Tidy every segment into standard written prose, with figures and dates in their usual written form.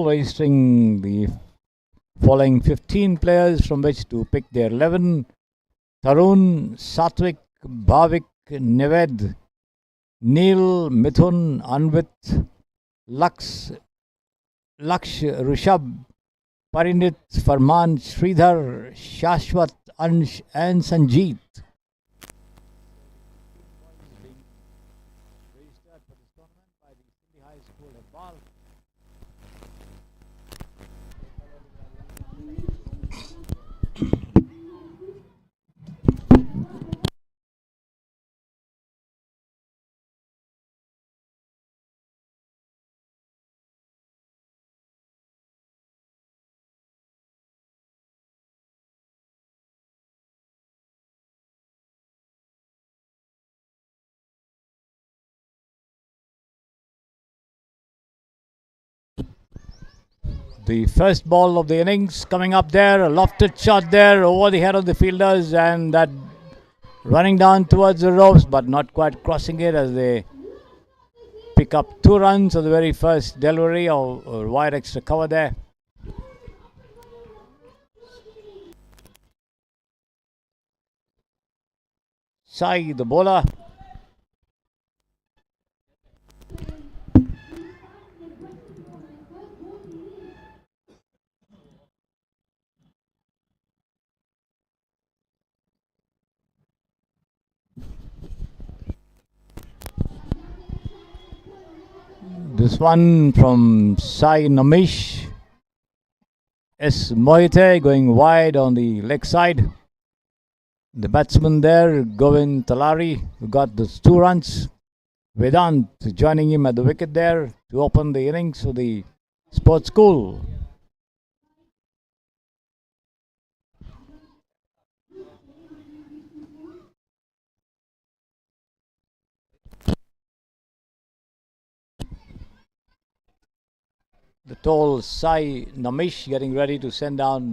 registering the following 15 players from which to pick their 11. Tarun, Satvik, Bhavik, Nived, Neil, Mithun, Anvit, Laksh, Rishabh, Parinit, Farman, Sridhar, Shashwat, Ansh and Sanjeet. Registered for this tournament by the SINDHI High School at Bal. The first ball of the innings coming up there, a lofted shot there over the head of the fielders, and that running down towards the ropes but not quite crossing it as they pick up 2 runs of the very first delivery or wide extra cover there. Sai, the bowler. This one from Sai Namish. S. Mohite going wide on the leg side. The batsman there, Govind Talari, who got those 2 runs. Vedant joining him at the wicket there to open the innings for the sports school. The tall Sai Namish getting ready to send down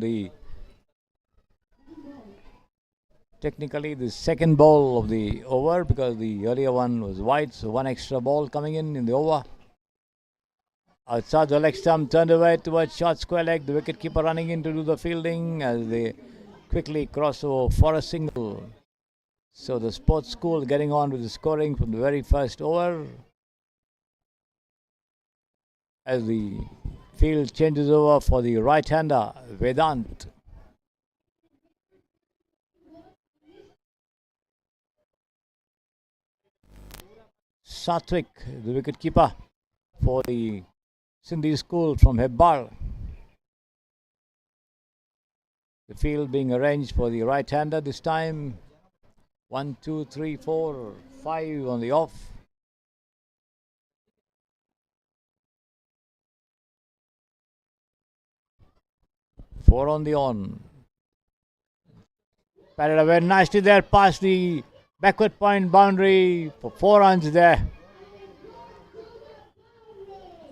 technically the second ball of the over, because the earlier one was wide, so 1 extra ball coming in the over. Outside the leg stump, turned away towards short square leg. The wicketkeeper running in to do the fielding as they quickly cross over for a single. So the sports school getting on with the scoring from the very first over as the field changes over for the right-hander, Vedant. Satvik, the wicketkeeper for the Sindhi school from Hebbal. The field being arranged for the right-hander this time. 1, 2, 3, 4, 5 on the off. Four on the on. Patted away nicely there past the backward point boundary for 4 runs there.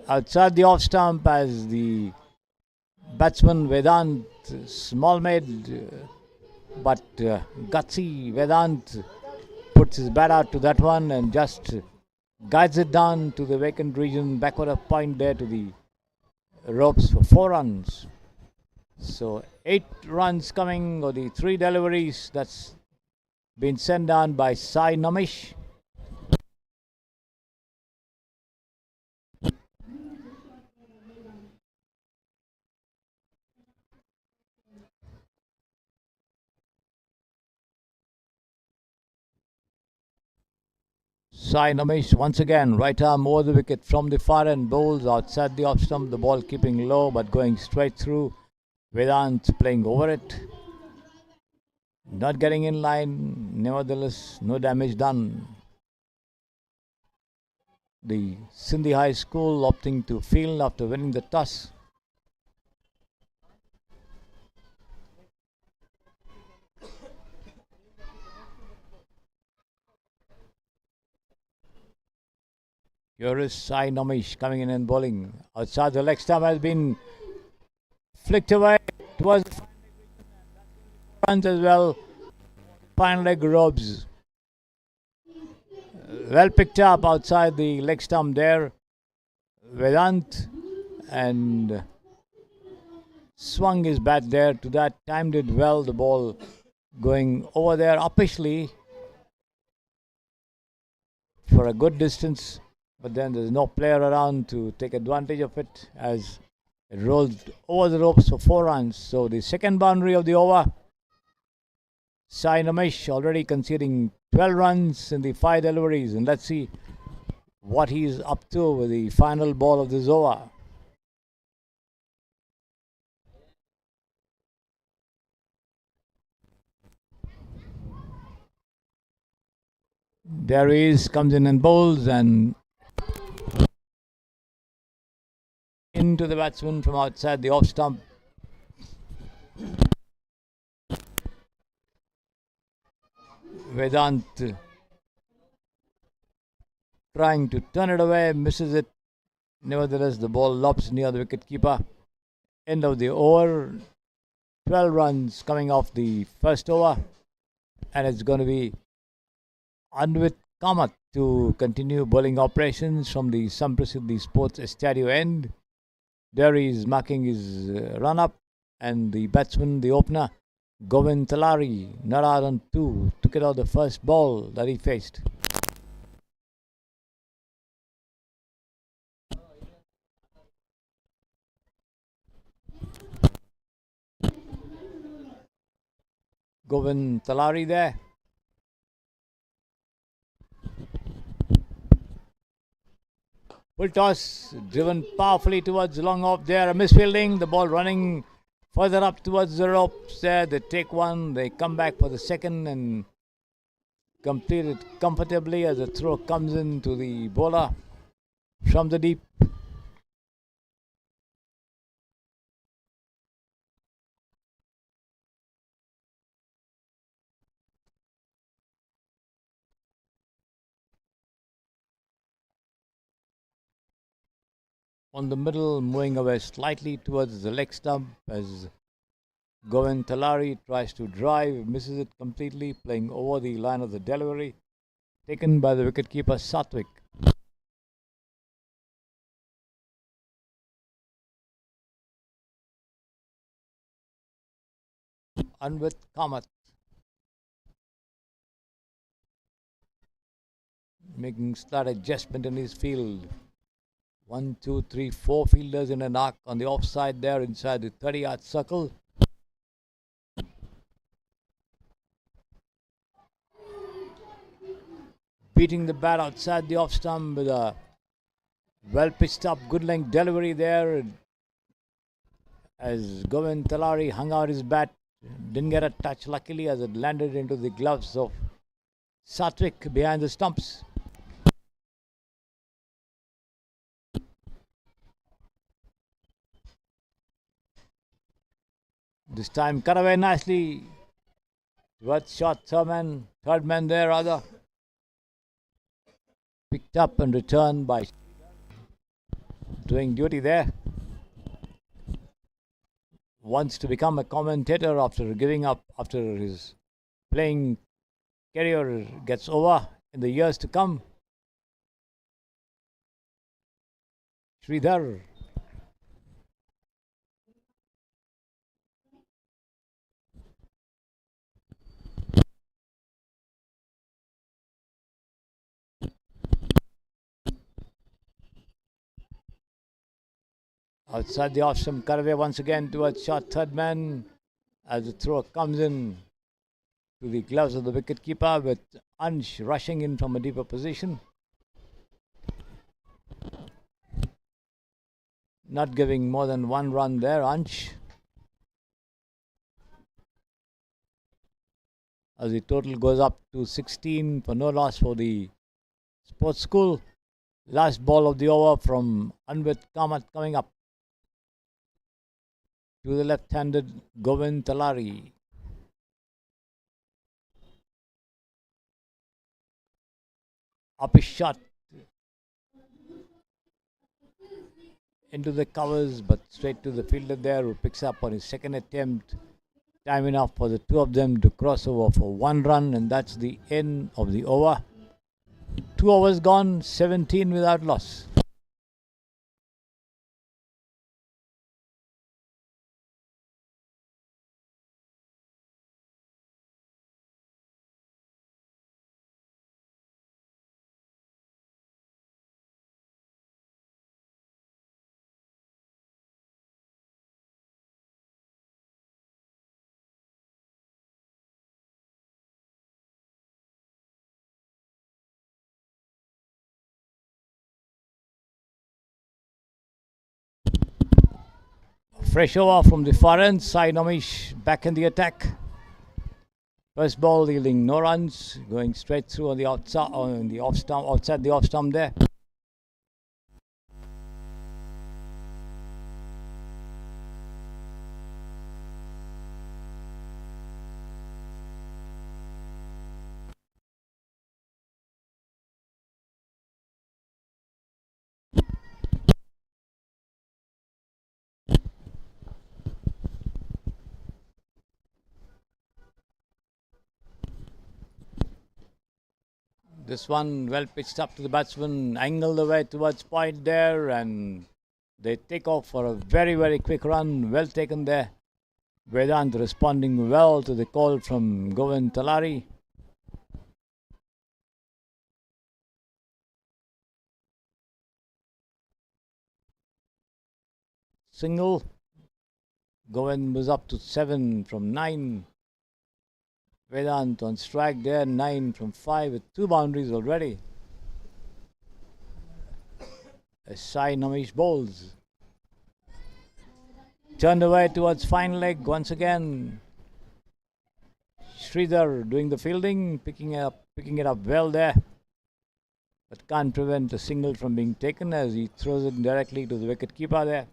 Outside the off stump as the batsman Vedant, small made but gutsy Vedant, puts his bat out to that one and just guides it down to the vacant region, backward of point there to the ropes for 4 runs. So 8 runs coming, or the 3 deliveries that's been sent down by Sai Namish. Sai Namish once again, right arm over the wicket from the far end, bowls outside the off stump, the ball keeping low but going straight through. Vedant playing over it, not getting in line, nevertheless no damage done. The Sindhi High School opting to field after winning the toss. Here is Sai Namish coming in and bowling. Outside the leg stump has been flicked away towards the runs as well. Fine leg ropes. Well picked up outside the leg stump there. Vedant and swung his bat there to that, timed it well, the ball going over there uppishly for a good distance, but then there's no player around to take advantage of it as it rolled over the ropes for 4 runs. So the second boundary of the over. Sai Namesh already conceding 12 runs in the 5 deliveries, and let's see what he's up to with the final ball of this over. There he is, comes in and bowls, and into the batsman from outside the off stump. Vedant trying to turn it away, misses it. Nevertheless, the ball lobs near the wicket keeper. End of the over. 12 runs coming off the first over, and it's going to be Anvit Kamath to continue bowling operations from the Samprasiddhi Sports Estadio end. There he is marking his run up, and the batsman, the opener, Govind Talari, not out on 2, took it out the first ball that he faced. Govind Talari there. Full toss, driven powerfully towards long off there, a misfielding, the ball running further up towards the ropes there. They take one, they come back for the second and complete it comfortably as the throw comes into the bowler from the deep. On the middle, moving away slightly towards the leg stump as Govind Talari tries to drive, misses it completely, playing over the line of the delivery, taken by the wicketkeeper Satwik. Anvit Kamath making slight adjustment in his field. 1, 2, 3, 4 fielders in an arc on the offside there inside the 30-yard circle. Beating the bat outside the off stump with a well pitched up, good length delivery there as Govind Talari hung out his bat. Didn't get a touch luckily as it landed into the gloves of Satwik behind the stumps. This time cut away nicely towards short third man there rather. Picked up and returned by doing duty there. Wants to become a commentator after giving up, after his playing career gets over in the years to come. Sridhar. Outside the off stump, cut away once again towards short third man as the throw comes in to the gloves of the wicketkeeper with Ansh rushing in from a deeper position. Not giving more than 1 run there, Ansh. As the total goes up to 16 for no loss for the sports school. Last ball of the over from Anvit Kamath coming up to the left-handed Govind Talari. Up his shot into the covers, but straight to the fielder there who picks up on his second attempt. Time enough for the two of them to cross over for 1 run, and that's the end of the over. 2 overs gone, 17 without loss. Fresh over from the far end. Sai Nomish back in the attack. First ball yielding no runs, going straight through on the outside, outside the off stump there. This one well pitched up to the batsman, angled away towards point there, and they take off for a very, very quick run. Well taken there. Vedant responding well to the call from Govind Talari. Single. Govind was up to 7 from 9. Vedant on strike there, 9 from 5 with 2 boundaries already. As Sai Nomish bowls. Turned away towards fine leg once again. Sridhar doing the fielding, picking it up well there. But can't prevent a single from being taken as he throws it directly to the wicket keeper there.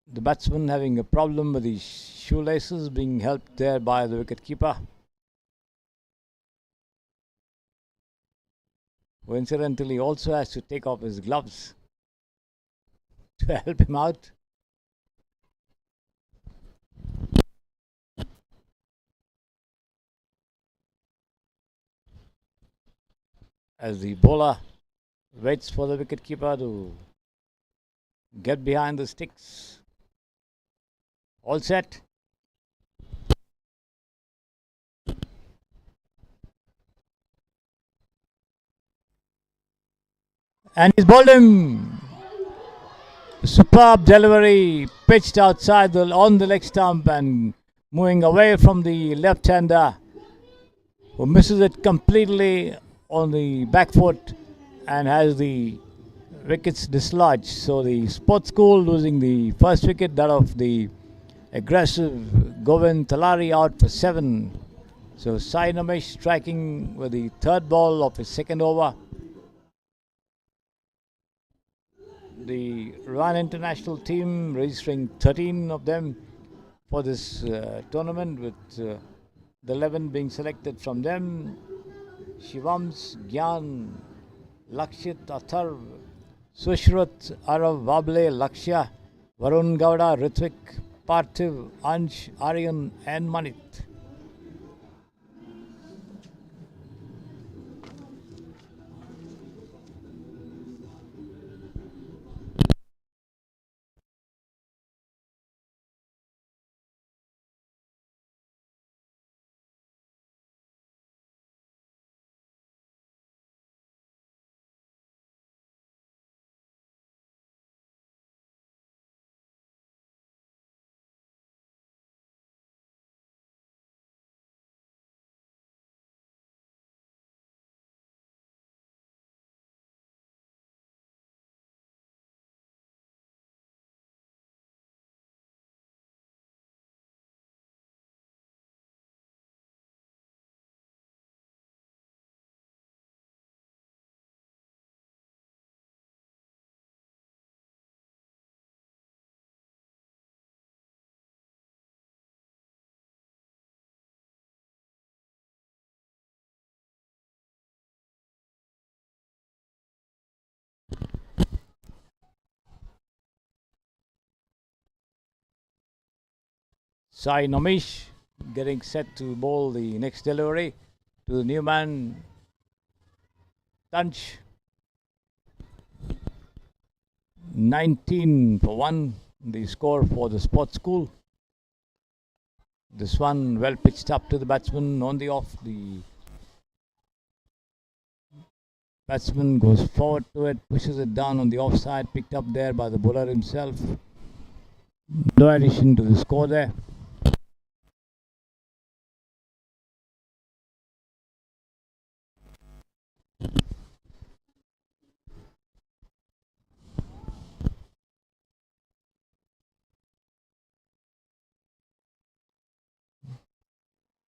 The batsman having a problem with his shoelaces, being helped there by the wicketkeeper, who incidentally also has to take off his gloves to help him out. As the bowler waits for the wicketkeeper to get behind the sticks. All set. And he's bowled him. Superb delivery, pitched outside on the leg stump and moving away from the left-hander, who misses it completely on the back foot and has the wickets dislodged. So the sports school losing the first wicket, that of the aggressive Govind Talari out for 7. So Sai Nomish striking with the third ball of his second over. The Rwanda international team registering 13 of them for this tournament, with the 11 being selected from them. Shivams, Gyan, Lakshit, Atharv, Sushruth, Arav, Vable, Lakshya, Varun Gowda, Ritvik, Parthiv, Ansh, Aryan and Manit. Sai Nomish getting set to bowl the next delivery to the new man, Tanch. 19 for 1, the score for the sports school. This one well pitched up to the batsman on the off. The Batsman goes forward to it, pushes it down on the offside, picked up there by the bowler himself. No addition to the score there.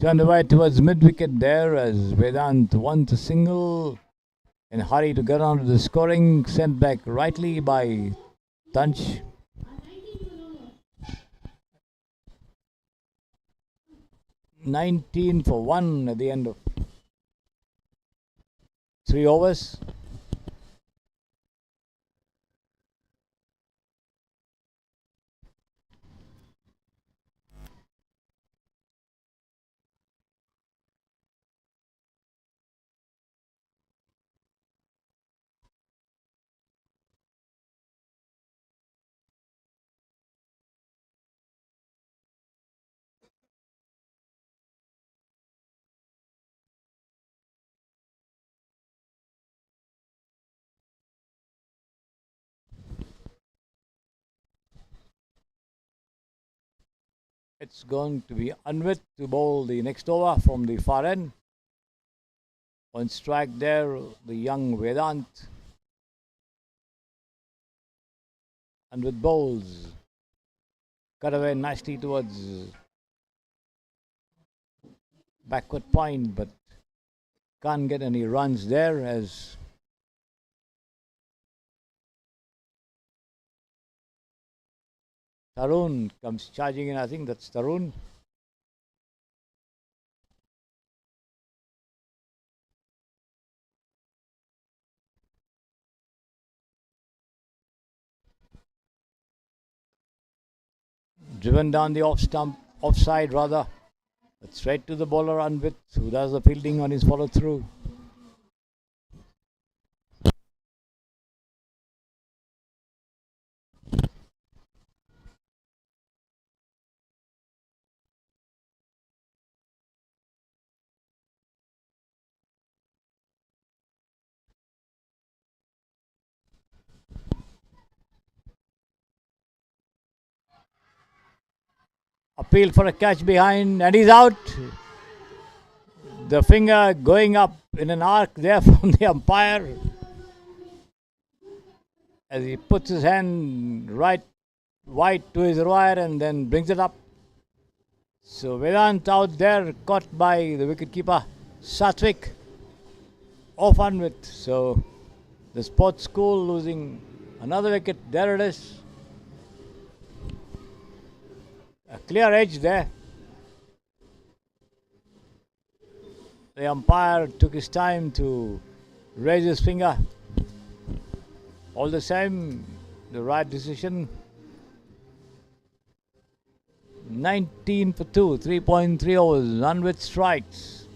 Turned away towards mid-wicket there as Vedant won the single. In a hurry to get on to the scoring, sent back rightly by Tanch. "19 for 1 at the end of 3 overs. It's going to be Anvit to bowl the next over from the far end. On strike there, the young Vedant. Anvit bowls. Cut away nicely towards backward point, but can't get any runs there as Tarun comes charging in. I think that's Tarun. Driven down the offside rather. But straight to the bowler Anvit, who does the fielding on his follow through. Appeal for a catch behind, and he's out. The finger going up in an arc there from the umpire as he puts his hand right wide to his wire and then brings it up. So Vedant out there, caught by the wicketkeeper Satwik, off Anvit. So the sports school losing another wicket. There it is. A clear edge there. The umpire took his time to raise his finger. All the same, the right decision. 19 for 2, 3.3 overs, none with strikes.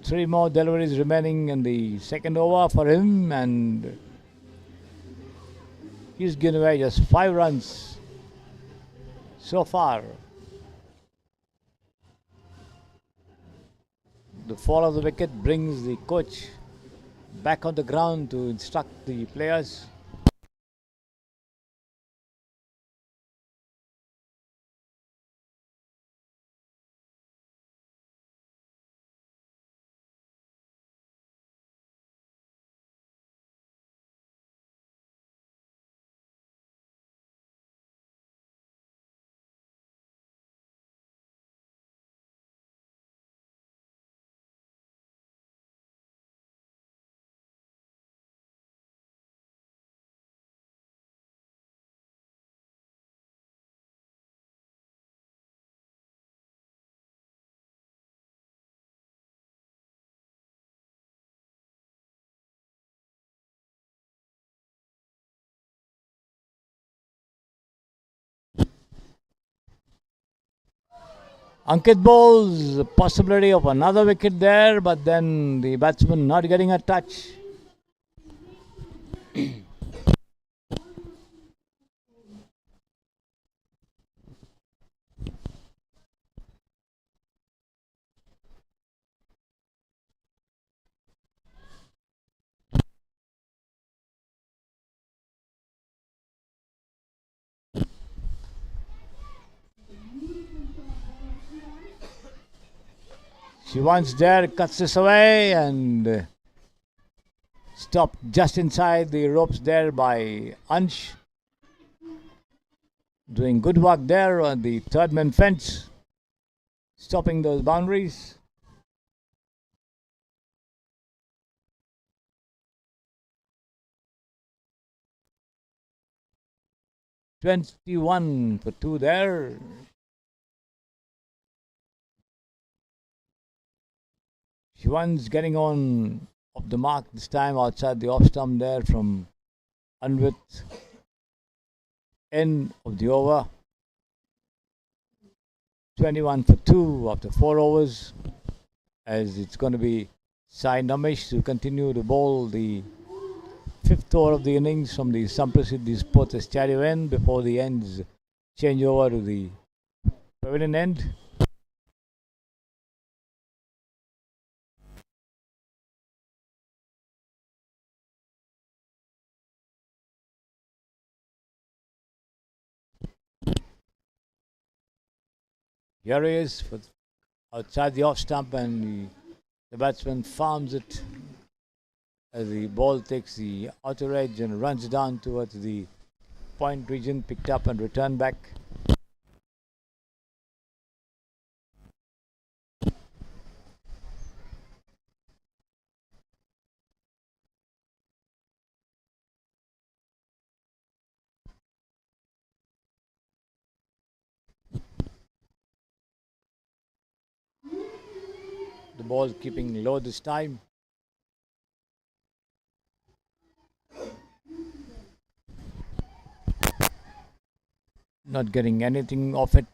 3 more deliveries remaining in the second over for him, and he's given away just 5 runs so far. The fall of the wicket brings the coach back on the ground to instruct the players. Ankit bowls, possibility of another wicket there, but then the batsman not getting a touch. She wants there, cuts this away and stopped just inside the ropes there by Ansh. Doing good work there on the third man fence, stopping those boundaries. "21 for 2 there. Shivan's getting on off the mark this time outside the off stump there from Anvit. End of the over. 21 for 2 after 4 overs. As it's going to be Sai Namish to continue to bowl the fifth over of the innings from the Samprasidhi Sports Stadium end before the ends change over to the pavilion end. Here he is outside the off stump, and the batsman farms it as the ball takes the outer edge and runs down towards the point region, picked up and returned back. The ball keeping low this time. Not getting anything off it.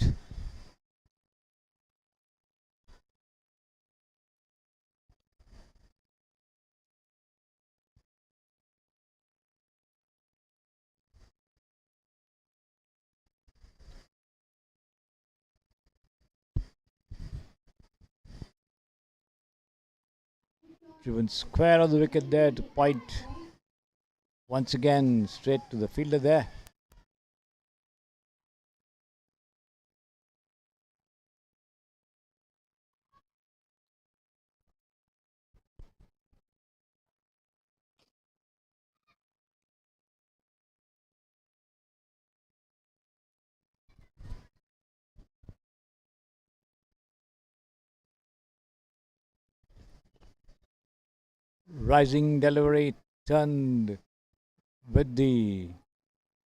Driven square of the wicket there to point once again straight to the fielder there. Rising delivery turned with the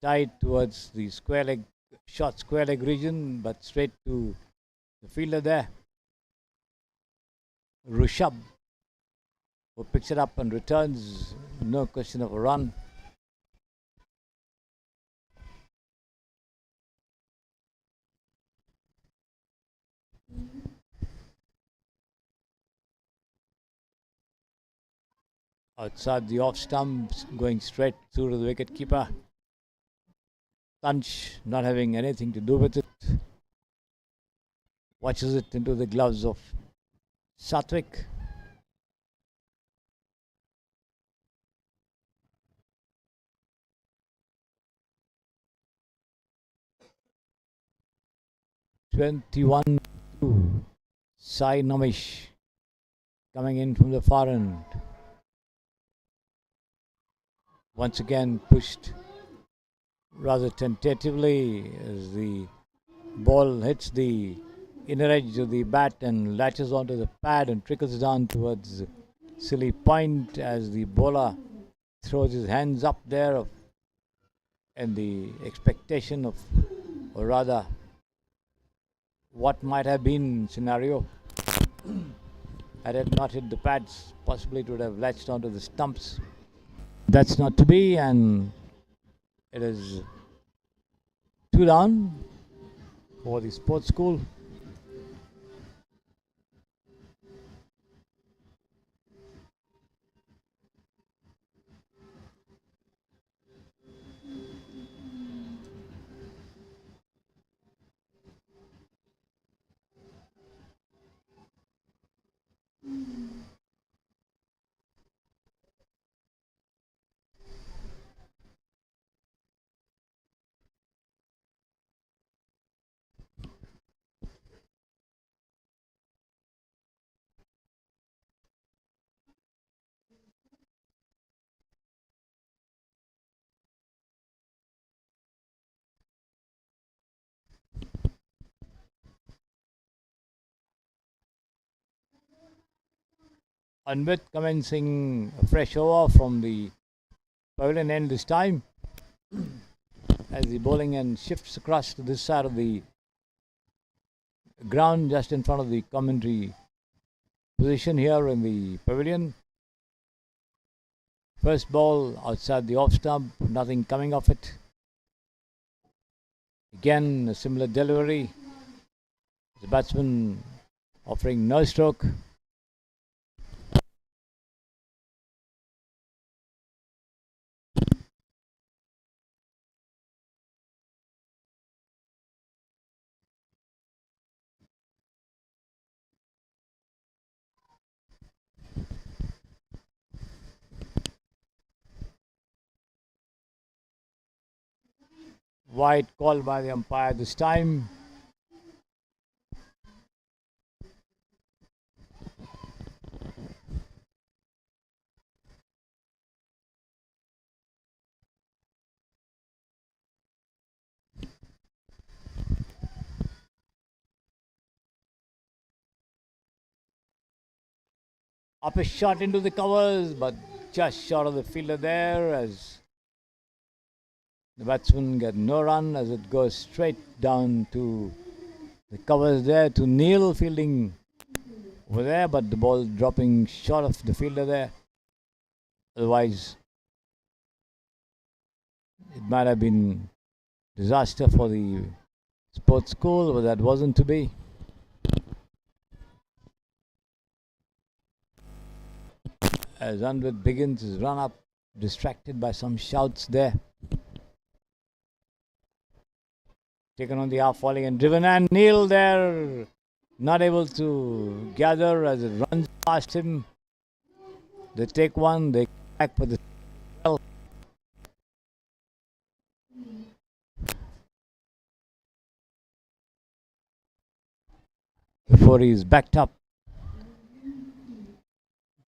tide towards the square leg, short square leg region, but straight to the fielder there. Rishabh, who picks it up and returns, no question of a run. Outside the off stumps, going straight through to the wicket keeper. Tansh not having anything to do with it. Watches it into the gloves of Satwik. "21 2. Sai Namish coming in from the far end. Once again pushed rather tentatively as the ball hits the inner edge of the bat and latches onto the pad and trickles down towards silly point as the bowler throws his hands up there in the expectation of, or rather what might have been scenario had it not hit the pads. Possibly it would have latched onto the stumps. That's not to be, and it is 2 down for the sports school. Anvit commencing a fresh over from the pavilion end this time, as the bowling end shifts across to this side of the ground, just in front of the commentary position here in the pavilion. First ball outside the off stump, nothing coming off it. Again, a similar delivery. The batsman offering no stroke. Wide call by the umpire this time. Up a shot into the covers, but just short of the fielder there, as the batsman get no run as it goes straight down to the covers there to Nikhil fielding over there, but the ball dropping short of the fielder there. Otherwise, it might have been disaster for the sports school, but that wasn't to be. As Anvit begins his run up, distracted by some shouts there. Taken on the half volley and driven, and Nikhil there, not able to gather as it runs past him. They take one, they back for the well. Before he is backed up.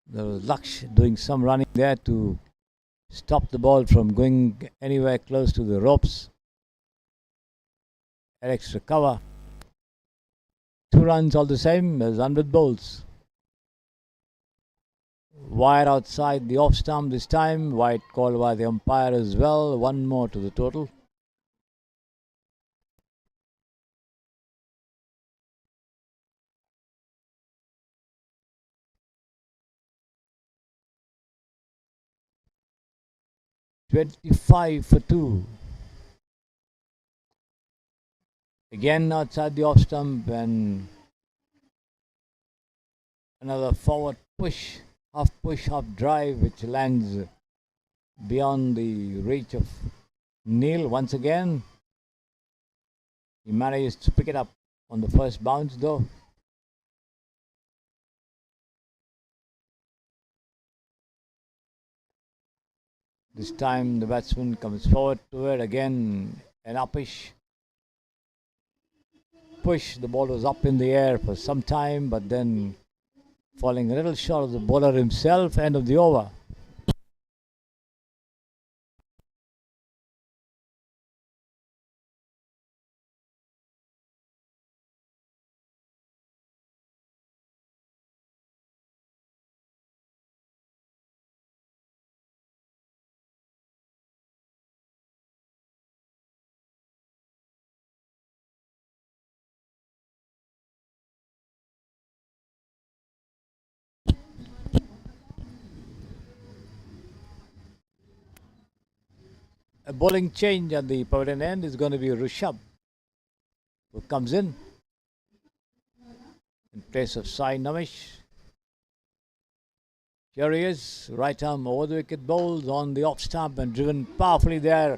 There was Laksh doing some running there to stop the ball from going anywhere close to the ropes. An extra cover. 2 runs all the same as Anvit bowls. Wide outside the off stump this time. Wide call by the umpire as well. 1 more to the total. $25 for 2. Again outside the off stump, and another forward push, half drive, which lands beyond the reach of Nikhil once again. He manages to pick it up on the first bounce though. This time the batsman comes forward to it again, an uppish push. The ball was up in the air for some time, but then falling a little short of the bowler himself. End of the over. A bowling change at the pavilion end is going to be Rishabh, who comes in place of Sai Namish. Here he is, right arm over the wicket, bowls on the off stump and driven powerfully there.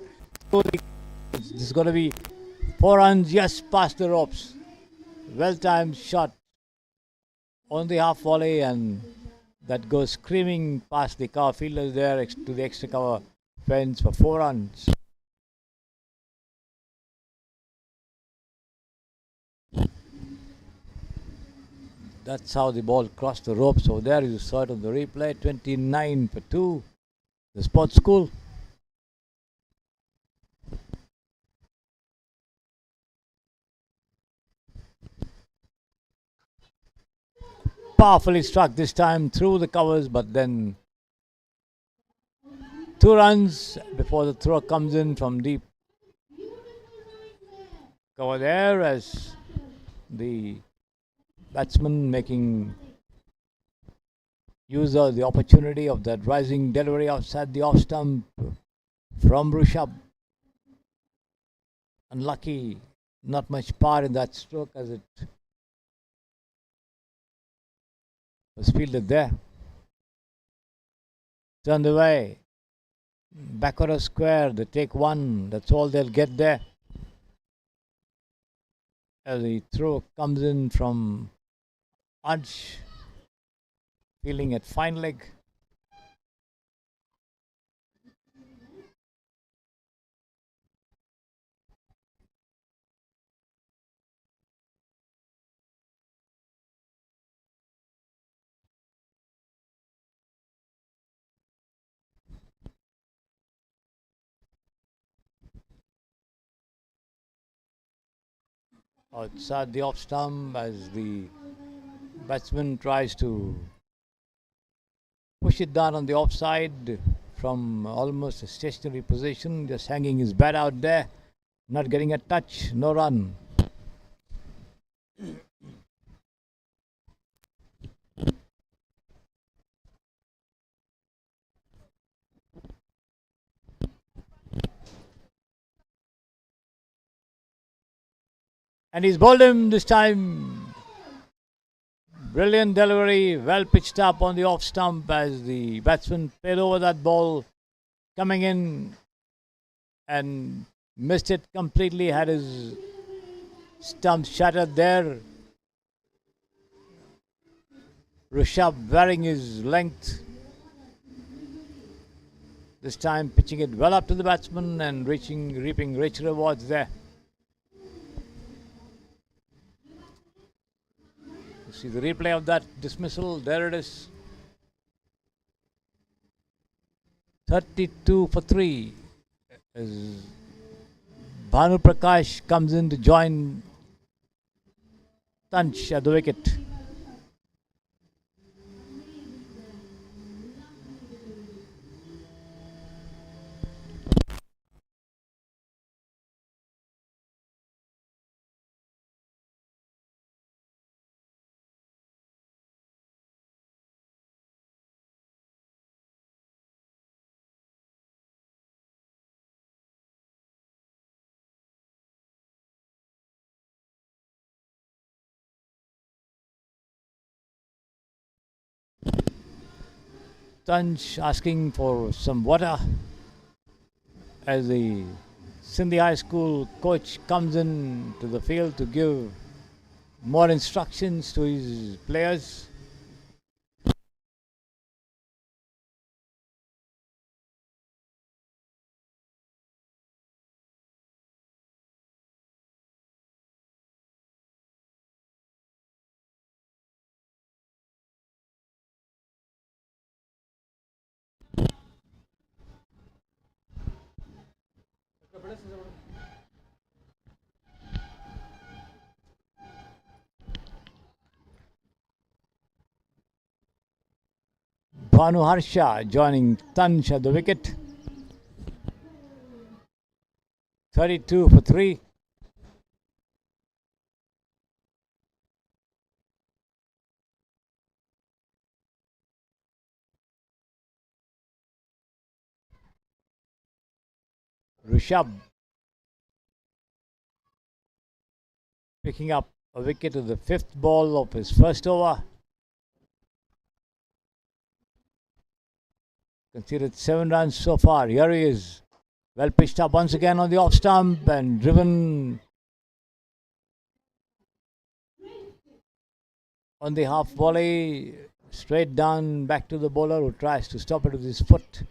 This is going to be 4 runs, yes, past the ropes. Well timed shot on the half volley, and that goes screaming past the cover fielders there to the extra cover fence for 4 runs. That's how the ball crossed the ropes over there. You saw it on the replay. 29 for 2. The sports school. powerfully struck this time through the covers, but then 2 runs before the throw comes in from deep cover there, as the batsman making use of the opportunity of that rising delivery outside the off stump from Rishabh. Unlucky, not much power in that stroke as it was fielded there. Turned away. Backward of square, they take one. That's all they'll get there. As the throw comes in from Ansh, fielding at fine leg. Outside the off stump as the batsman tries to push it down on the offside from almost a stationary position, just hanging his bat out there, not getting a touch, no run. And he's bowled him this time. Brilliant delivery, well pitched up on the off stump as the batsman played over that ball, coming in and missed it completely, had his stump shattered there. Rishabh varying his length, this time pitching it well up to the batsman and reaping rich rewards there. See the replay of that dismissal. There it is. 32 for 3. As Bhanu Prakash comes in to join Tanch at the wicket. Tanch asking for some water as the Sindhi High School coach comes in to the field to give more instructions to his players. Bhanu Harsha joining Tanch at the wicket. 32 for 3. Rishabh picking up a wicket at the 5th ball of his first over. Conceded 7 runs so far. Here he is. Well pitched up once again on the off stump and driven on the half volley. Straight down back to the bowler who tries to stop it with his foot.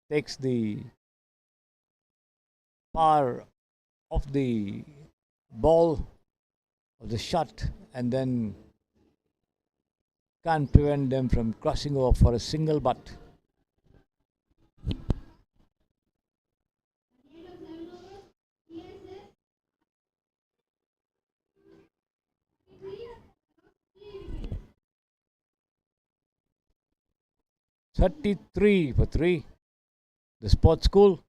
Takes the power of the ball, of the shot, and then can't prevent them from crossing over for a single butt. 33 for 3. The sports school.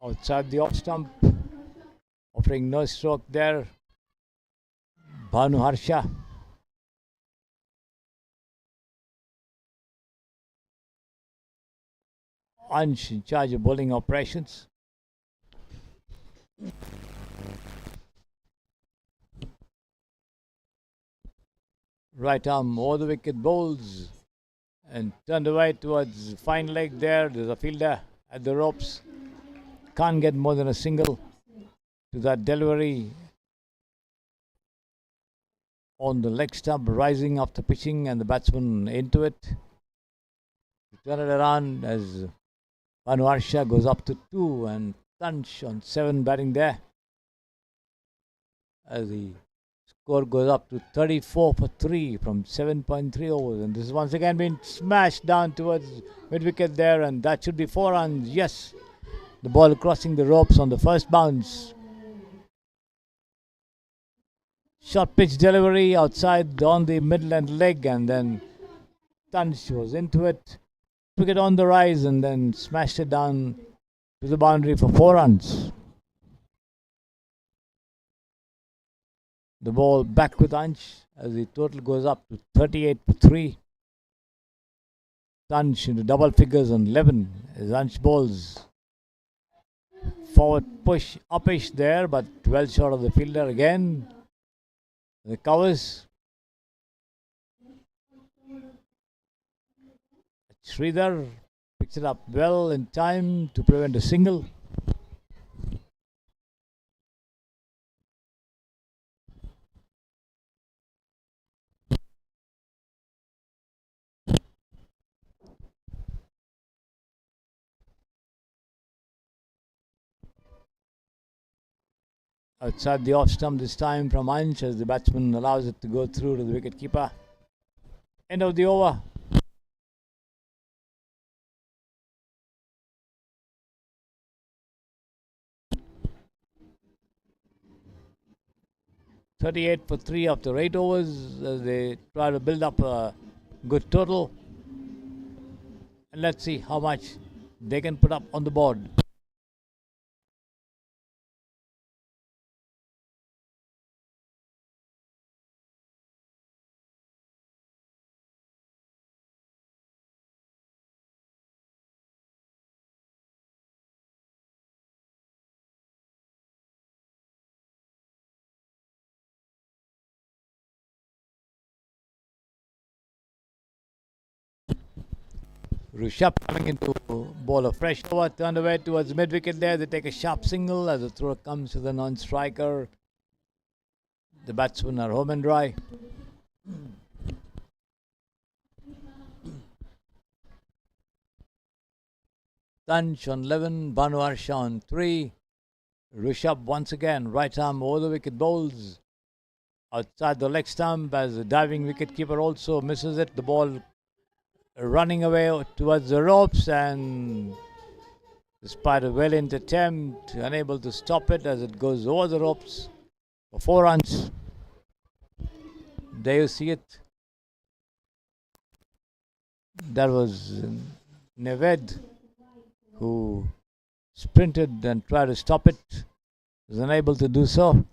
Outside the off stump, offering no stroke there. Bhanu Harsha. Ansh in charge of bowling operations. Right arm over the wicket bowls and turned away towards fine leg there. There's a fielder at the ropes. Can't get more than a single to that delivery on the leg stump, rising after pitching, and the batsman into it. To turn it around as Bhanu Harsha goes up to 2 and Tansh on 7 batting there. As the score goes up to 34 for 3 from 7.3 overs, and this is once again been smashed down towards mid wicket there, and that should be 4 runs. Yes, the ball crossing the ropes on the first bounce. Short pitch delivery outside on the midland leg, and then Tansh was into it. Took it on the rise and then smashed it down to the boundary for 4 runs. The ball back with Ansh as the total goes up to 38 for 3. Tansh into double figures on 11 as Ansh bowls. Forward push upish there, but well short of the fielder again. The covers. Sridhar picks it up well in time to prevent a single. Outside the off stump this time from Ansh as the batsman allows it to go through to the wicket keeper. End of the over. .38 for 3 after 8 overs as they try to build up a good total. And let's see how much they can put up on the board. Rishabh coming into ball of fresh over, turned away towards mid wicket there. They take a sharp single as the throw comes to the non-striker. The batsmen are home and dry. Tansh on 11, Bhanu Harsha on 3. Rishabh once again, right arm over the wicket bowls. Outside the leg stump as the diving wicket keeper also misses it. The ball running away towards the ropes, and despite a valiant attempt, unable to stop it as it goes over the ropes for 4 runs. There you see it. That was Neved who sprinted and tried to stop it. Was unable to do so.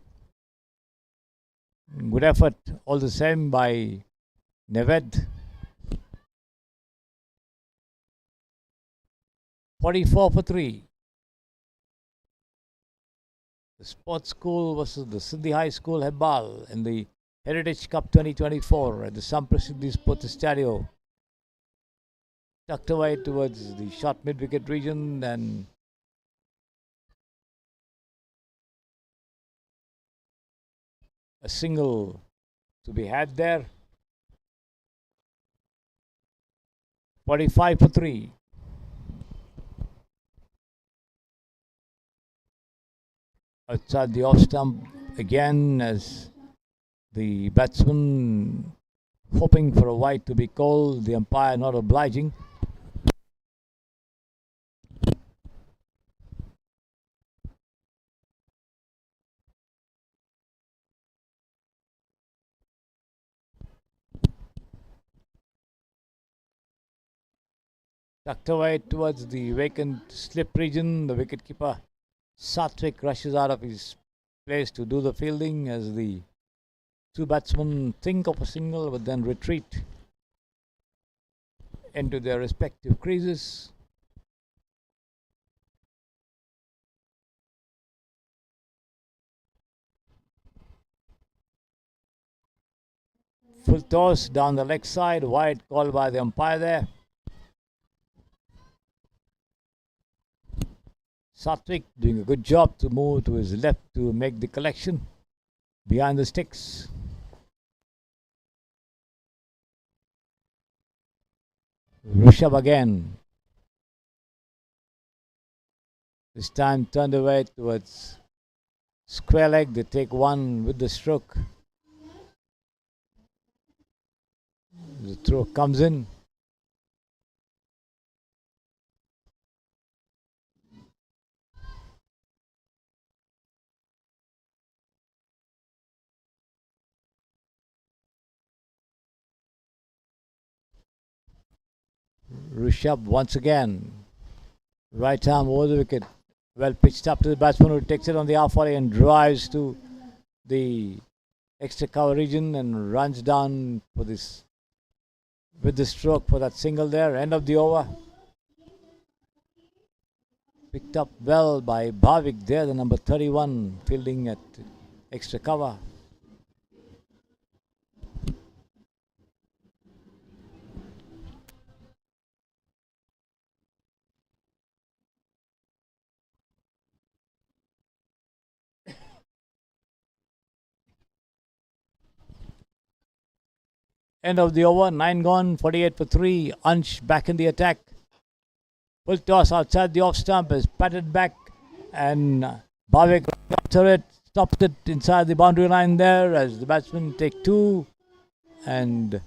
Good effort all the same by Neved. 44 for 3. The sports school versus the SINDHI High School Hebbal in the Heritage Cup 2024 at the Samprasiddhi Sports Stadio. tucked away towards the short mid-wicket region, and a single to be had there. 45 for 3. Outside the off stump again, as the batsman hoping for a wide to be called, the umpire not obliging. Tucked away towards the vacant slip region, the wicketkeeper Satwik rushes out of his place to do the fielding as the two batsmen think of a single but then retreat into their respective creases. Full toss down the leg side, wide called by the umpire there. Satwik doing a good job to move to his left to make the collection behind the sticks. Rishabh again. This time turned away towards square leg. They take one with the stroke. The throw comes in. Rishabh once again. Right arm over the wicket. Well pitched up to the batsman who takes it on the half volley and drives to the extra cover region and runs down for this with the stroke for that single there. End of the over. Picked up well by Bhavik there, the number 31, fielding at extra cover. End of the over, 9 gone, 48 for 3. Ansh back in the attack. Full toss outside the off stump is patted back, and Bhavik after it, stopped it inside the boundary line there as the batsmen take 2, and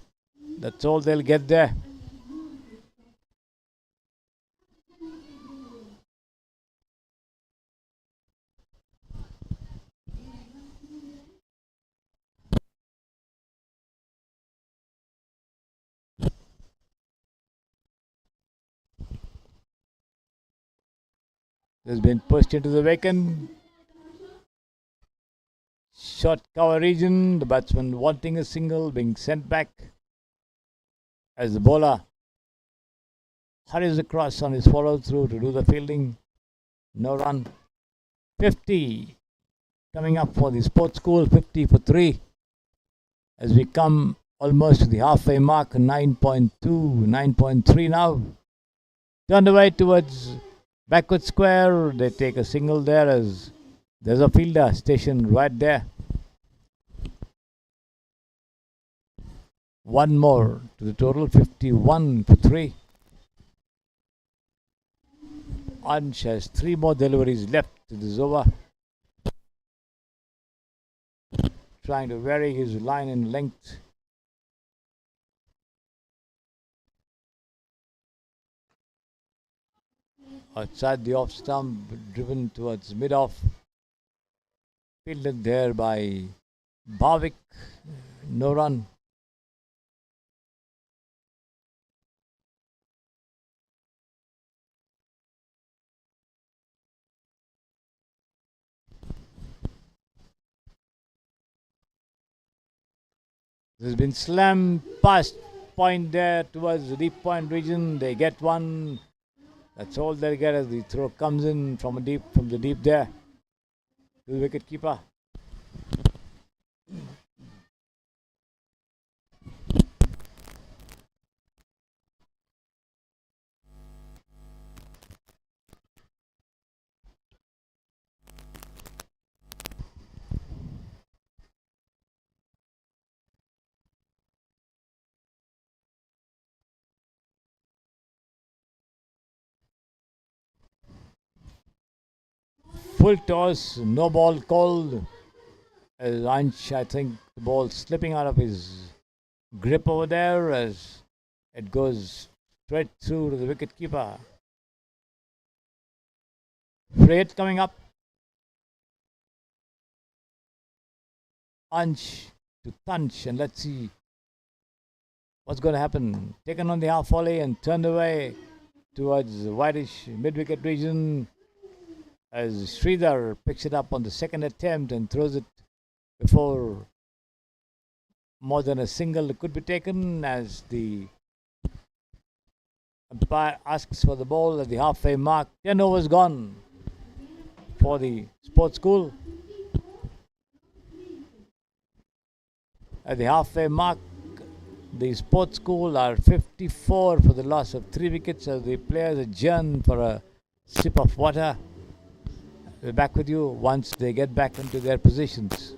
that's all they'll get there. Has been pushed into the vacant short cover region. The batsman wanting a single, being sent back as the bowler hurries across on his follow through to do the fielding. No run. 50 coming up for the sports school. 50 for 3 as we come almost to the halfway mark. 9.2, 9.3 now. Turned away towards backward square. They take a single there as there's a fielder stationed right there. One more to the total. 51 for 3. Ansh has 3 more deliveries left to this over. Trying to vary his line in length. Outside the off stump, driven towards mid-off. Fielded there by Bhavik. No run. There's been slammed past point there towards the deep point region. They get one. That's all they'll get as the throw comes in from the deep there to the wicket keeper. full toss, no ball called. As Ansh, I think the ball slipping out of his grip over there as it goes straight through to the wicket keeper. Freight coming up. Ansh to Tanch, and let's see what's going to happen. Taken on the half volley and turned away towards the whitish mid-wicket region as Sridhar picks it up on the second attempt and throws it before more than a single could be taken as the umpire asks for the ball at the halfway mark. 10 overs gone for the sports school. At the halfway mark, the sports school are 54 for the loss of 3 wickets as the players adjourn for a sip of water. We're back with you once they get back into their positions.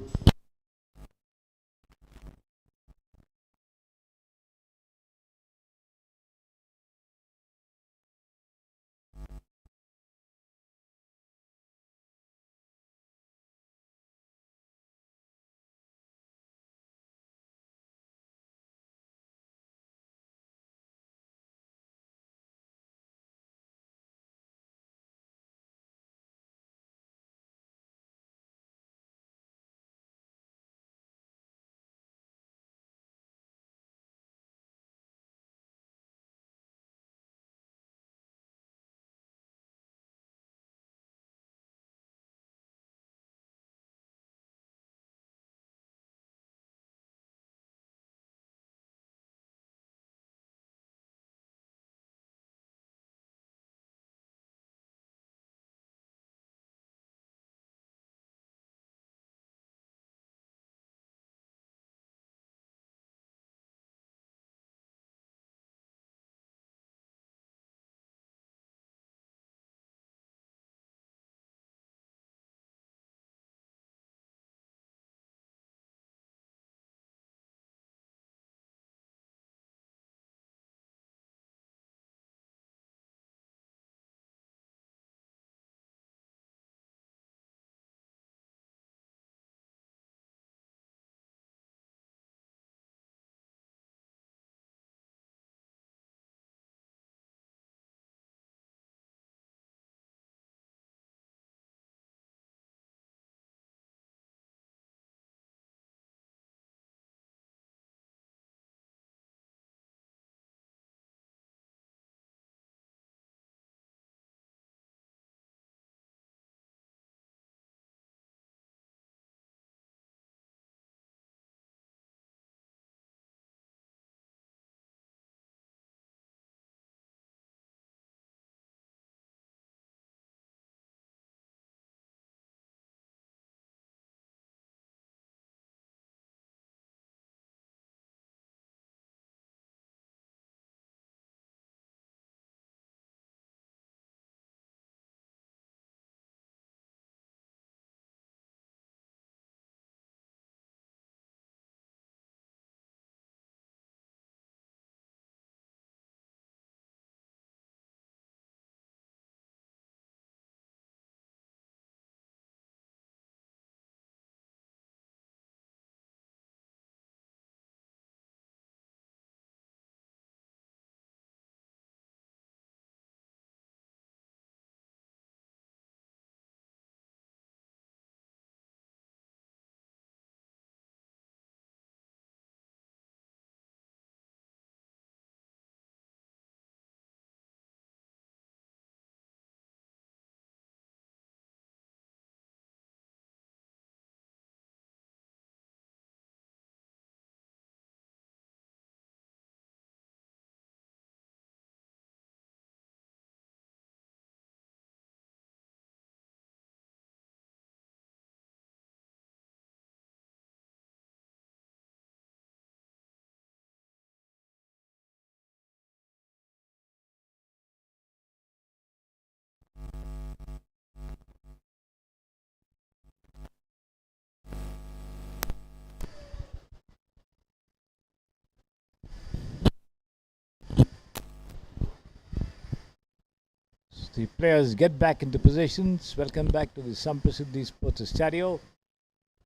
The players get back into positions. Welcome back to the Samprasidhi Sports Stadio.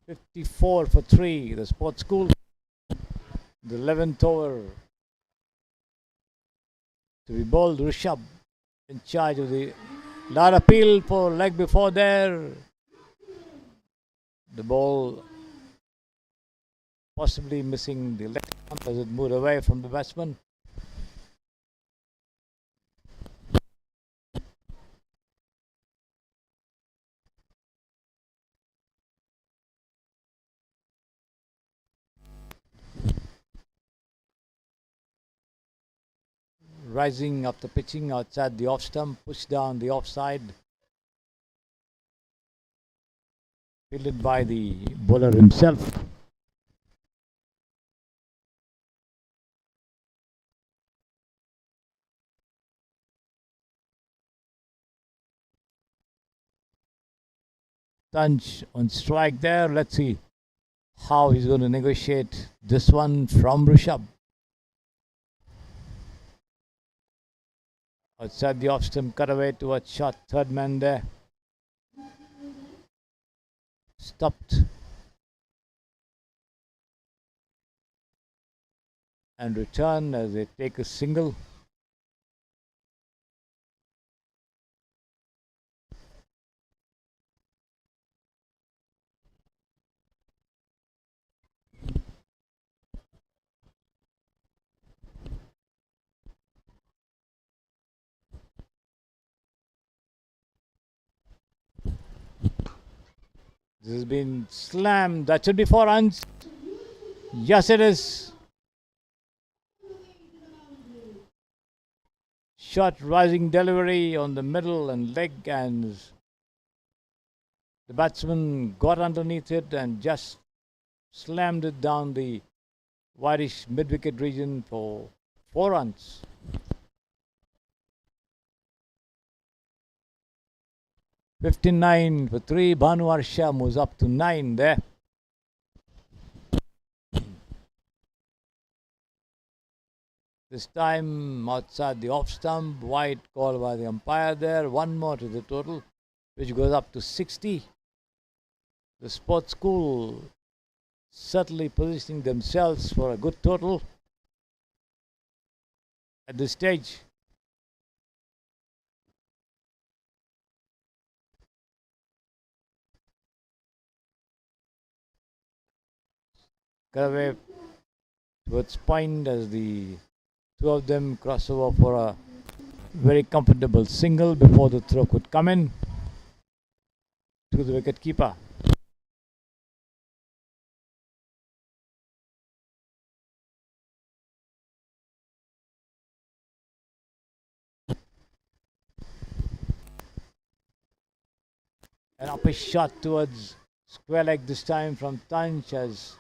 54 for 3, the sports school. The 11th over to be bowled. Rishabh in charge of the loud appeal for leg before there. The ball possibly missing the leg as it moved away from the batsman. Rising after pitching outside the off stump, pushed down the offside. Fielded by the bowler himself. Tanj on strike there. Let's see how he's going to negotiate this one from Rishabh. Outside the off stump, cut away towards shot. Third man there. Stopped. And return as they take a single. This has been slammed. That should be 4 runs. Yes, it is. Short rising delivery on the middle and leg, and the batsman got underneath it and just slammed it down the wideish mid-wicket region for 4 runs. "59 for 3. Bhanu Harsha moves up to 9 there. This time outside the off stump, wide call by the umpire there. 1 more to the total, which goes up to 60. The sports school certainly positioning themselves for a good total at this stage. Cut away towards point as the two of them cross over for a very comfortable single before the throw could come in to the wicket keeper. An upper shot towards square leg this time from Tanj as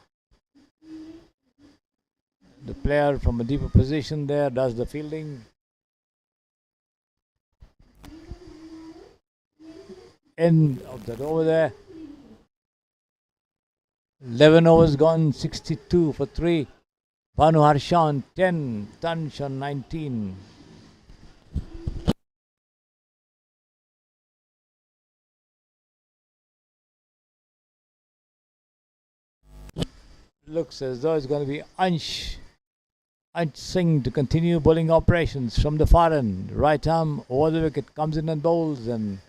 the player from a deeper position there does the fielding. End of that over there. 11 overs gone, 62 for 3. Bhanu Harsha on 10, Tanj on 19. Looks as though it's going to be Ansh Singh to continue bowling operations from the far end. Right arm over the wicket, comes in and bowls, and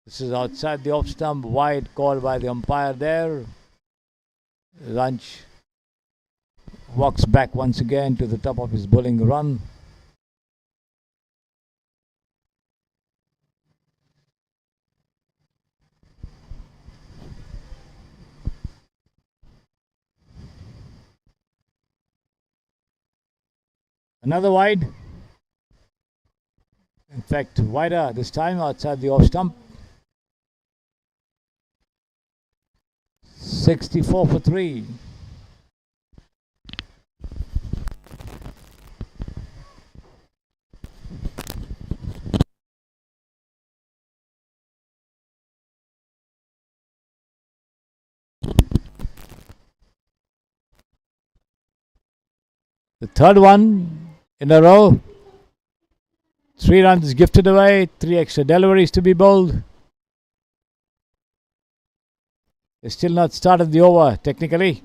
this is outside the off stump. Wide call by the umpire there. Ansh walks back once again to the top of his bowling run. Another wide. In fact, wider this time outside the off stump. 64 for 3. The third one in a row. 3 runs gifted away, 3 extra deliveries to be bowled. They still not started the over technically.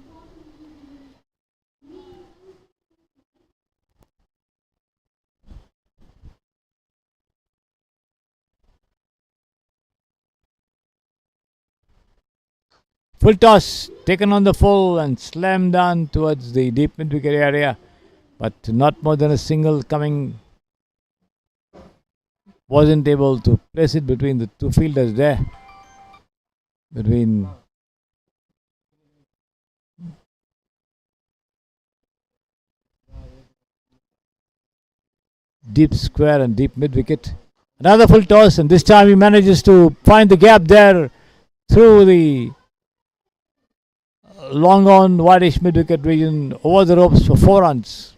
Full toss taken on the full and slammed down towards the deep mid wicket area, but not more than a single coming. Wasn't able to place it between the two fielders there. Between deep square and deep mid wicket. Another full toss, and this time he manages to find the gap there through the long on wideish mid wicket region over the ropes for 4 runs.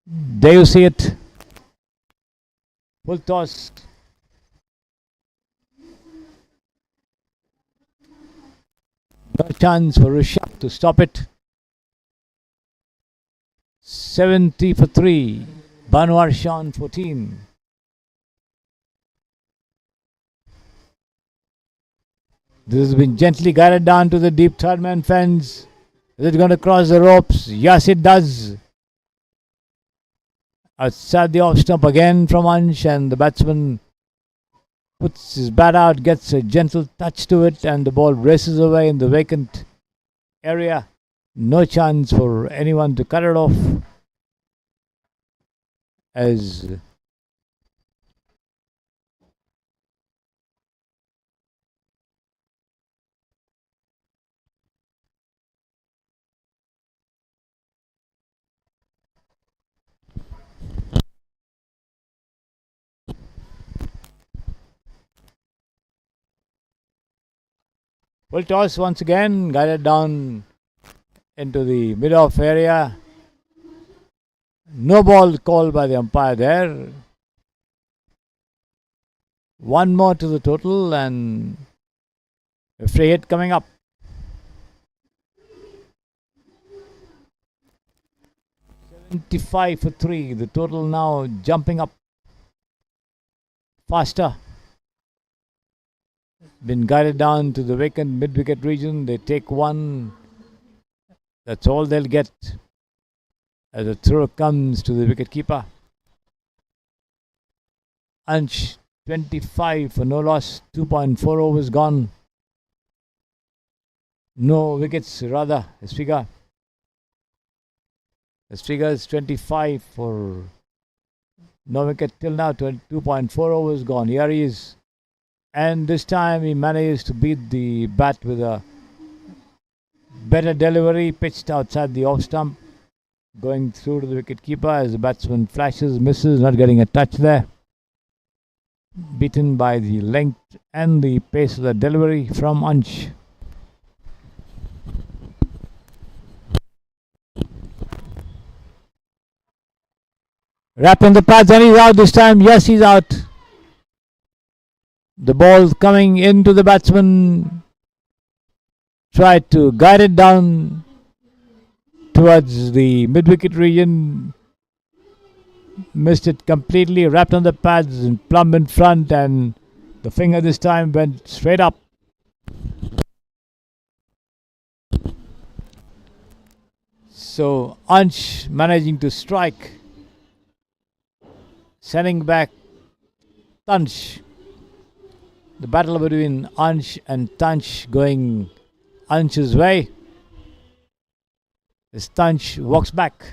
There you see it. Full toss. No chance for Rishabh to stop it. 70 for 3. Banwar Shan 14. This has been gently guided down to the deep third man fence. Is it going to cross the ropes? Yes, it does. Outside the off stump again from Ansh, and the batsman puts his bat out, gets a gentle touch to it, and the ball races away in the vacant area. No chance for anyone to cut it off, as full toss once again, guided down into the mid-off area. No ball called by the umpire there. One more to the total, and a free hit coming up. 75 for 3. The total now jumping up faster. Been guided down to the vacant mid-wicket region. They take one. That's all they'll get as a throw comes to the wicket-keeper. Ansh 25 for no loss. 2.4 overs gone. No wickets, rather. His figure is 25 for no wicket till now. 2.4 overs gone. Here he is. And this time he managed to beat the bat with a better delivery, pitched outside the off stump, going through to the wicket keeper as the batsman flashes, misses, not getting a touch there. Beaten by the length and the pace of the delivery from Ansh. Wrap on the pads, and he's out this time. Yes, he's out. The ball coming into the batsman. Tried to guide it down towards the mid-wicket region. Missed it completely. Wrapped on the pads and plumb in front, and the finger this time went straight up. So Ansh managing to strike, sending back Tansh. The battle between Ansh and Tansh going Ansh's way. As Tansh walks back.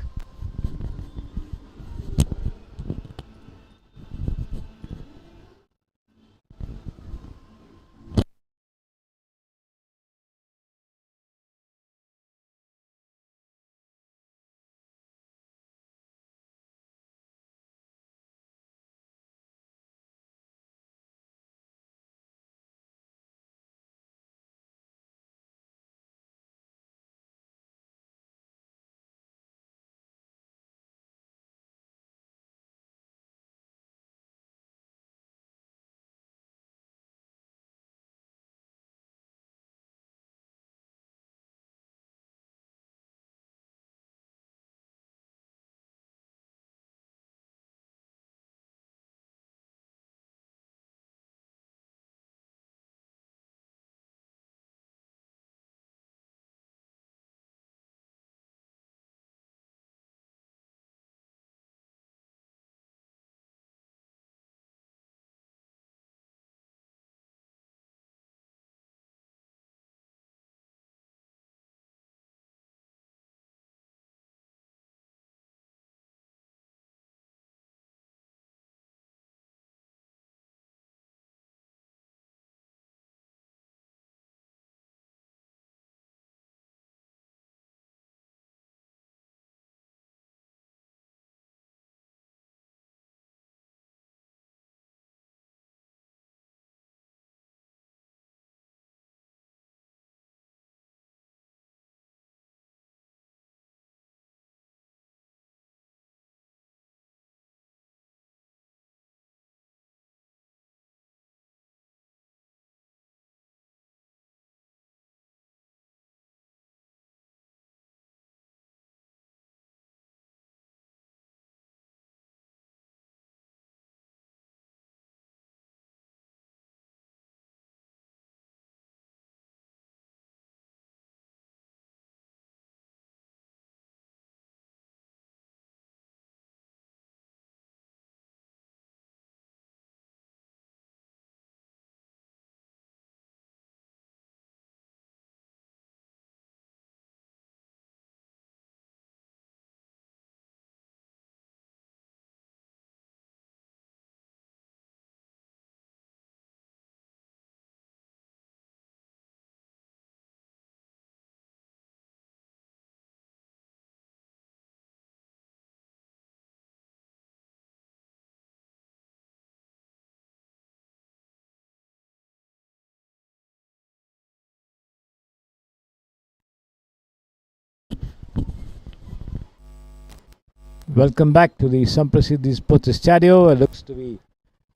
Welcome back to the Samprasiddhi Sports Stadio. It looks to be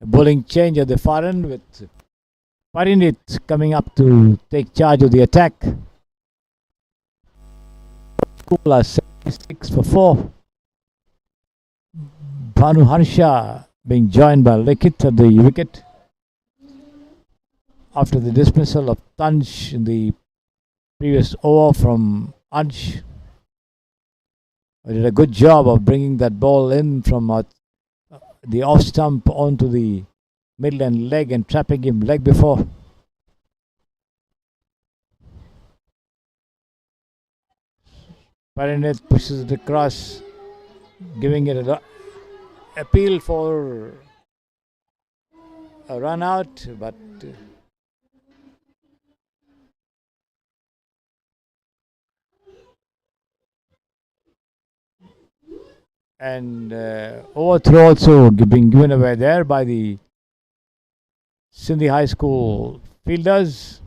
a bowling change at the far end with Parinit coming up to take charge of the attack. Kula 76 for 4. Bhanu Harsha being joined by Likit at the wicket after the dismissal of Tanj in the previous over from Ansh. He did a good job of bringing that ball in from the off stump onto the middle and leg and trapping him leg before. Parinit pushes it across, giving it an appeal for a run out, but and overthrow also being given away there by the Sindhi High School fielders.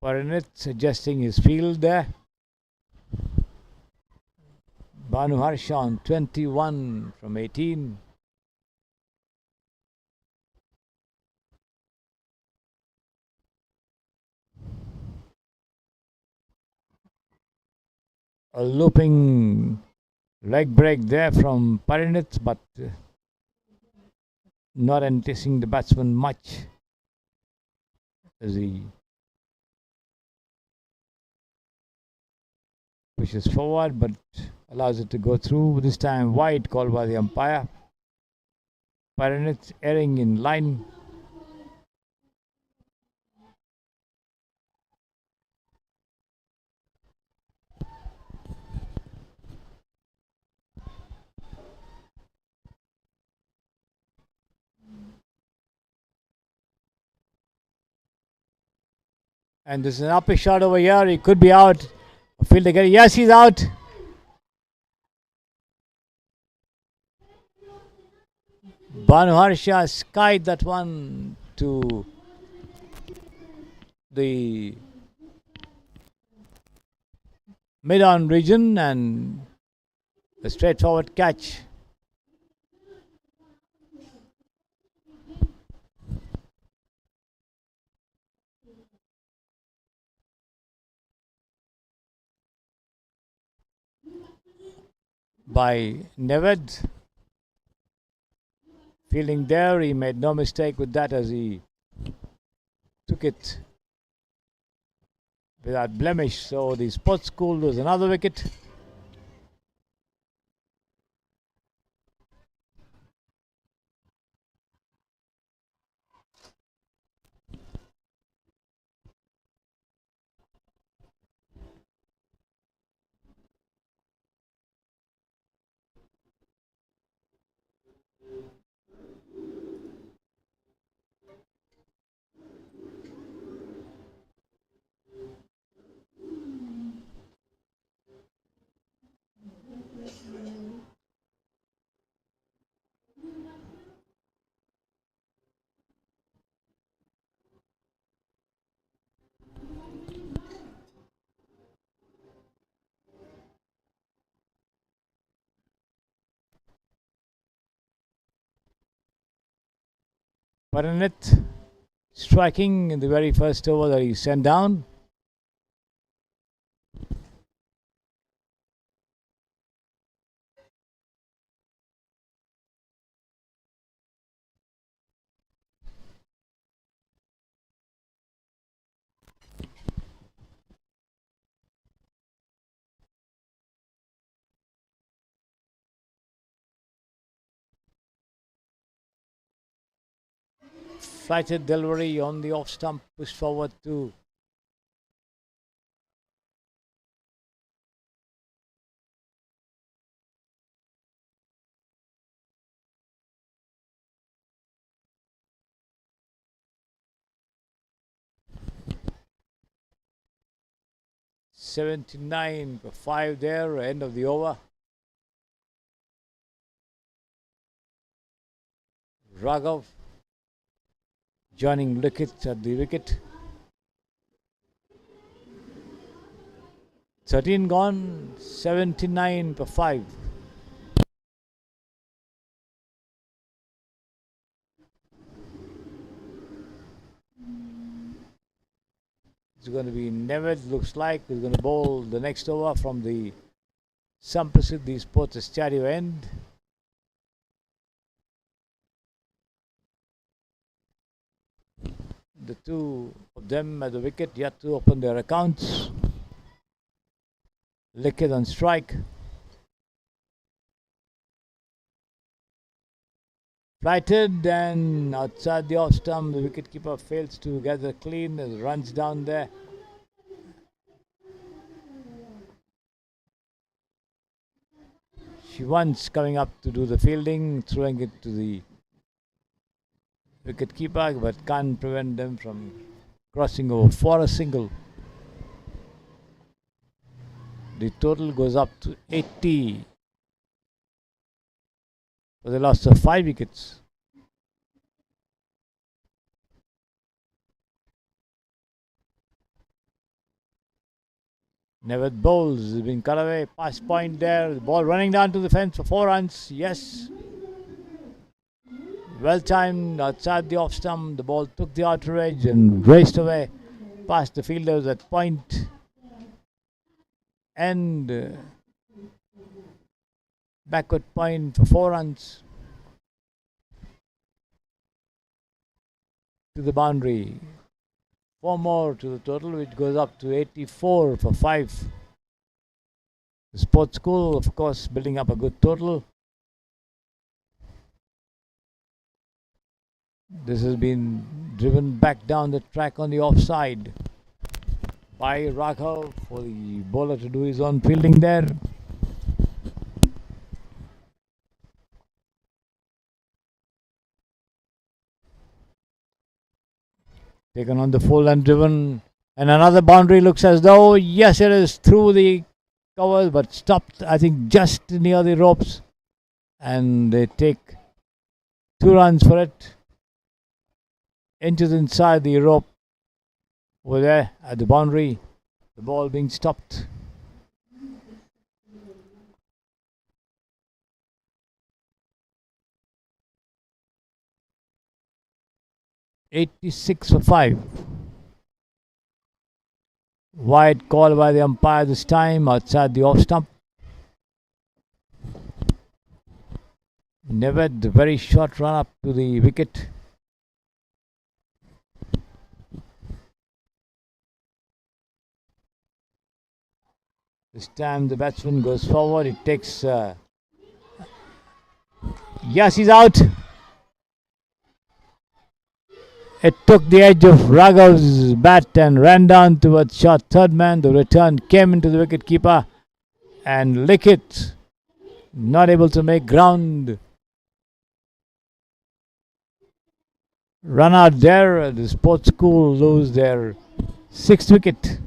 Parinit suggesting his field there. Bhanu Harsha on 21 from 18. A looping leg break there from Parinit, but not enticing the batsman much as he pushes forward but allows it to go through. This time wide, called by the umpire. Parinit erring in line. And this is an upper shot over here. He could be out. Fielder getting, yes, he's out. Bhanu Harsha skied that one to the mid-on region and a straightforward catch. By Neved. Fielding there, he made no mistake with that as he took it without blemish. So the sports school lose another wicket. Parinit striking in the very first over that he sent down. Flighted delivery on the off stump, pushed forward to 79 for 5 there, end of the over. Raghav joining Likhit at the wicket. 13 gone, 79 for 5. It's going to be Neved, looks like. He's going to bowl the next over from the Samprasiddhi Sports Stadium end. The two of them at the wicket yet to open their accounts. Likhit on strike. Flighted and outside the off stump, the wicketkeeper fails to gather clean as runs down there. Shivan's coming up to do the fielding, throwing it to the wicketkeeper, but can't prevent them from crossing over for a single. The total goes up to 80 for the loss of 5 wickets. Neved bowls, has been cut away, pass point there, the ball running down to the fence for 4 runs, yes. Well timed outside the off stump, the ball took the outer edge and raced away past the fielders at point. And backward point for 4 runs to the boundary. 4 more to the total, which goes up to 84 for 5. The sports school, of course, building up a good total. This has been driven back down the track on the offside by Raghav for the bowler to do his own fielding there. Taken on the full and driven, and another boundary. Looks as though, yes, it is through the covers, but stopped, I think, just near the ropes, and they take 2 runs for it. Inches inside the rope over there at the boundary, the ball being stopped. $86 for 5. Wide call by the umpire this time outside the off stump. Neved, the very short run up to the wicket. This time the batsman goes forward. It takes. Yes, he's out. It took the edge of Raghav's bat and ran down towards short third man. The return came into the wicketkeeper, and Likhit not able to make ground. Run out there. The sports school lose their 6th wicket.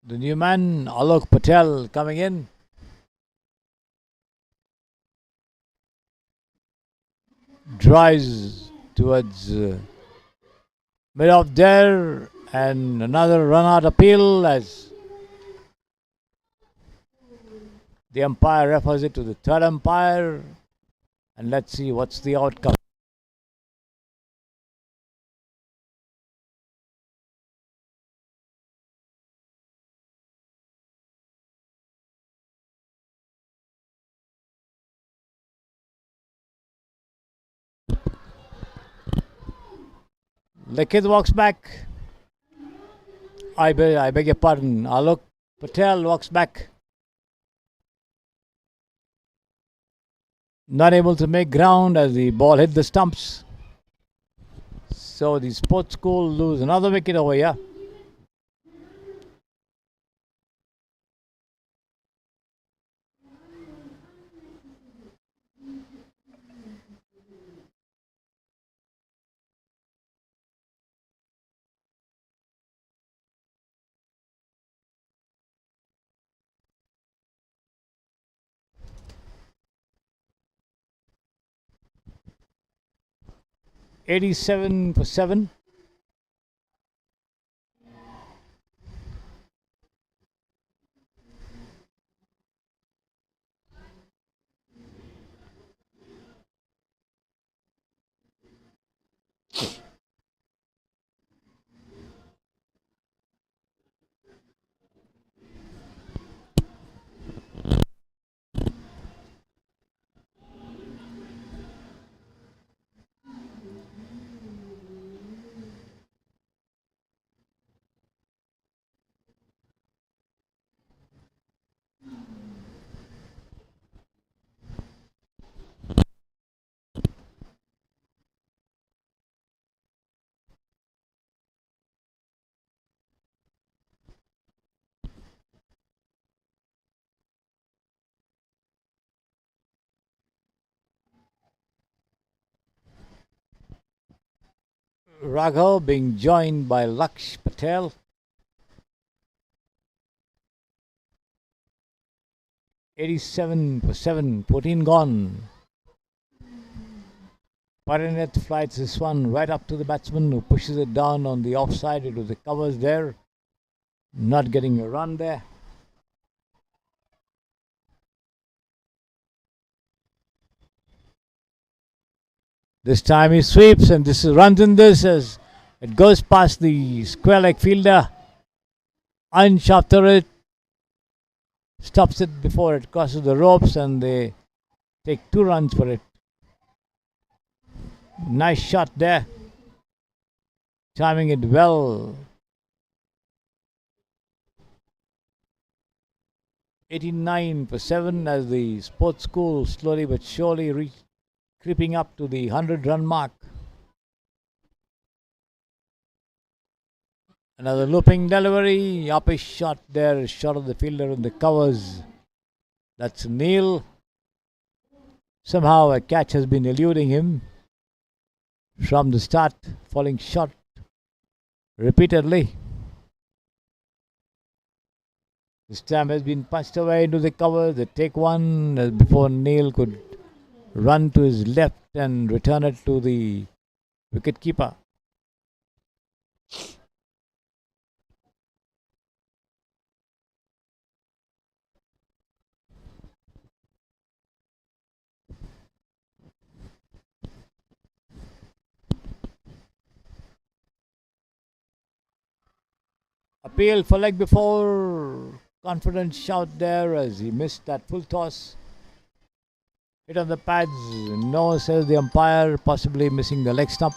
The new man, Alok Patel, coming in. Drives towards mid off there, and another run out appeal as the umpire refers it to the third umpire. And let's see what's the outcome. Nikhil walks back. I beg your pardon. Alok Patel walks back. Not able to make ground as the ball hit the stumps. So the sports school lose another wicket over here. '87 for 7. Raghav being joined by Laksh Patel. '87 for 7, 14 gone. Parineth flights this one right up to the batsman who pushes it down on the offside. It was the covers there. Not getting a run there. This time he sweeps, and this is runs in this as it goes past the square leg fielder. Ansh after it stops it before it crosses the ropes, and they take 2 runs for it. Nice shot there. Timing it well. 89 for 7 as the sports school slowly but surely creeping up to the 100-run mark. Another looping delivery. Uppish shot there. Shot of the fielder on the covers. That's Neil. Somehow a catch has been eluding him from the start. Falling short repeatedly. This time has been punched away into the cover. They take one before Neil could run to his left and return it to the wicket keeper. Appeal for leg before. Confident shout there as he missed that full toss. Hit on the pads. No, says the umpire, possibly missing the leg stump.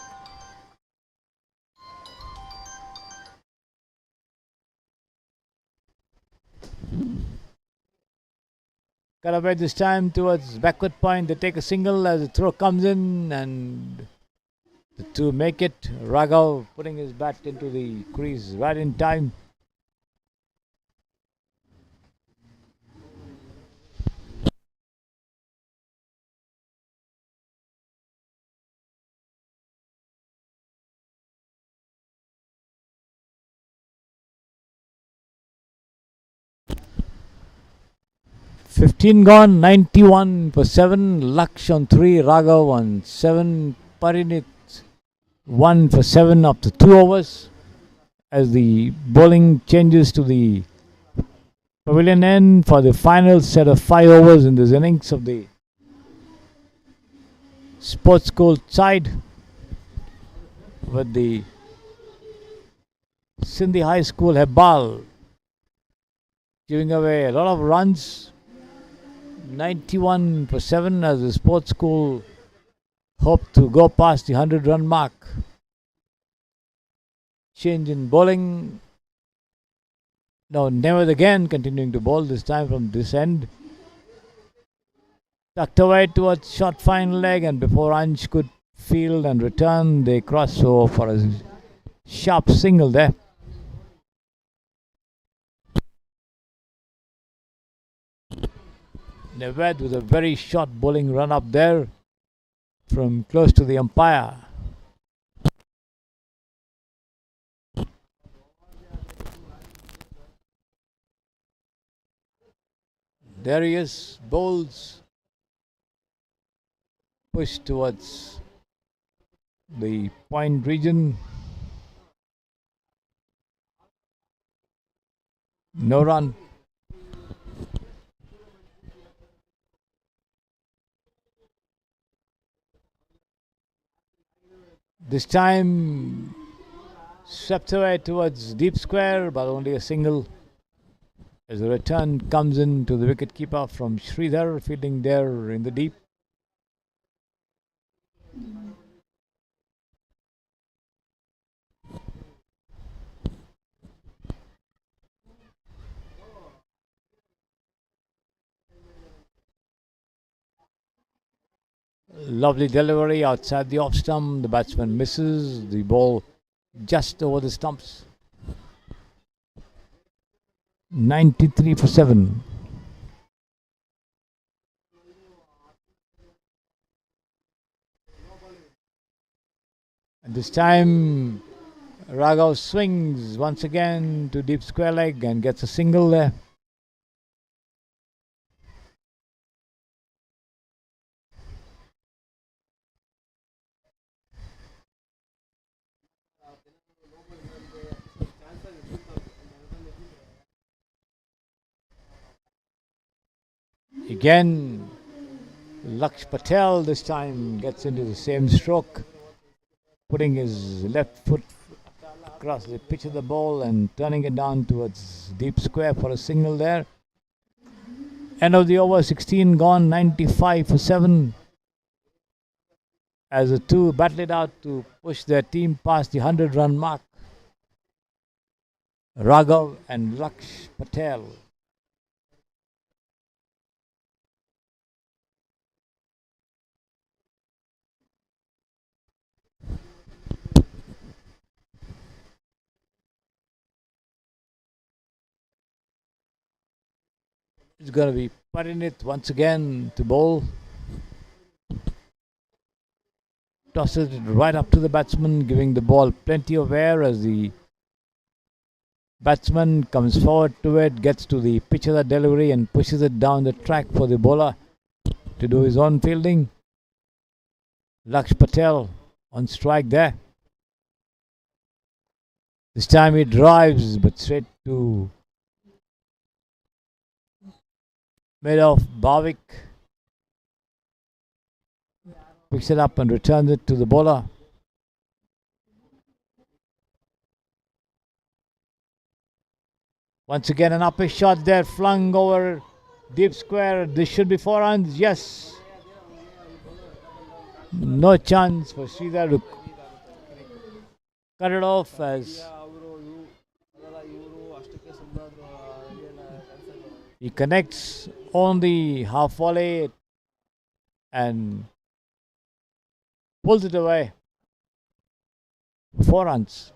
Cut away this time towards backward point. They take a single as the throw comes in, and the two make it. Raghav putting his bat into the crease right in time. 15 gone, 91 for 7. Laksh on 3, Raghav on 7, Parinit 1 for 7 after 2 overs. As the bowling changes to the pavilion end for the final set of 5 overs in this innings of the sports school side, with the Sindhi High School Hebbal giving away a lot of runs. 91 for 7 as the sports school hope to go past the 100-run mark. Change in bowling. No, never again continuing to bowl, this time from this end. Tucked away towards short fine leg, and before Ansh could field and return, they cross over for a sharp single there. Neved with a very short bowling run up there from close to the umpire. There he is, bowls, push towards the point region. No run. This time swept away towards deep square, but only a single. As the return comes in to the wicketkeeper from Sridhar, fielding there in the deep. Lovely delivery outside the off stump. The batsman misses the ball just over the stumps. 93 for 7. And this time Raghav swings once again to deep square leg and gets a single there. Again, Laksh Patel this time gets into the same stroke, putting his left foot across the pitch of the ball and turning it down towards deep square for a single there. End of the over, 16 gone, 95 for 7. As the two battle it out to push their team past the 100-run mark. Raghav and Laksh Patel. It's going to be Parinit once again to bowl. Tosses it right up to the batsman, giving the ball plenty of air as the batsman comes forward to it, gets to the pitch of the delivery and pushes it down the track for the bowler to do his own fielding. Laksh Patel on strike there. This time he drives, but straight to mid off Bhavik. Picks it up and returns it to the bowler. Once again an upper shot there, flung over deep square. This should be 4 runs. Yes. No chance for Sridhar to cut it off as he connects on the half volley and pulls it away. 4 runs.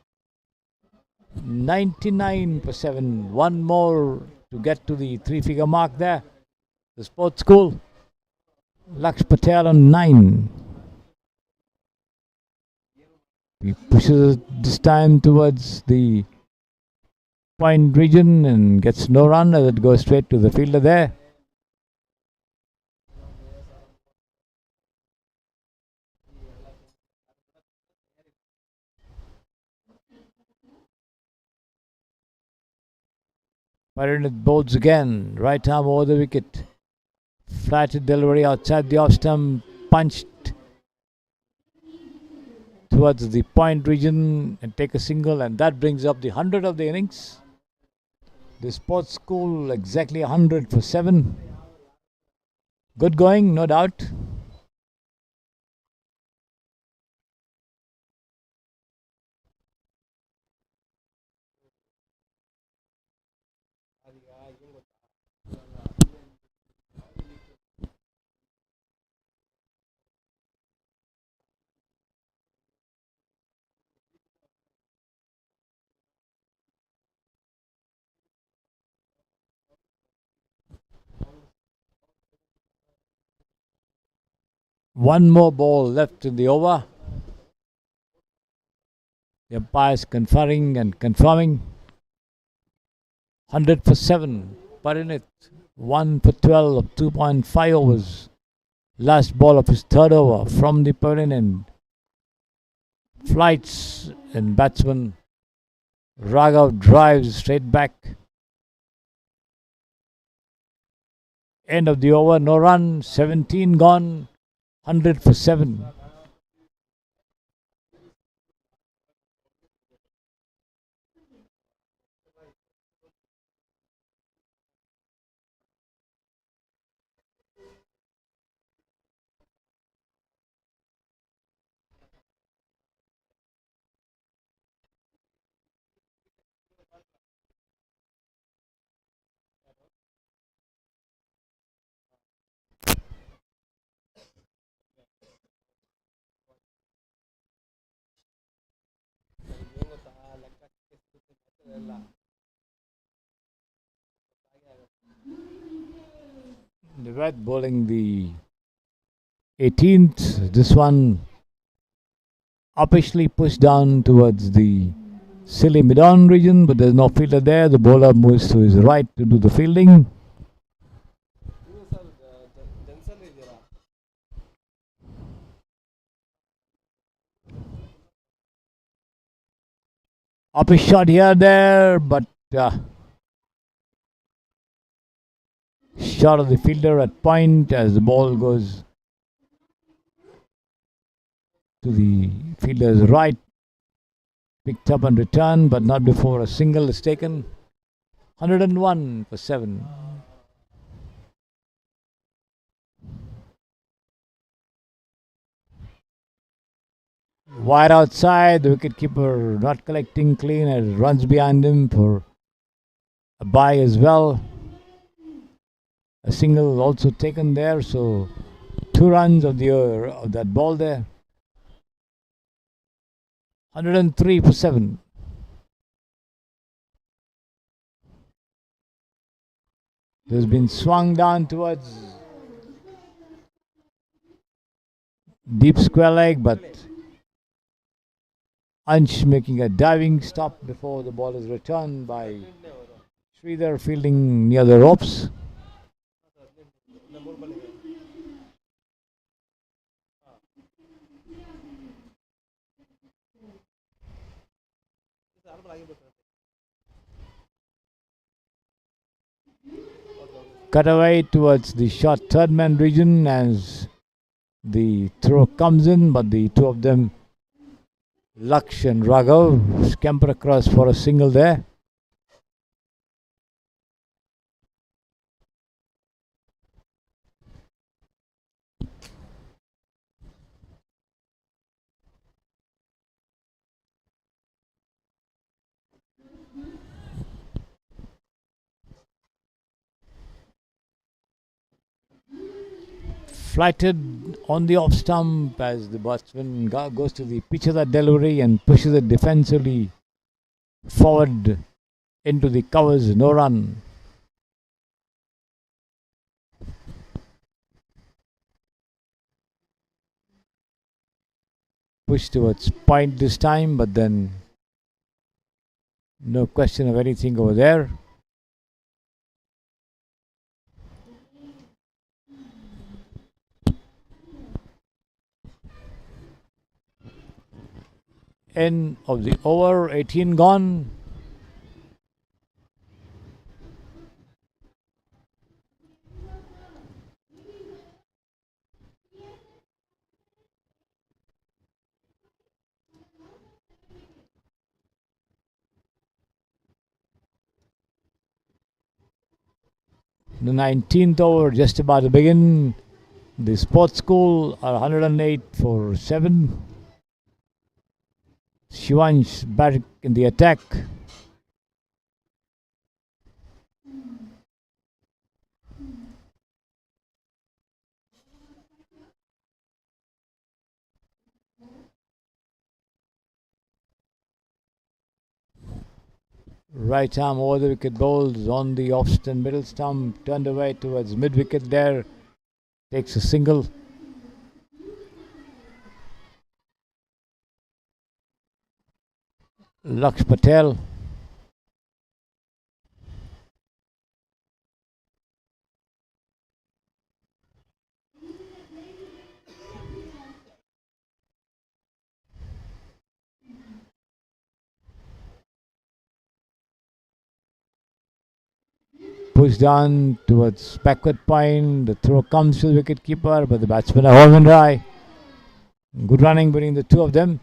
99 for 7. One more to get to the 3-figure mark there. The sports school. Laksh Patel on 9. He pushes it this time towards the point region and gets no run as it goes straight to the fielder there. Pyramid bowls again. Right arm over the wicket. Flatted delivery outside the off stump. Punched towards the point region and take a single, and that brings up the 100 of the innings. The sports school exactly 100 for 7. Good going, no doubt. One more ball left in the over. The umpires conferring and confirming. 100 for 7. Parinit 1 for 12 of 2.5 overs. Last ball of his third over from the pavilion end. Flights and batsman Raghav drives straight back. End of the over, no run, 17 gone, 100 for 7. Devat bowling the 18th. This one uppishly pushed down towards the silly mid-on region, but there's no fielder there. The bowler moves to his right to do the fielding. Uppish shot here, there, but shot of the fielder at point as the ball goes to the fielder's right. Picked up and returned, but not before a single is taken. 101 for 7. Wide outside, the wicketkeeper not collecting clean and runs behind him for a bye as well. A single also taken there, so 2 runs of that ball there. 103 for 7. There's been swung down towards deep square leg, but Ansh making a diving stop before the ball is returned by Sridhar fielding near the ropes. Cut away towards the short third man region as the throw comes in, but the two of them, Laksh and Raghav, scamper across for a single there. Flighted on the off stump as the batsman goes to the pitch of that delivery and pushes it defensively forward into the covers. No run. Push towards point this time, but then no question of anything over there. End of the over, 18 gone. The 19th over just about to begin. The sports school are 108 for 7. Shivansh back in the attack. Right arm over the wicket, bowls on the off and middle stump, turned away towards mid wicket there. Takes a single. Laksh Patel. Pushed down towards backward point. The throw comes to the wicket keeper, but the batsmen are home and dry. Good running between the two of them.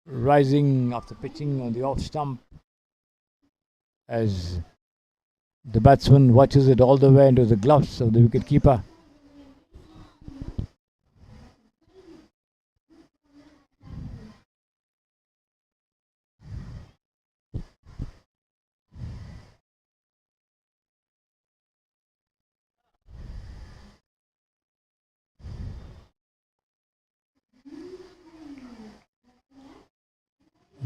Rising after pitching on the off stump as the batsman watches it all the way into the gloves of the wicket keeper.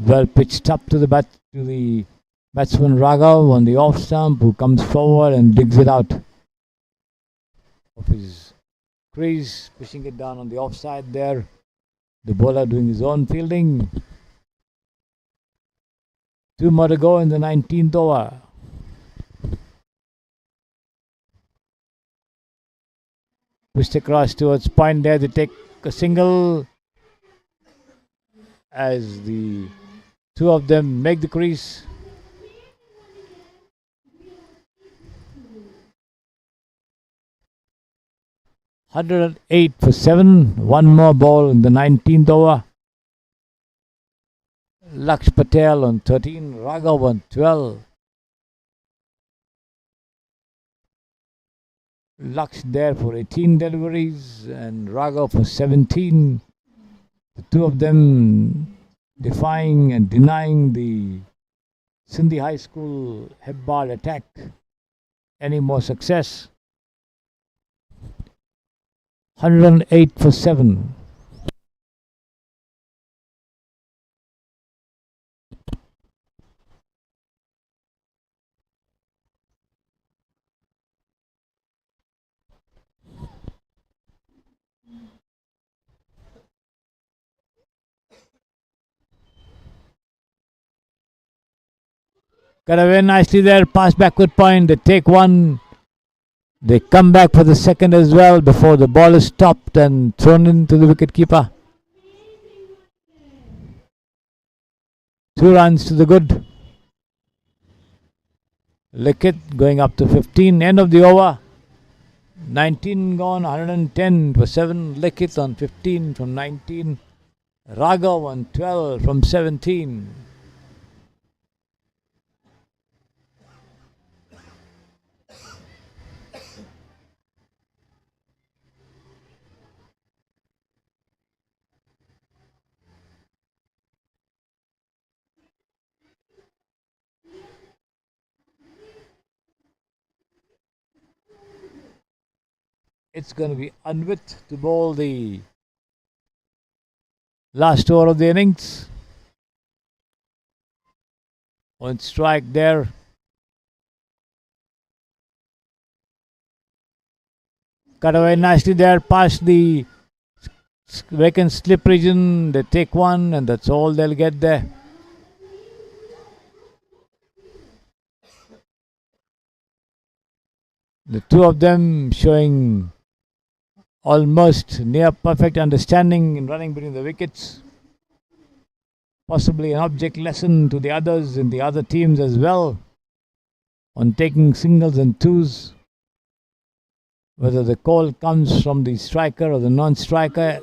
Well pitched up to the batsman Raghav on the off stump, who comes forward and digs it out of his crease, pushing it down on the offside there. The bowler doing his own fielding. 2 more to go in the 19th over. Pushed across towards point there. They take a single as the two of them make the crease. (108 for 7). One more ball in the 19th over. Laksh Patel on 13, Raghav on 12. Laksh there for 18 deliveries and Raghav for 17. The two of them defying and denying the Sindhi High School Hebbard attack any more success. 108 for 7. Got away nicely there, pass backward point, they take one. They come back for the second as well before the ball is stopped and thrown into the wicket keeper. 2 runs to the good. Likhit going up to 15. End of the over. 19 gone, 110 for 7. Likhit on 15 from 19. Raghav on 12 from 17. It's going to be Anvit to bowl the last over of the innings. On strike there. Cut away nicely there past the vacant slip region. They take one and that's all they'll get there. The two of them showing almost near perfect understanding in running between the wickets. possibly an object lesson to the others in the other teams as well on taking singles and twos. Whether the call comes from the striker or the non-striker.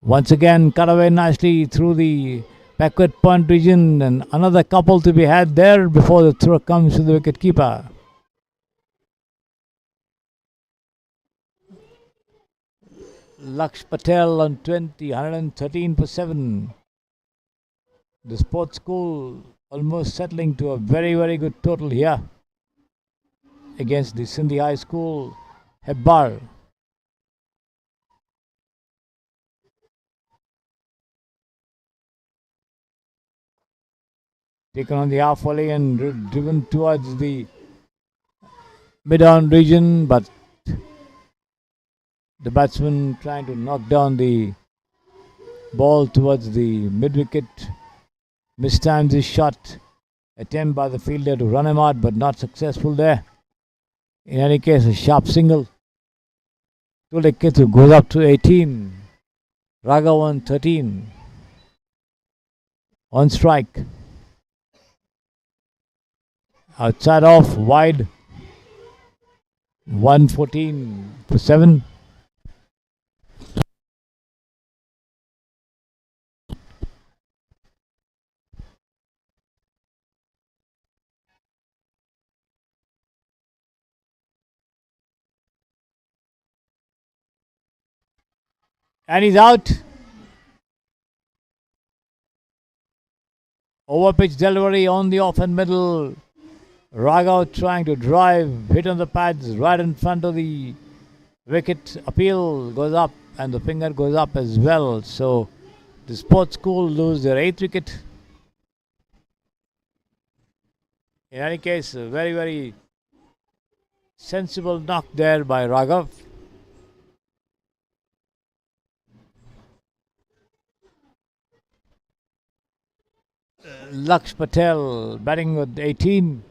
Once again, cut away nicely through the backward point region, and another couple to be had there before the throw comes to the wicket keeper. Laksh Patel on 20, 113 for 7. The sports school almost settling to a very, very good total here against the Sindhi High School, Hebbar. Taken on the half volley and driven towards the mid-on region, but the batsman trying to knock down the ball towards the mid-wicket. Mistimes his shot. Attempt by the fielder to run him out, but not successful there. In any case, a sharp single. Tulekethu goes up to 18. Raghavan 13. On strike. Outside off, wide. 114 for 7. And he's out. Overpitch delivery on the off and middle. Raghav trying to drive, hit on the pads right in front of the wicket. Appeal goes up and the finger goes up as well. So the sports school lose their 8th wicket. In any case, a very, very sensible knock there by Raghav. Laksh Patel batting with 18.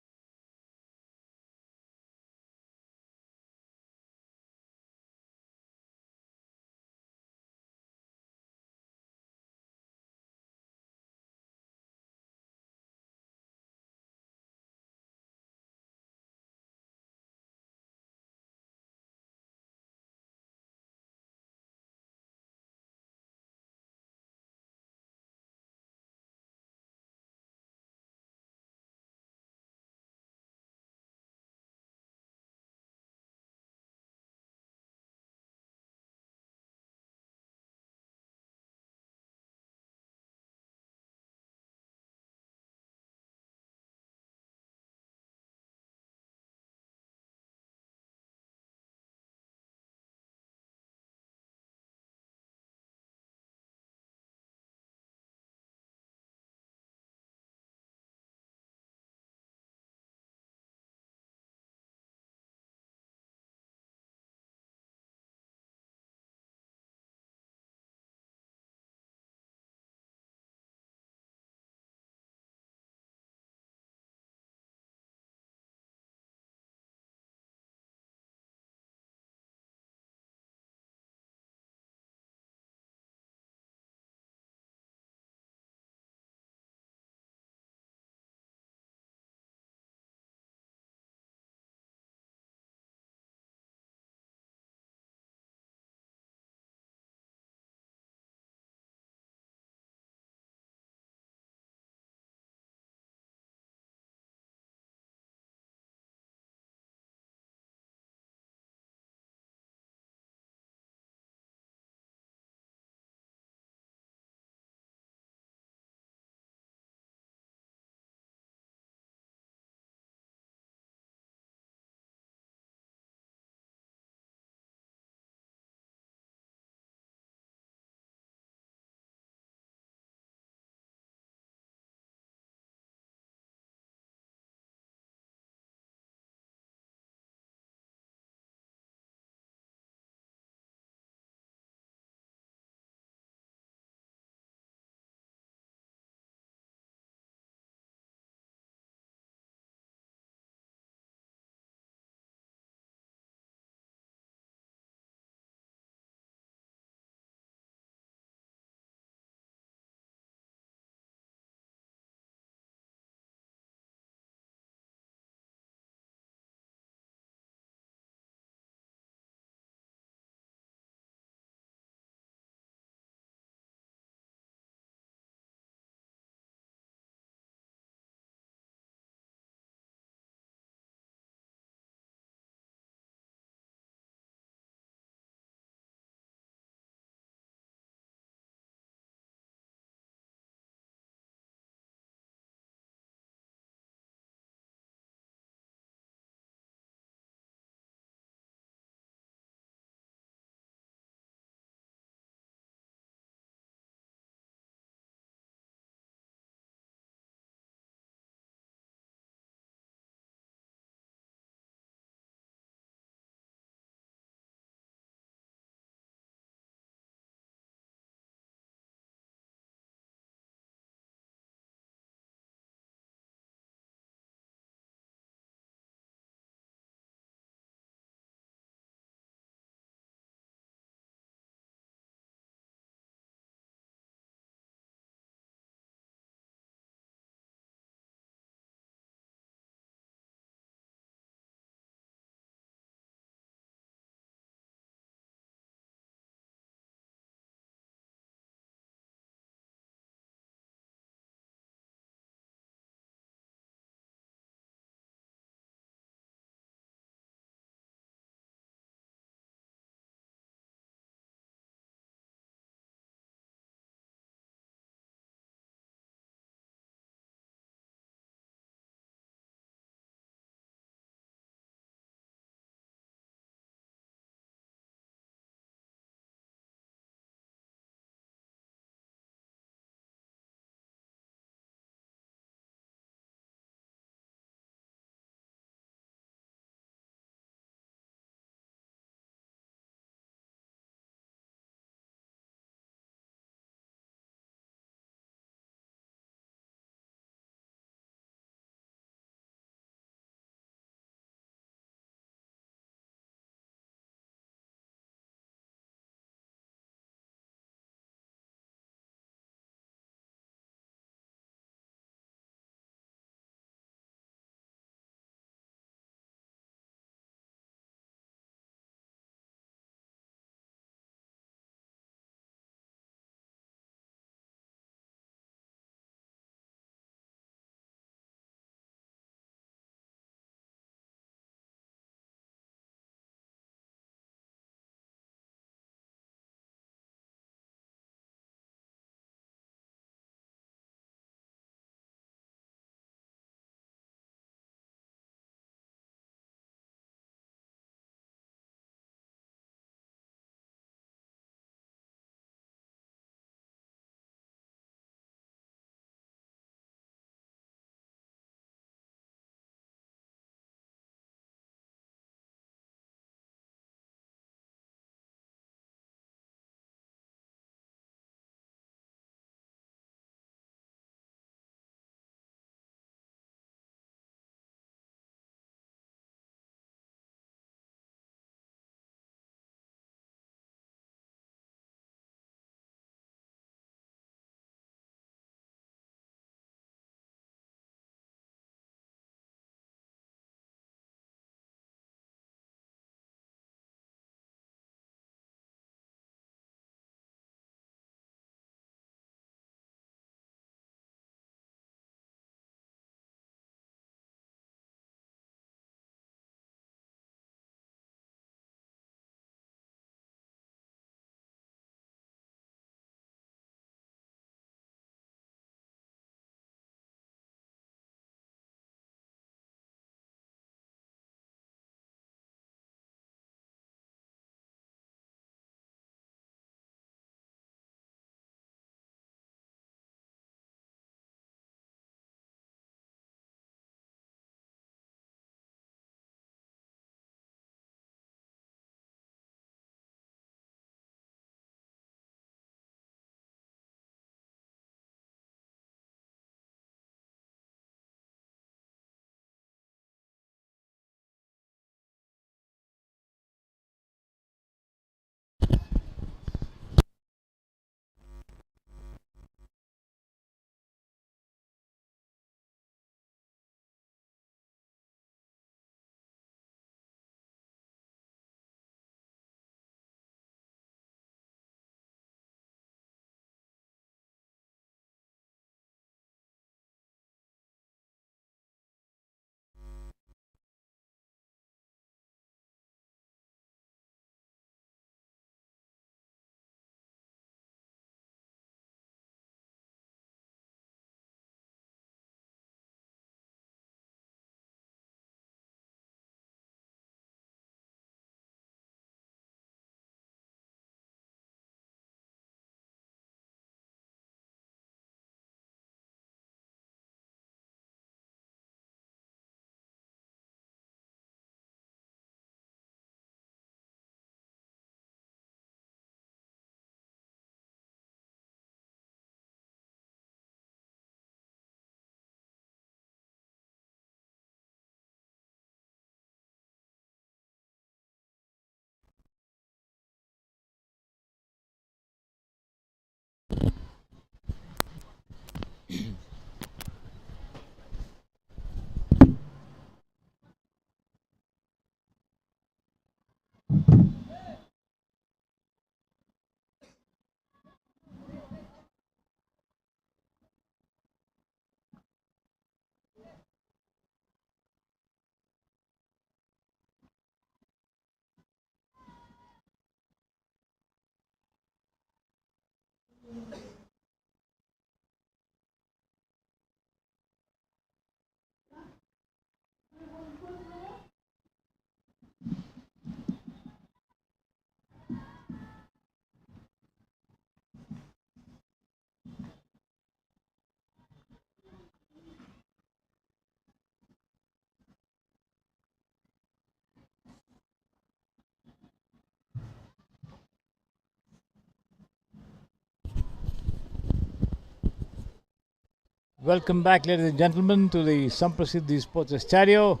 Welcome back, ladies and gentlemen, to the Samprasiddhi Sports Studio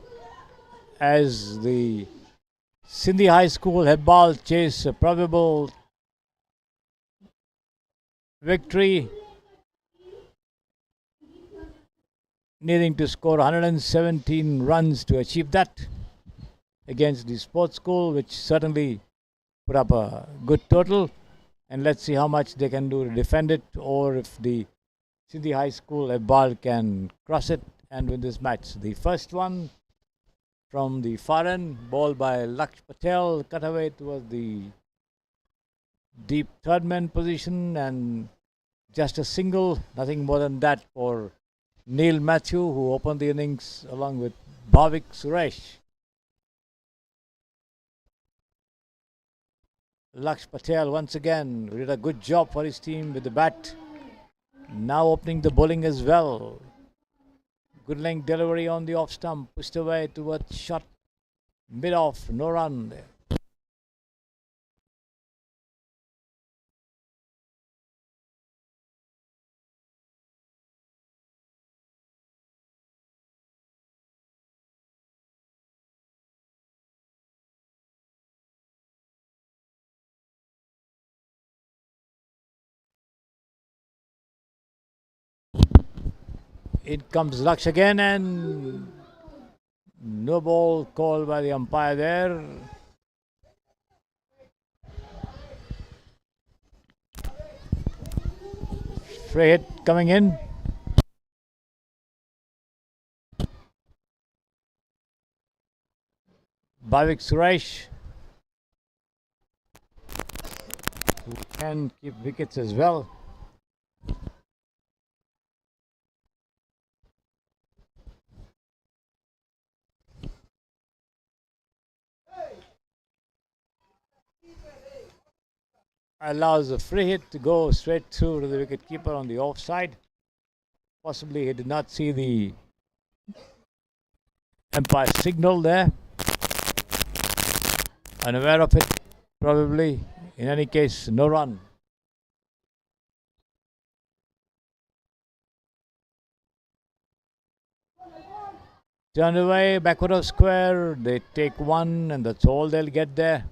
as the Sindhi High School headball chase a probable victory, needing to score 117 runs to achieve that against the sports school, which certainly put up a good total. And let's see how much they can do to defend it, or if the Sindhi High School headball can cross it and win this match. The first one from the far end, ball by Laksh Patel, cut away towards the deep third man position, and just a single, nothing more than that for Neil Matthew, who opened the innings along with Bhavik Suresh. Laksh Patel once again did a good job for his team with the bat. Now opening the bowling as well. Good length delivery on the off stump, pushed away towards shot mid off, no run there. It comes Laksh again, and no ball called by the umpire there. Free hit coming in. Bhavik Suresh, who can keep wickets as well. Allows a free hit to go straight through to the wicket keeper on the offside. Possibly he did not see the umpire signal there. Unaware of it, probably. In any case, no run. Turn away, backward of square. They take one, and that's all they'll get there.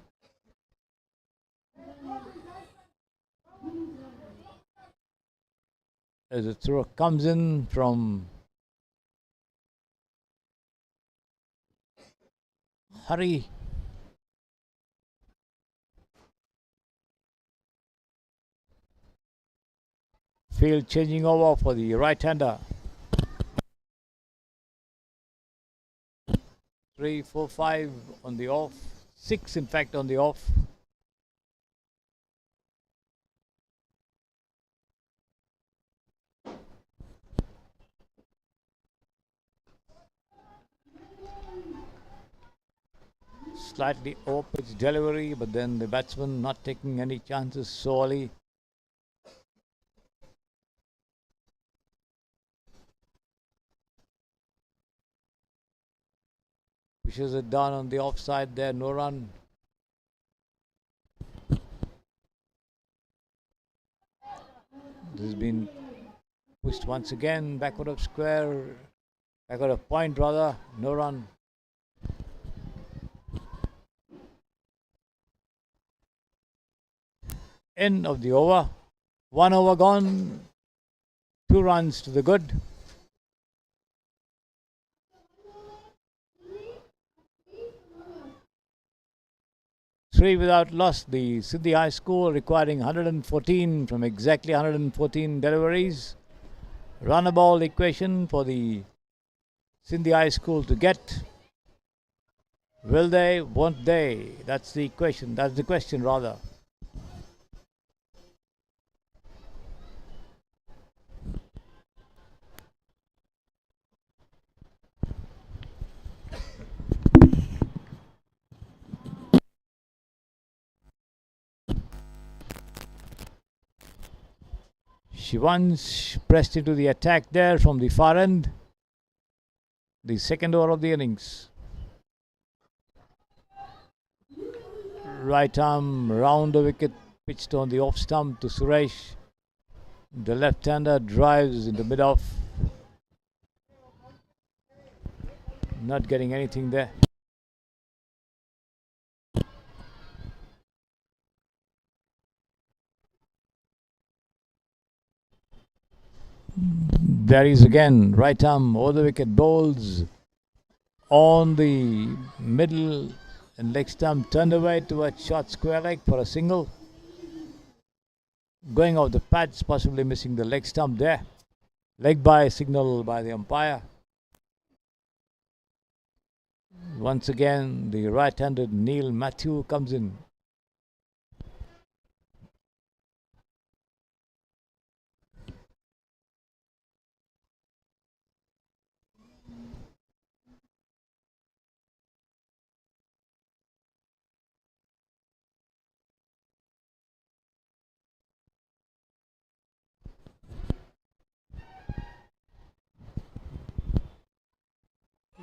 As the throw comes in from Hari. Field changing over for the right-hander. 3, 4, 5 on the off. 6 in fact on the off. Slightly off-pitch delivery, but then the batsman not taking any chances so early. Pushes it down on the offside there, no run. This has been pushed once again, backward of square, backward of point rather, no run. End of the over. 1 over gone. 2 runs to the good. Three without loss. The Sindhi High School requiring 114 from exactly 114 deliveries. Run a ball equation for the Sindhi High School to get. Will they? Won't they? That's the equation. That's the question rather. Shivansh pressed into the attack there from the far end. The second over of the innings. Right arm round the wicket, pitched on the off stump to Suresh. The left-hander drives into mid-off. Not getting anything there. There is again right arm over the wicket, bowls on the middle and leg stump, turned away towards short square leg for a single. Going off the pads, possibly missing the leg stump there. Leg by signal by the umpire. Once again, the right-handed Neil Matthew comes in.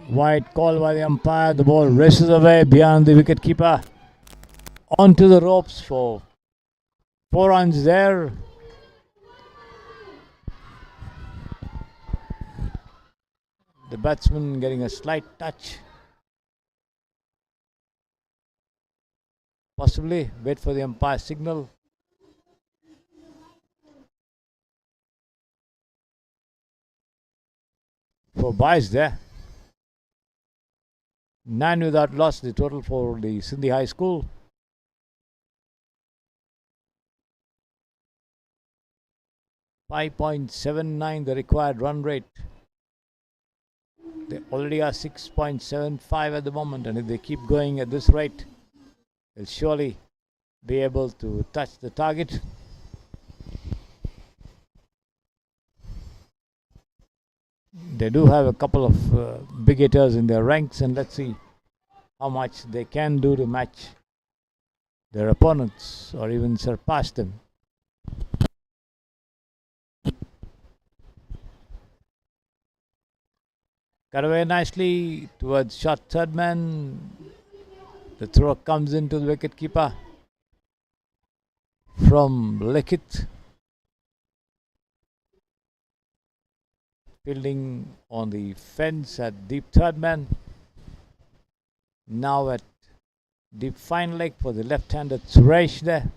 Wide call by the umpire. The ball races away beyond the wicket keeper. Onto the ropes for 4 runs there. The batsman getting a slight touch. Possibly wait for the umpire signal. For byes there. 9 without loss, the total for the Sindhi High School. .79 the required run rate. They already are 6.75 at the moment, and if they keep going at this rate, they'll surely be able to touch the target. They do have a couple of big hitters in their ranks, and let's see how much they can do to match their opponents or even surpass them. Cut away nicely towards short third man. The throw comes into the wicket keeper from Likhit. Fielding on the fence at deep third man. Now at deep fine leg for the left-handed Suresh there.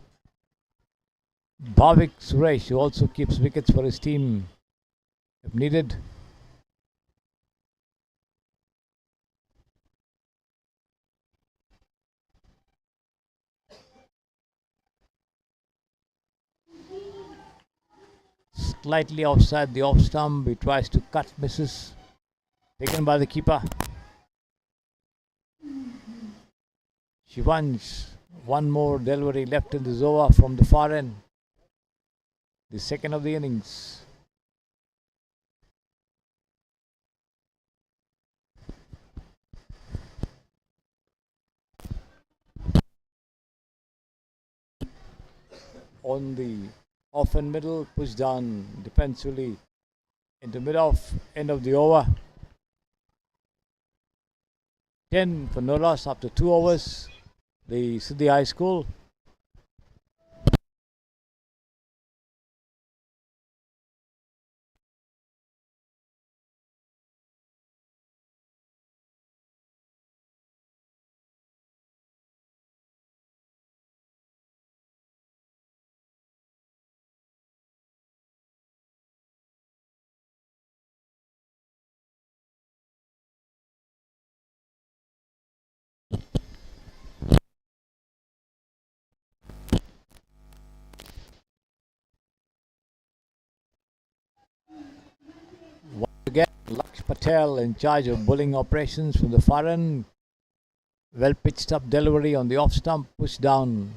Bhavik Suresh, who also keeps wickets for his team if needed. Slightly offside the off stump. He tries to cut, misses. Taken by the keeper. Shivansh, one more delivery left in this over from the far end. The second of the innings. On the off and middle, push down defensively into mid-off, end of the over. 10 for no loss after 2 overs. The Sindhi High School. Once again, Laksh Patel in charge of bowling operations from the far end. Well pitched up delivery on the off stump, pushed down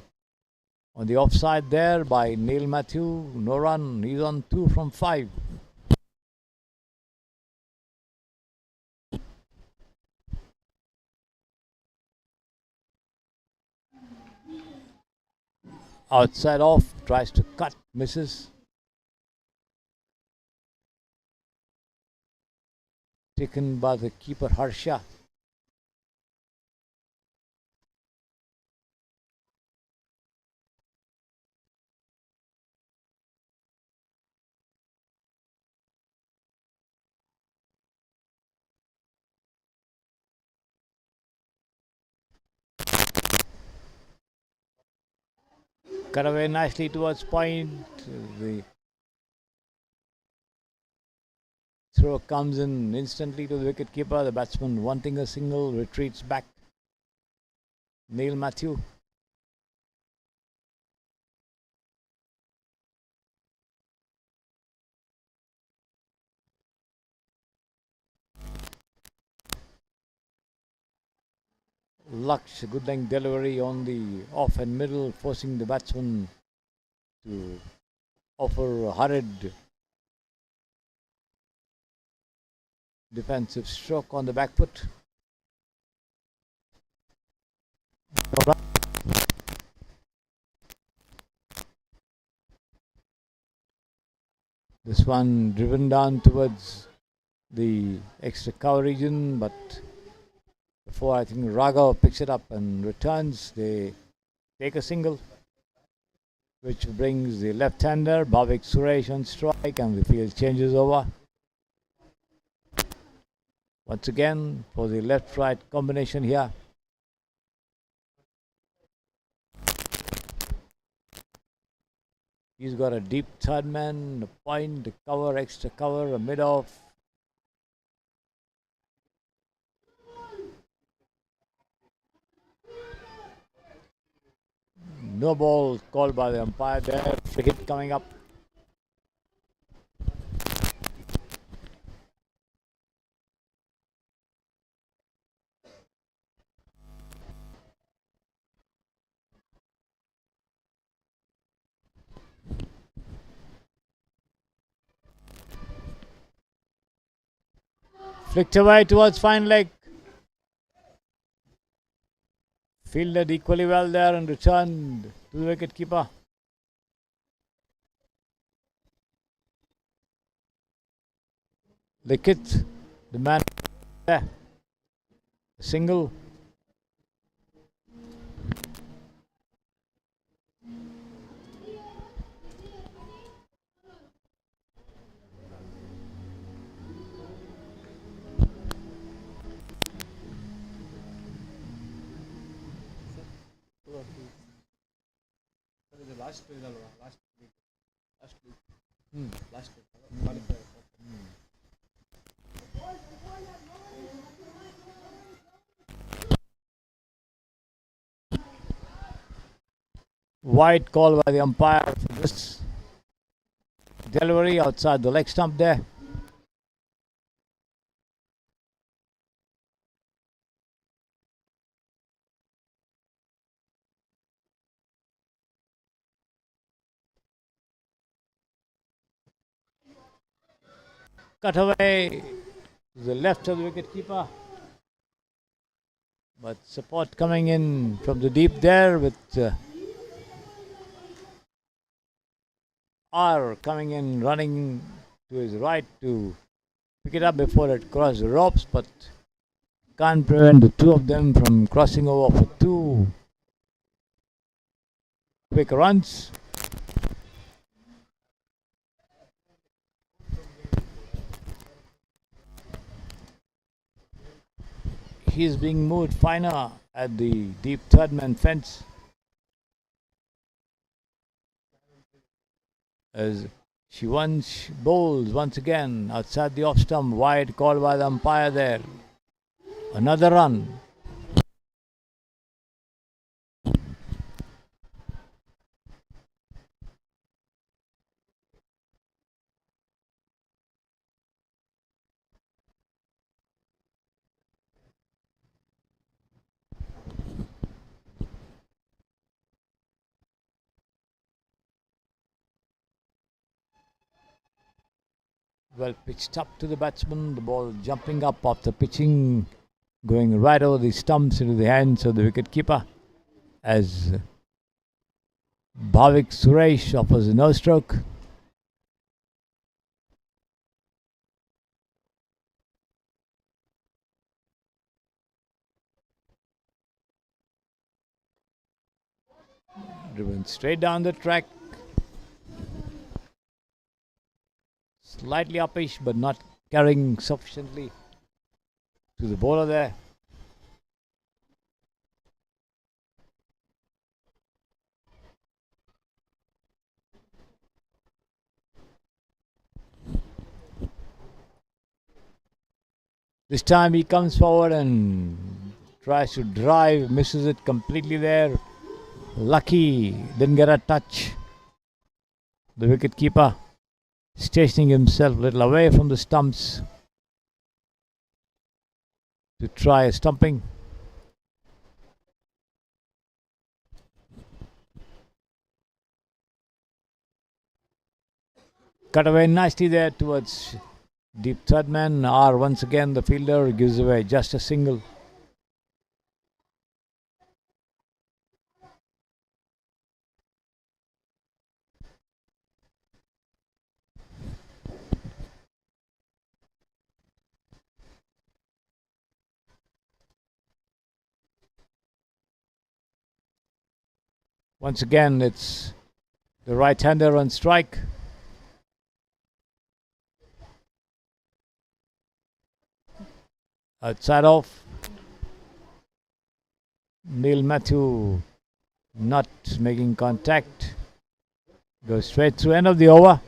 on the offside there by Neil Matthew. No run, he's on 2 from 5. Outside off, tries to cut, misses. Taken by the keeper Harsha. Cut away nicely towards point. The throw comes in instantly to the wicket keeper. The batsman wanting a single retreats back. Neil Matthew. Laksh, good length delivery on the off and middle, forcing the batsman to offer a hurried defensive stroke on the back foot. This one driven down towards the extra cover region, but before I think Raghav picks it up and returns, they take a single, which brings the left-hander Bhavik Suresh on strike, and the field changes over. Once again for the left-right combination here. He's got a deep third man, a point, a cover, extra cover, a mid-off. No ball called by the umpire there. Free hit coming up. Flicked away towards fine leg. Fielded equally well there and returned to the wicket keeper. Likith, the man there. A single. Wide call by the umpire for this delivery outside the leg stump there. Cut away to the left of the wicket keeper. But support coming in from the deep there with R coming in, running to his right to pick it up before it crossed the ropes, but can't prevent the two of them from crossing over for two quick runs. He's being moved finer at the deep third man fence as she bowls once again outside the off stump. Wide call by the umpire there. Another run. Well pitched up to the batsman, the ball jumping up after pitching, going right over the stumps into the hands of the wicket keeper as Bhavik Suresh offers a no stroke. Driven straight down the track. Slightly uppish, but not carrying sufficiently to the bowler there. This time he comes forward and tries to drive, misses it completely there. Lucky, didn't get a touch. The wicket keeper stationing himself a little away from the stumps to try a stumping. Cut away nicely there towards deep third man. Once again the fielder gives away just a single. Once again it's the right-hander on strike. Outside off. Neil Matthew not making contact. Goes straight through. End of the over.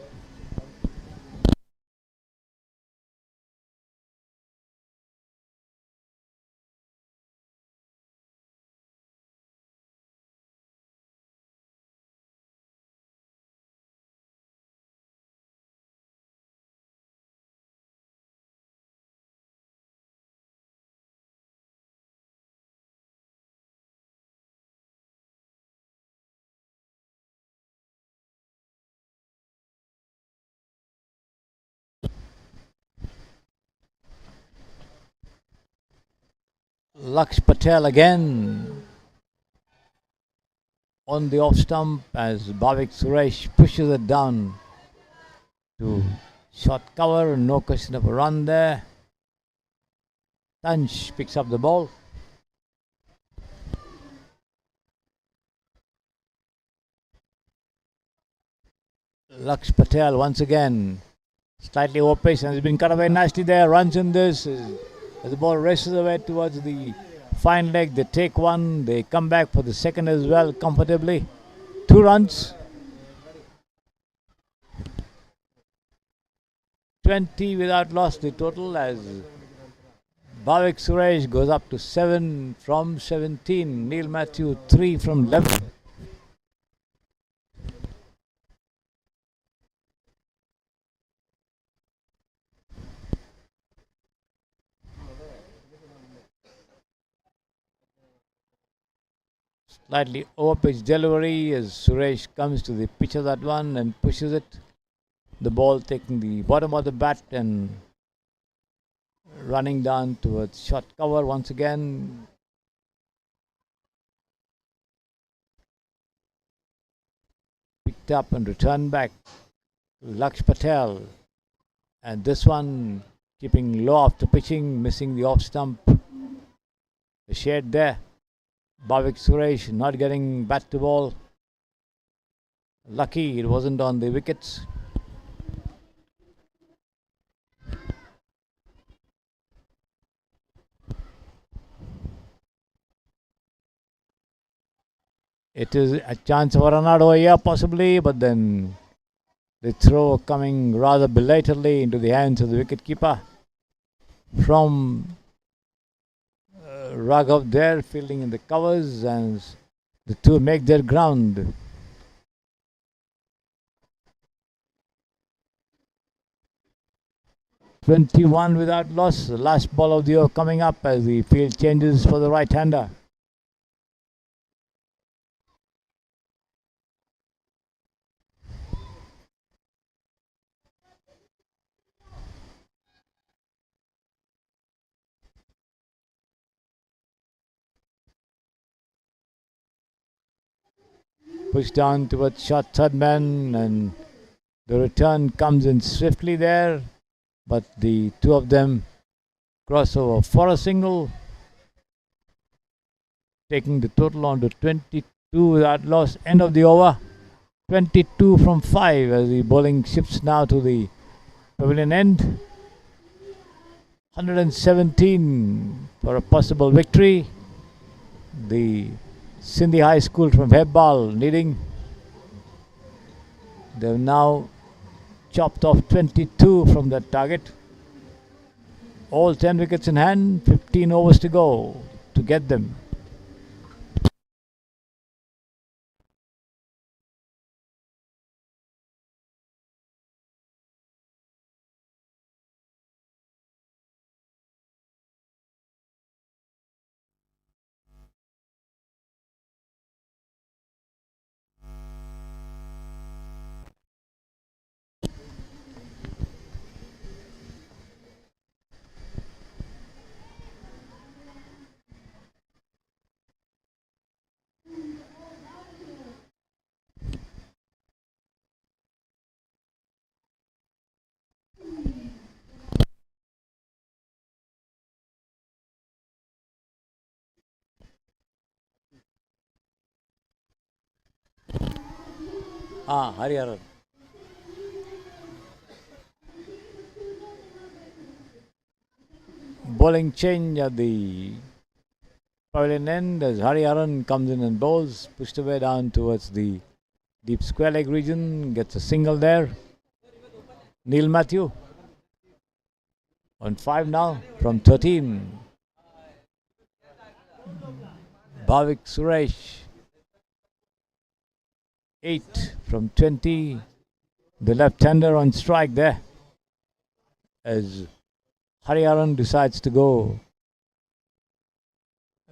Laksh Patel again on the off stump as Bhavik Suresh pushes it down to short cover. No question of a run there. Tanj picks up the ball. Laksh Patel once again slightly over pace and has been cut away nicely there. Runs in this as the ball races away towards the fine leg. They take one, they come back for the second as well comfortably. 2 runs. 20 without loss the total as Bhavik Suresh goes up to 7 from 17. Neil Matthew 3 from 11. Slightly over pitch delivery as Suresh comes to the pitch of that one and pushes it. The ball taking the bottom of the bat and running down towards short cover once again. Picked up and returned back. Laksh Patel. And this one keeping low after pitching, missing the off stump. The shade there. Bhavik Suresh not getting bat to ball. Lucky it wasn't on the wickets. It is a chance of a run out over here possibly, but then the throw coming rather belatedly into the hands of the wicket keeper from Raghav there fielding in the covers, and the two make their ground. (21) without loss. The last ball of the over coming up as the field changes for the right-hander. Pushed down towards short third man, and the return comes in swiftly there, but the two of them cross over for a single, taking the total on to 22 without loss. End of the over. 22 from 5 as the bowling shifts now to the pavilion end. 117 for a possible victory. The Sindhi High School from Hebbal leading. They've now chopped off 22 from that target. All 10 wickets in hand, 15 overs to go to get them. Hariharan. Bowling change at the pavilion end as Hariharan comes in and bowls, pushed away down towards the deep square leg region, gets a single there. Neil Matthew on 5 now from 13. Bhavik Suresh 8 from 20. The left-hander on strike there as Hariharan decides to go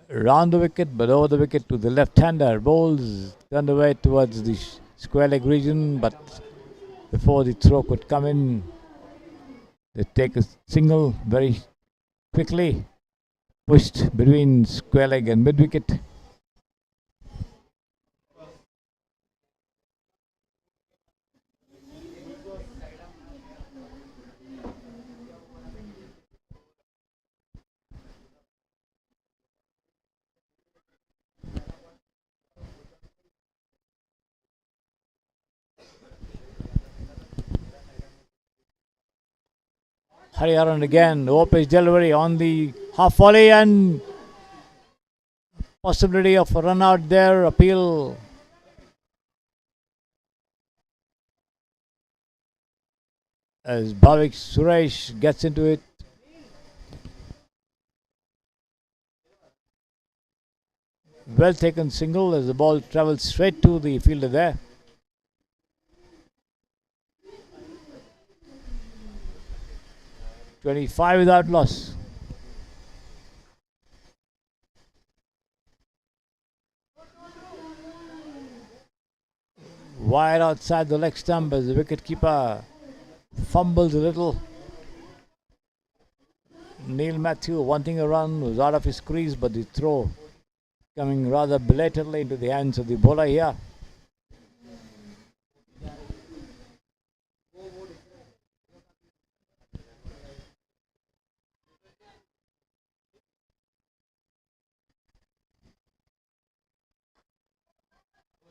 round the wicket but over the wicket to the left-hander. Bowls turned away towards the square leg region, but before the throw could come in, they take a single very quickly, pushed between square leg and mid wicket. Hariharan again, low pitch delivery on the half volley and possibility of a run out there. Appeal as Bhavik Suresh gets into it. Well taken single as the ball travels straight to the fielder there. .25 without loss. Wide outside the leg stump as the wicketkeeper fumbles a little. Neil Matthew wanting a run was out of his crease, but the throw coming rather belatedly into the hands of the bowler here.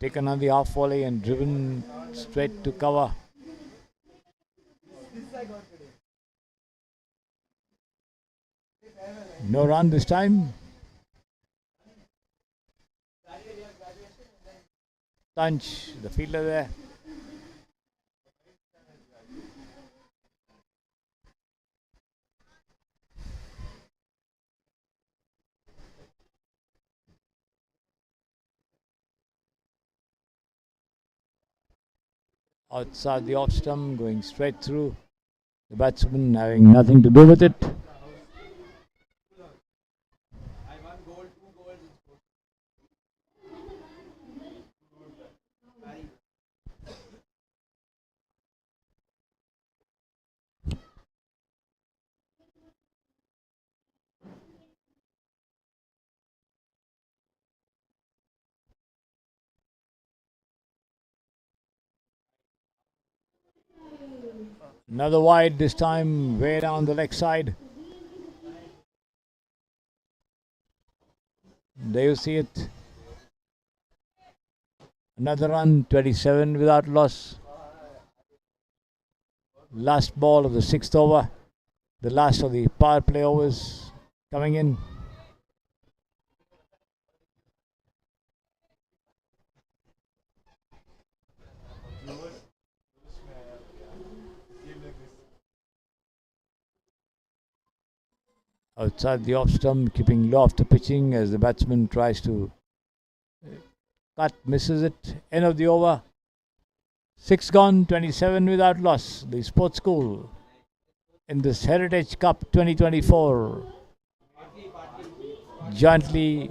Taken on the half volley and driven straight to cover. No run this time. Tunch, the fielder there. Outside the off stump, going straight through. The batsman having nothing to do with it. Another wide, this time way down the leg side. There you see it. Another run, 27 without loss. Last ball of the 6th over. The last of the power play overs coming in. outside the off stump, keeping low after pitching as the batsman tries to cut, misses it. End of the over. 6 gone, 27 without loss. The sports school in this Heritage Cup 2024, jointly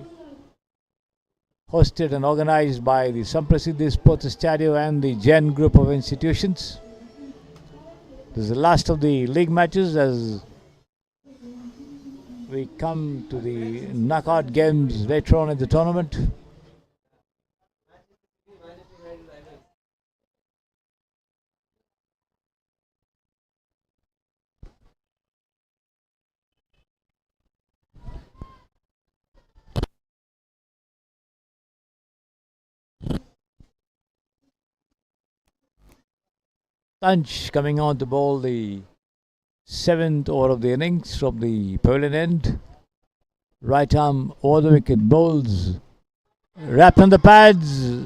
hosted and organized by the Samprasiddhi Sports Stadio and the Jain Group of Institutions. This is the last of the league matches as we come to the knockout games later on in the tournament. Tanch coming on to bowl the 7th over of the innings from the pavilion end. Right arm over the wicket, bowls, wrapped on the pads,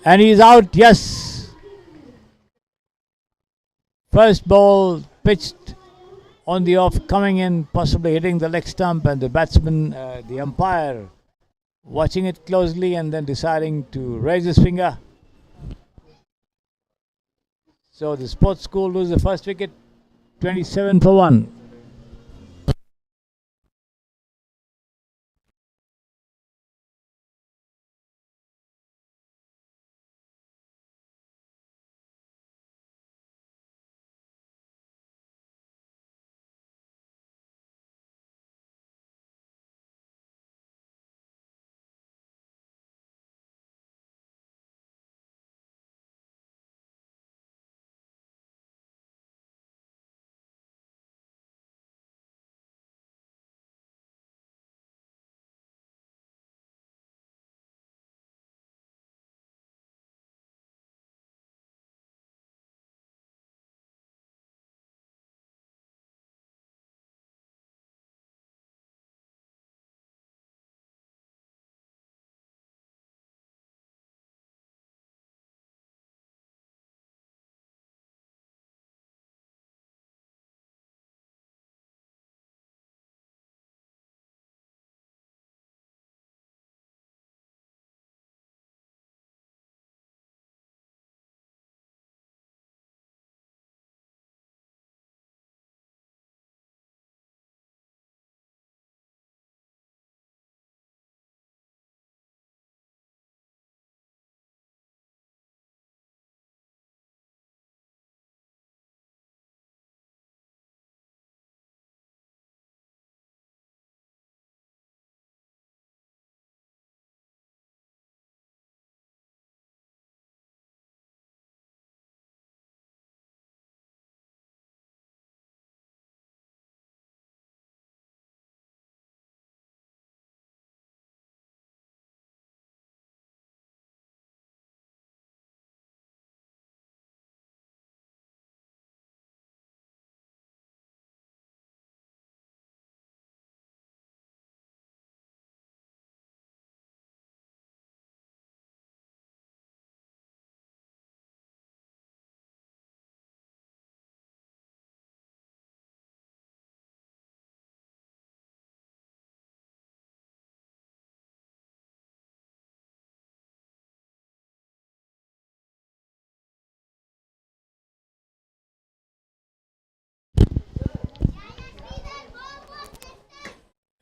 and he's out. Yes. First ball pitched on the off, coming in, possibly hitting the leg stump, and the batsman, the umpire, watching it closely and then deciding to raise his finger. So the sports school lose the first wicket, 27 for 1.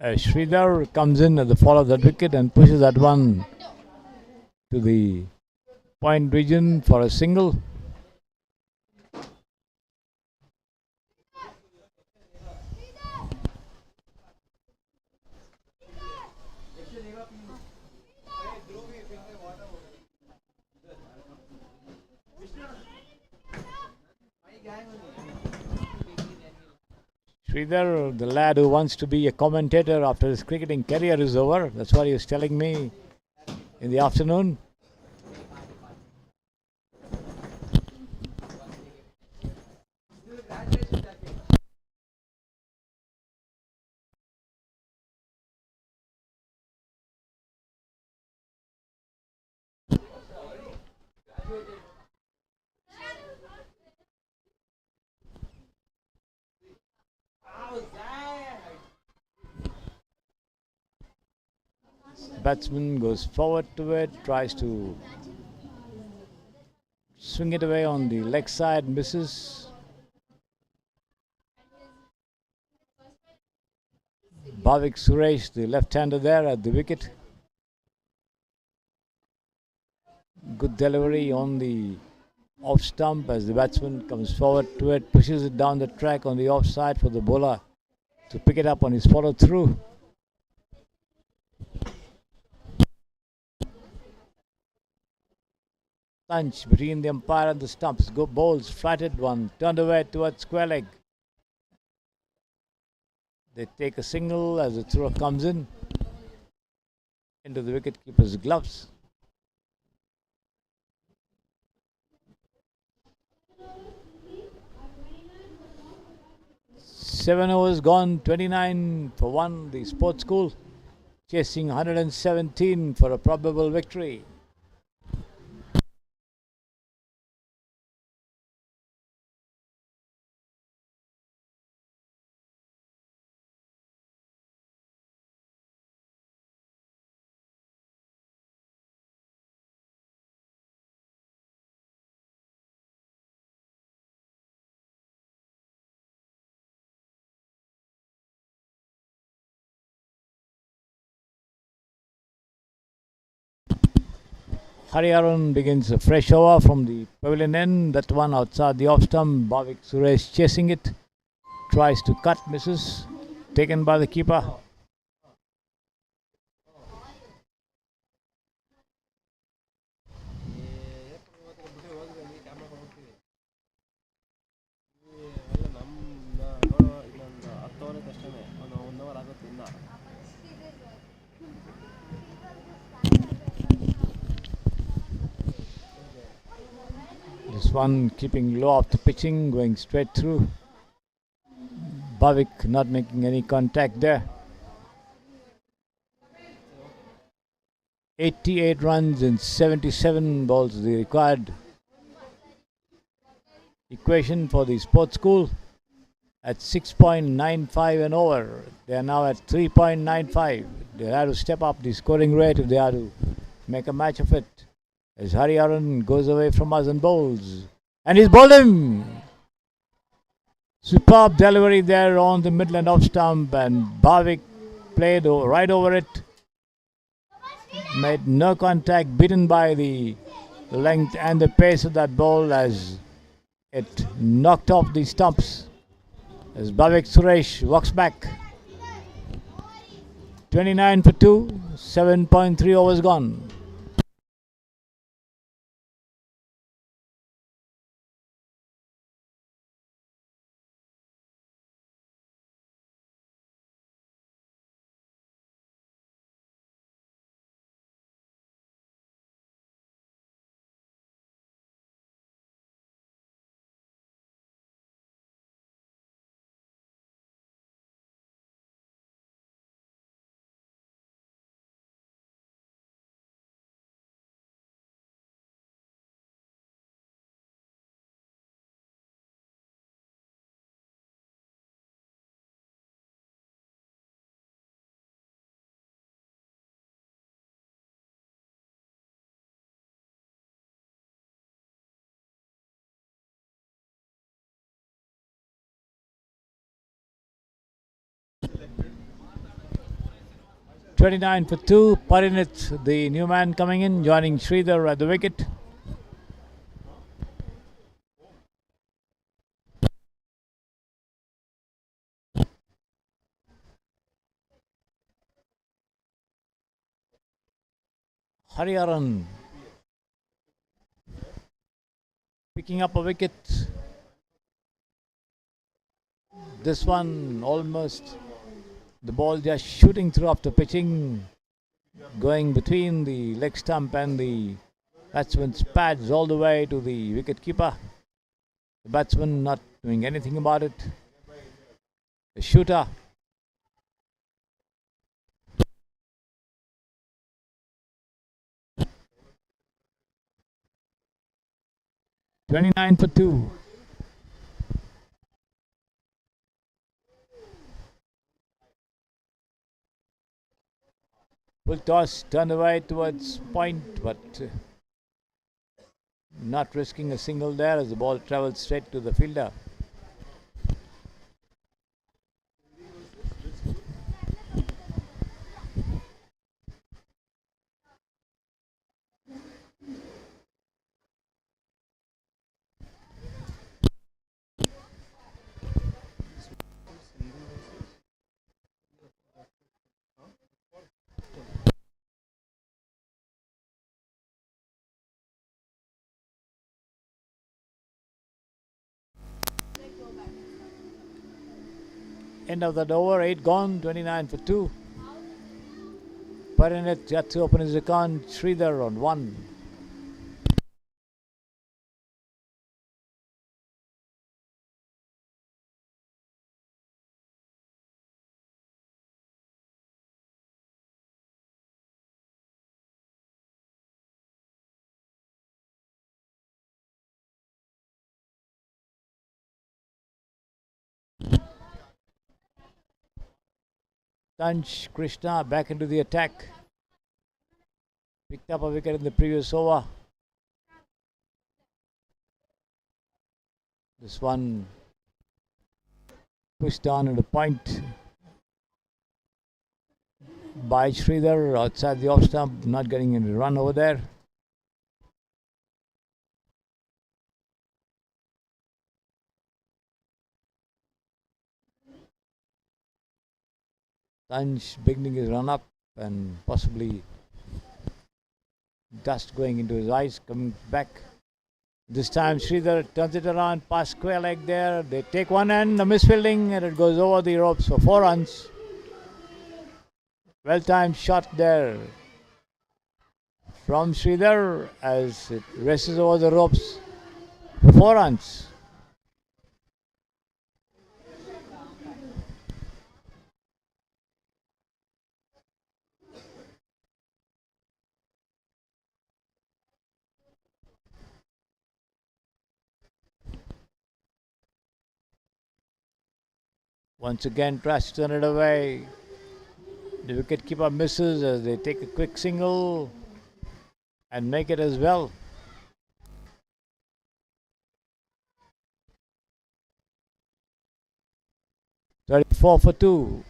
Sridhar comes in at the fall of that wicket and pushes that one to the point region for a single. Sridhar, the lad who wants to be a commentator after his cricketing career is over. That's what he was telling me in the afternoon. batsman goes forward to it, tries to swing it away on the leg side, misses. Bhavik Suresh, the left-hander there at the wicket. Good delivery on the off stump as the batsman comes forward to it, pushes it down the track on the offside for the bowler to pick it up on his follow through. Punch between the umpire and the stumps. Go bowls, flatted one, turned away towards square leg. They take a single as the throw comes in into the wicketkeeper's gloves. Seven overs gone, 29 for 1. The sports school chasing 117 for a probable victory. Hariharan begins a fresh over from the pavilion end. That one outside the off stump. Bhavik Suresh chasing it. Tries to cut, misses. Taken by the keeper. This one keeping low off the pitching, going straight through. Bhavik not making any contact there. 88 runs in 77 balls, the required equation for the sports school at 6.95 and over. They are now at 3.95. They have to step up the scoring rate if they are to make a match of it. As Hariharan goes away from us and bowls. And he's bowled him! Superb delivery there on the Midland off stump, and Bhavik played right over it. Made no contact, beaten by the length and the pace of that ball as it knocked off the stumps. As Bhavik Suresh walks back. 29 for 2, 7.3 overs gone. .29 for 2. Parinith, the new man coming in, joining Sridhar at the wicket. Hariharan picking up a wicket. This one almost, the ball just shooting through after pitching, going between the leg stump and the batsman's pads all the way to the wicket keeper. The batsman not doing anything about it. The shooter. .29 for 2. Full toss, turned away towards point, but not risking a single there as the ball travels straight to the fielder. End of that over, 8 gone, 29 for 2. Parinit got to open his account, Sridhar on 1. Tansh Krishna back into the attack. Picked up a wicket in the previous over. This one pushed down at a point by Sridhar outside the off stump, not getting any run over there. Tansh beginning his run up and possibly dust going into his eyes, coming back. This time Sridhar turns it around, past square leg there. They take one and a misfielding and it goes over the ropes for 4 runs. Well timed shot there from Sridhar as it races over the ropes for 4 runs. Once again tries to turn it away. The wicketkeeper misses as they take a quick single and make it as well. "34 for 2.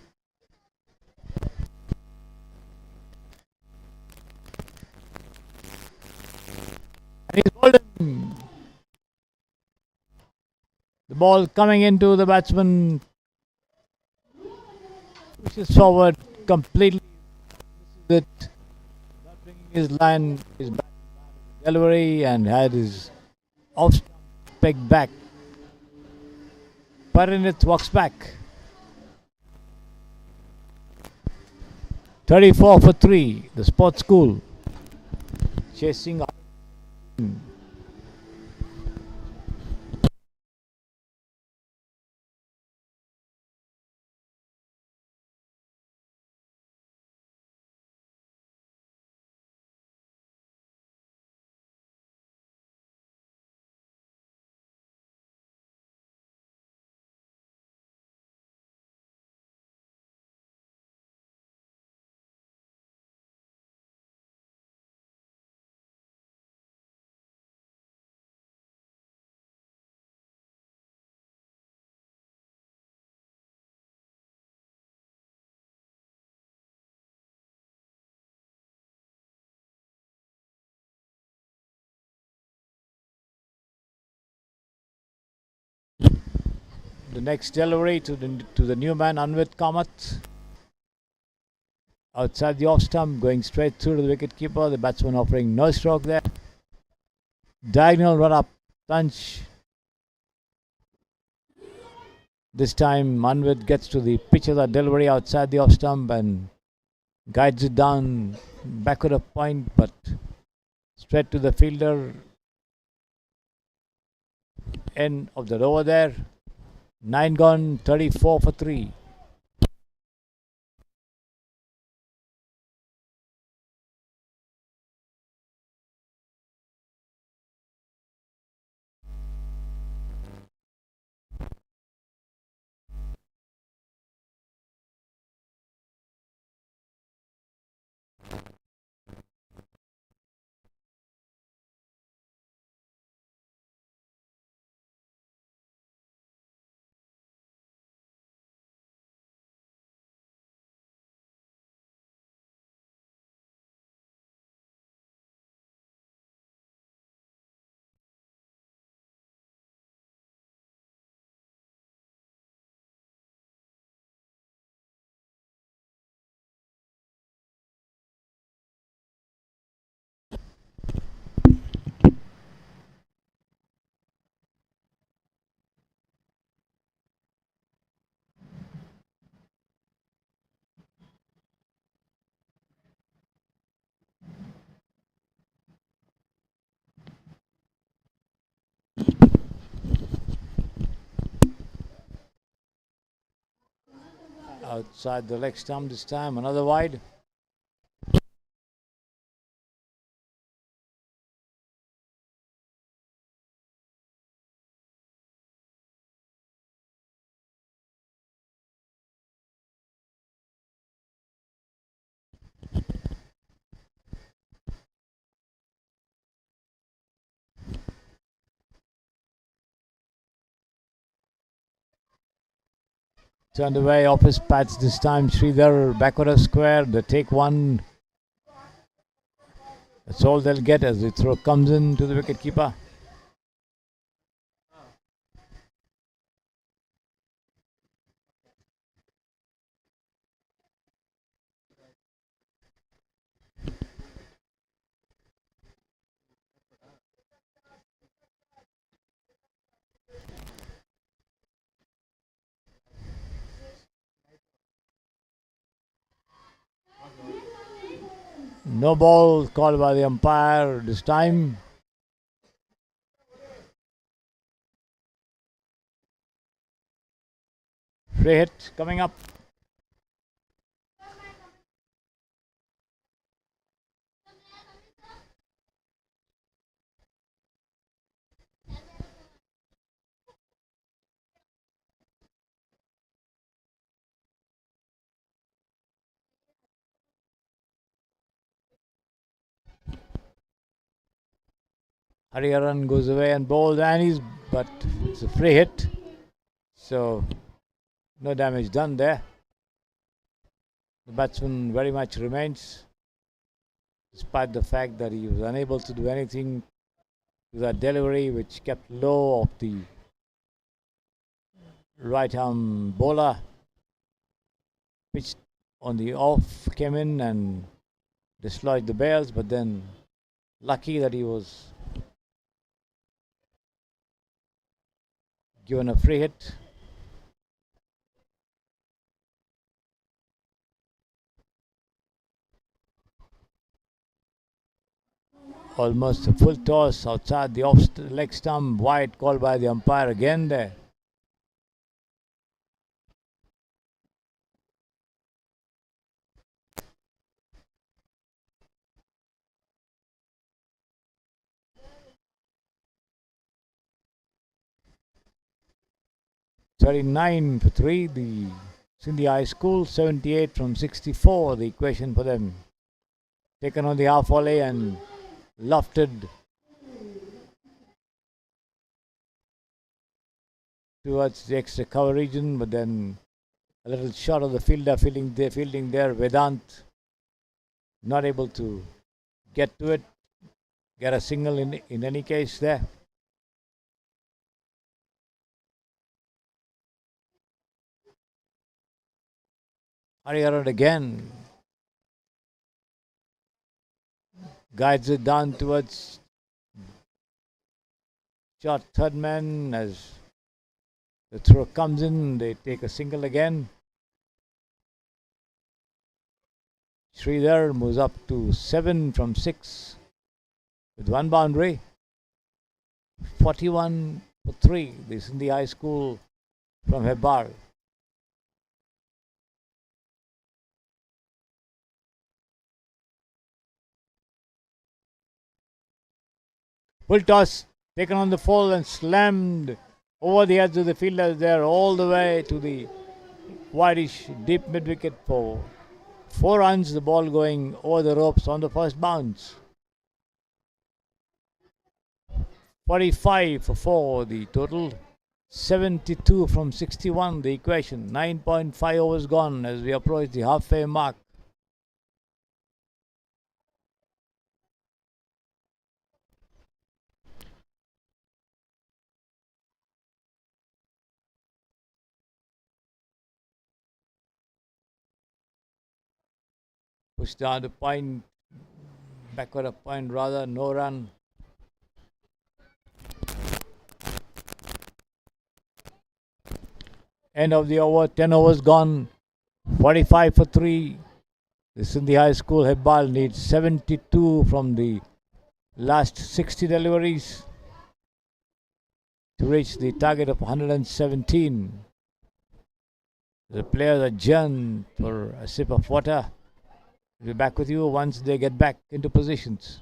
And he's bowled him. The ball coming into the batsman. Pushes forward completely. It, not bringing his line, his delivery, and had his off stump pegged back. Parinit walks back. 34 for 3. The sports school chasing. The next delivery to the new man Anvit Kamath. Outside the off stump, going straight through to the wicketkeeper. The batsman offering no stroke there. Diagonal run up. Tansh. This time Anvit gets to the pitch of the delivery outside the off stump and guides it down backward of point, but straight to the fielder. End of the over there. 9 gone, 34 for 3. outside the leg stump this time. Another wide. Turned away off his pads this time. Sridhar backward of square. They take one. That's all they'll get as the throw comes in to the wicket keeper. No ball called by the umpire this time. Free hit coming up. Hariharan goes away and bowls, but it's a free hit. So no damage done there. The batsman very much remains, despite the fact that he was unable to do anything to that delivery, which kept low of the right arm bowler. Pitched on the off, came in and dislodged the bails, but then lucky that he was given a free hit. Almost a full toss outside the off leg stump. Wide called by the umpire again there. $39 for 3, the Sindhi High School. 78 from 64, the equation for them. Taken on the half volley and lofted towards the extra cover region, but then a little short of the fielder fielding there. Vedant not able to get to it, get a single in any case there. Hariharan again guides it down towards short third man. As the throw comes in, they take a single again. Sridhar moves up to 7 from 6 with one boundary. 41 for 3, the Sindhi High School from Hebbar. Full toss taken on the full and slammed over the edge of the fielders there, all the way to the wideish deep mid wicket for 4 runs. The ball going over the ropes on the first bounce. 45 for 4, the total. 72 from 61, the equation. 9.5 overs gone as we approach the halfway mark. Pushed down the point, backward a point rather, no run. End of the over, 10 overs gone. 45 for 3. The Sindhi High School Hebbal needs 72 from the last 60 deliveries to reach the target of 117. The players adjourn for a sip of water. We'll be back with you once they get back into positions.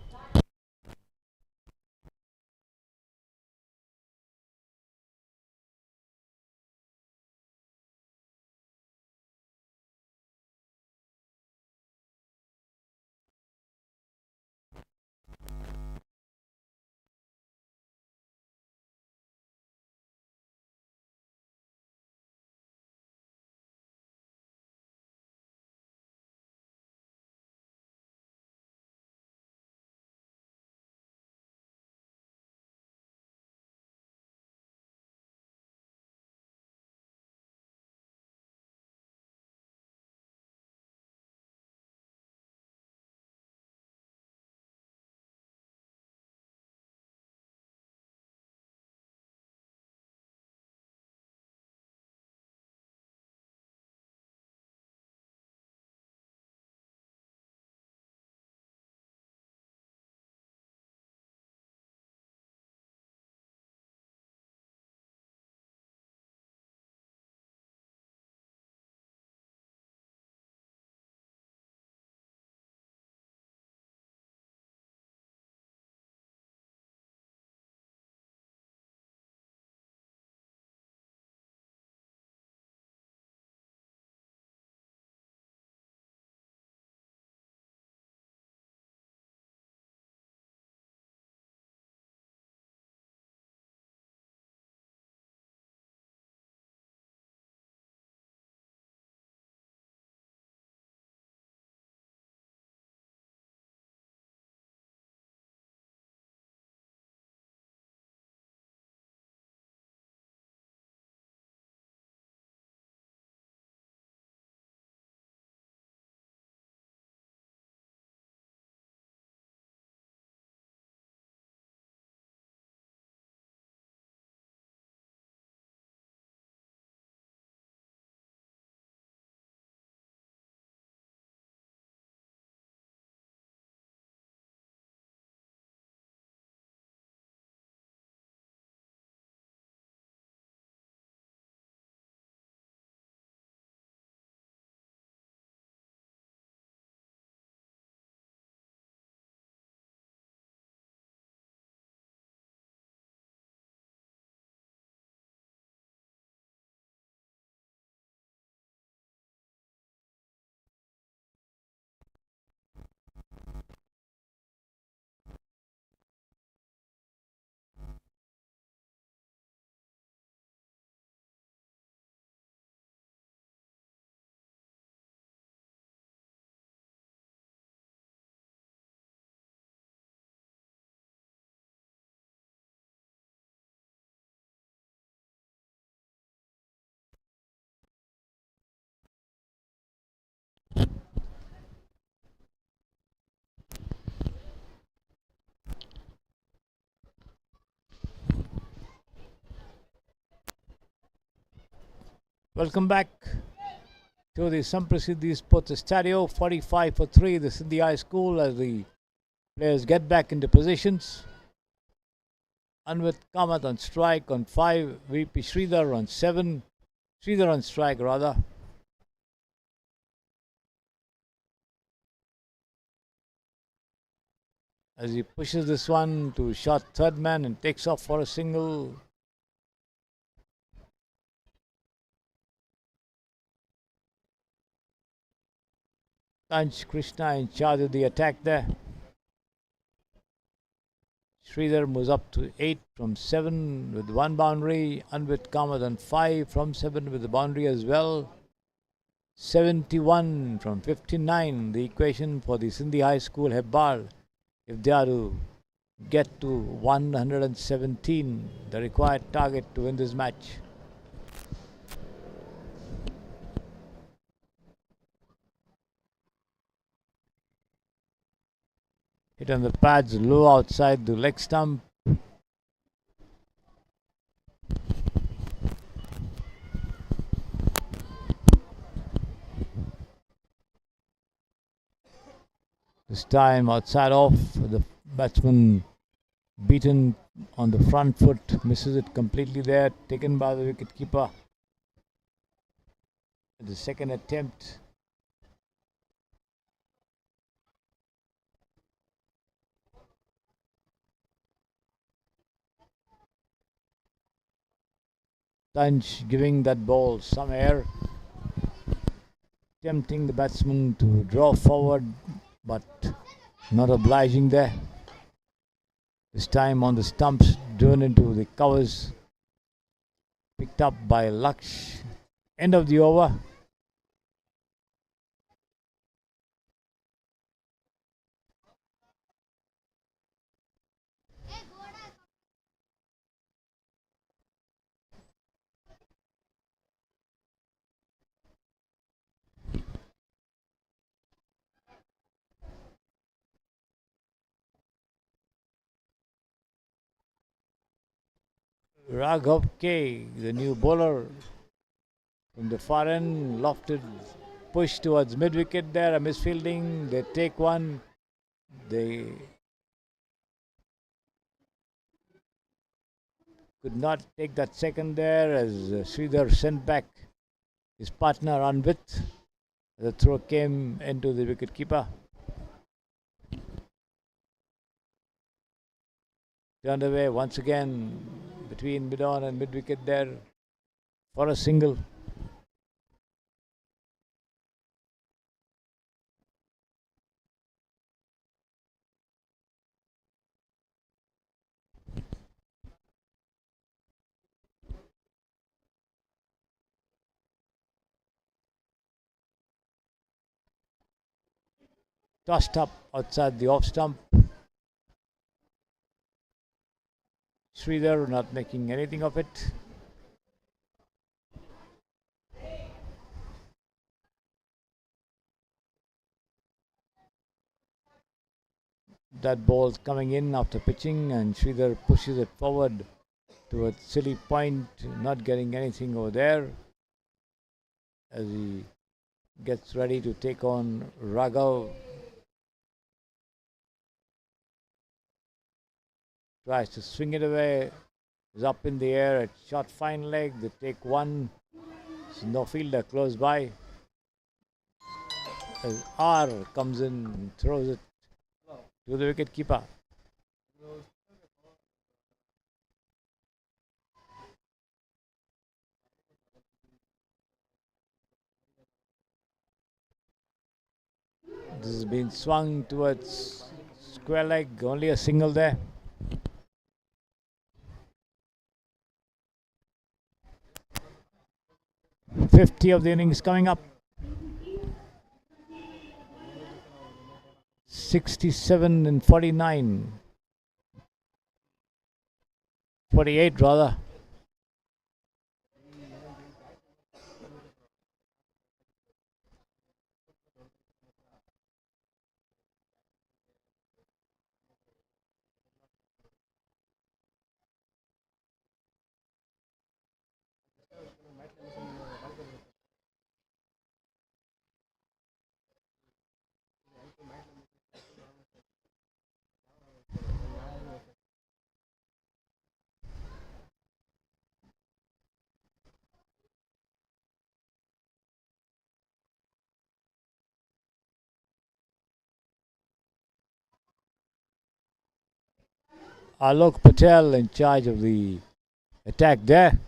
Welcome back to the Samprasidhi Sports Stadio. 45 for 3, the Sindhi High School, as the players get back into positions. Anvit Kamath on strike on 5, VP Sridhar on 7. Sridhar on strike rather. As he pushes this one to short third man and takes off for a single. Kanch Krishna in charge of the attack there. Sridhar moves up to 8 from 7 with 1 boundary. Anvit Kamath on 5 from 7 with the boundary as well. 71 from 59, the equation for the Sindhi High School Hebbar, if they are to get to 117, the required target to win this match. Hit on the pads, low outside the leg stump. This time outside off, the batsman beaten on the front foot, misses it completely there, taken by the wicket keeper. The second attempt. Tanj giving that ball some air, tempting the batsman to draw forward, but not obliging there. This time on the stumps, driven into the covers, picked up by Laksh. End of the over. Raghav K, the new bowler from the far end, lofted push towards mid wicket there, a misfielding. They take one. They could not take that second there as Sridhar sent back his partner Anvit. The throw came into the wicket keeper. Turned away once again between mid on and mid wicket there for a single. Tossed up outside the off stump. Sridhar not making anything of it. That ball's coming in after pitching, and Sridhar pushes it forward to a silly point, not getting anything over there as he gets ready to take on Raghav. Tries to swing it away, is up in the air, it's shot fine leg, they take one. There's no fielder close by. As R comes in and throws it to the wicket keeper. This has been swung towards square leg, only a single there. .50 of the innings coming up. 67 and 49. 48 rather. Alok Patel in charge of the attack there.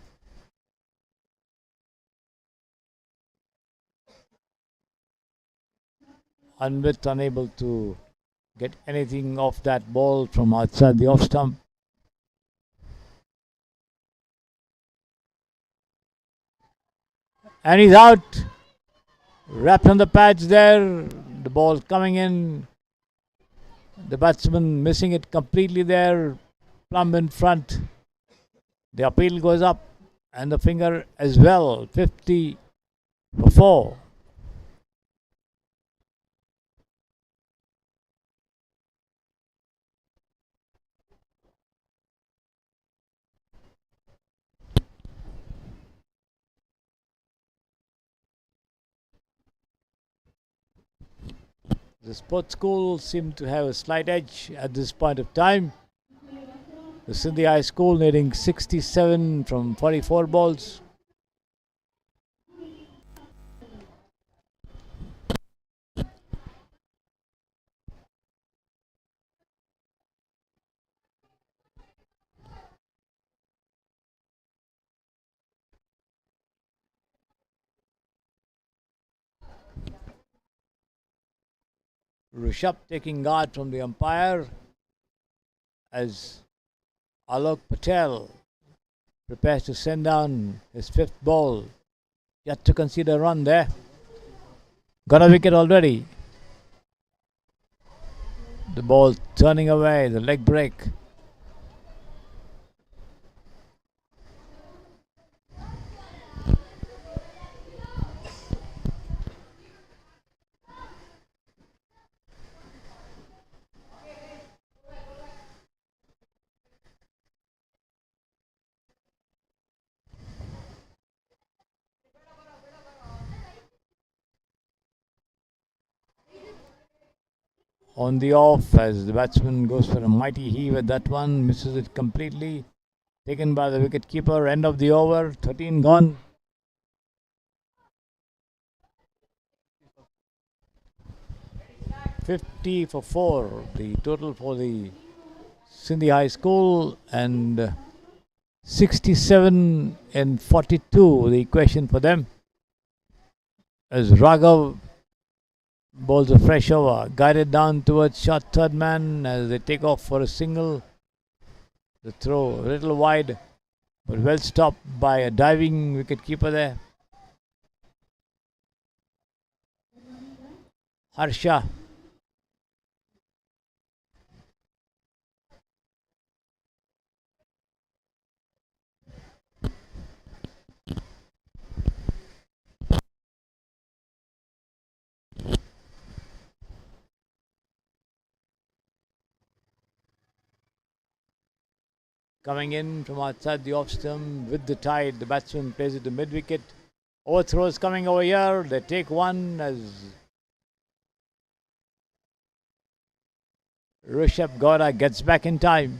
Anvit unable to get anything off that ball from outside the off stump. And he's out. Wrapped on the pads there. The ball coming in. The batsman missing it completely there. Plumb in front. The appeal goes up. And the finger as well. 50 for 4. The sports school seemed to have a slight edge at this point of time. The SINDHI High School needing 67 from 44 balls. Rishabh taking guard from the umpire as Alok Patel prepares to send down his fifth ball. Yet to concede a run there. Got a wicket already. The ball turning away, the leg break. On the off as the batsman goes for a mighty heave at that one, misses it completely. Taken by the wicket keeper. End of the over, 13 gone. $50 for 4, the total for the Sindhi High School, and 67 and 42, the equation for them. As Raghav bowls a fresh over, guided down towards short third man as they take off for a single. The throw a little wide, but well stopped by a diving wicket keeper there. Harsha. Coming in from outside the off stump with the tide, the batsman plays it to mid wicket. Overthrows coming over here. They take one as Rishabh Gowda gets back in time.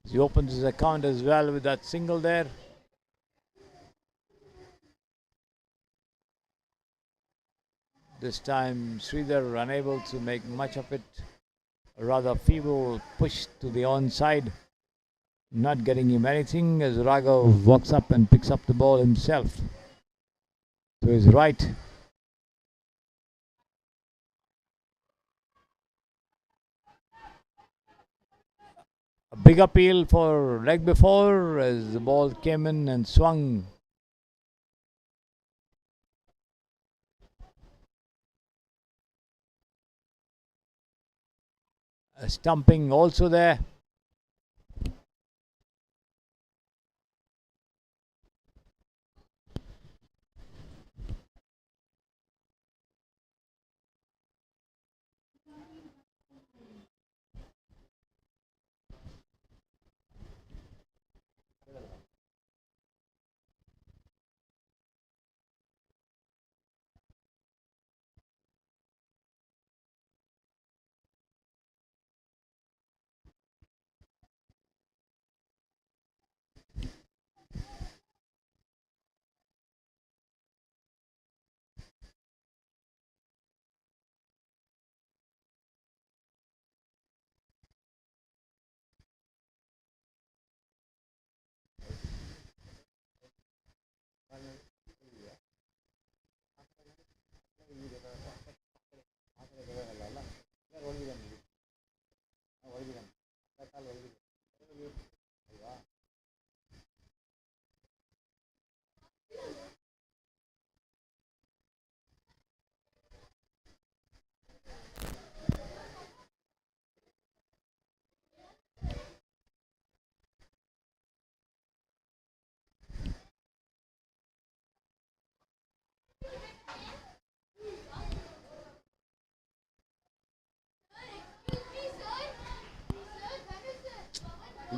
He opens his account as well with that single there. This time Sridhar unable to make much of it. A rather feeble push to the onside. Not getting him anything as Raghav walks up and picks up the ball himself to his right. A big appeal for leg before as the ball came in and swung. A stumping also there.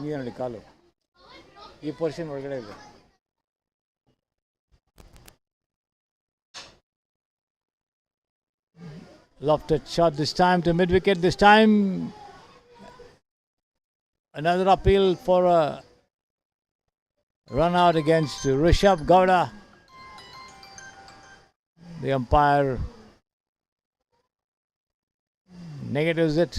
ಹಿಂಗೆ ಕಾಲು ಈ portion ಒಳಗಡೆ ಇದೆ. Lofted shot this time to mid wicket. This time another appeal for a run out against Rishabh Gowda. The umpire negatives it.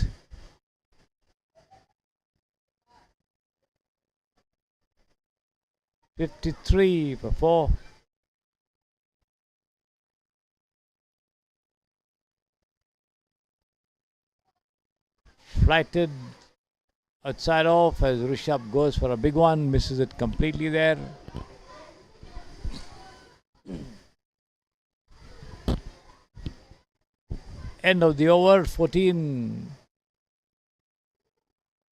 53 for 4. Flighted outside off as Rishabh goes for a big one, misses it completely there. End of the over, 14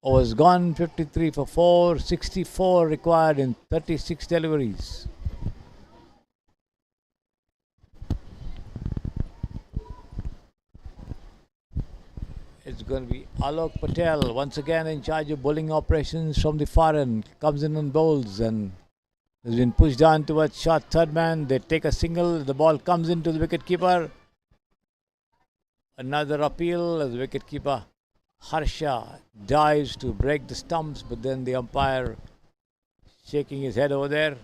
overs gone, 53 for 4, 64 required in 36 deliveries. It's going to be Alok Patel once again in charge of bowling operations from the far end. Comes in and bowls and has been pushed down towards short third man. They take a single. The ball comes into the wicketkeeper. Another appeal as the wicketkeeper Harsha dives to break the stumps, but then the umpire shaking his head over there.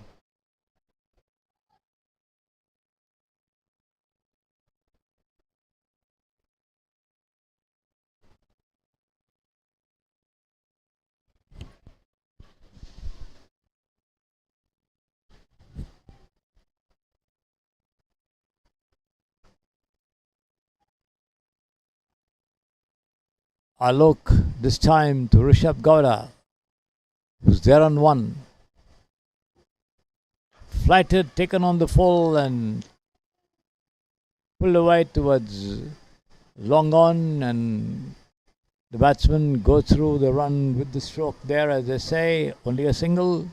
Alok this time to Rishabh Gowda, who's there on 1. Flighted, taken on the full and pulled away towards long on, and the batsman goes through the run with the stroke there, as they say, only a single.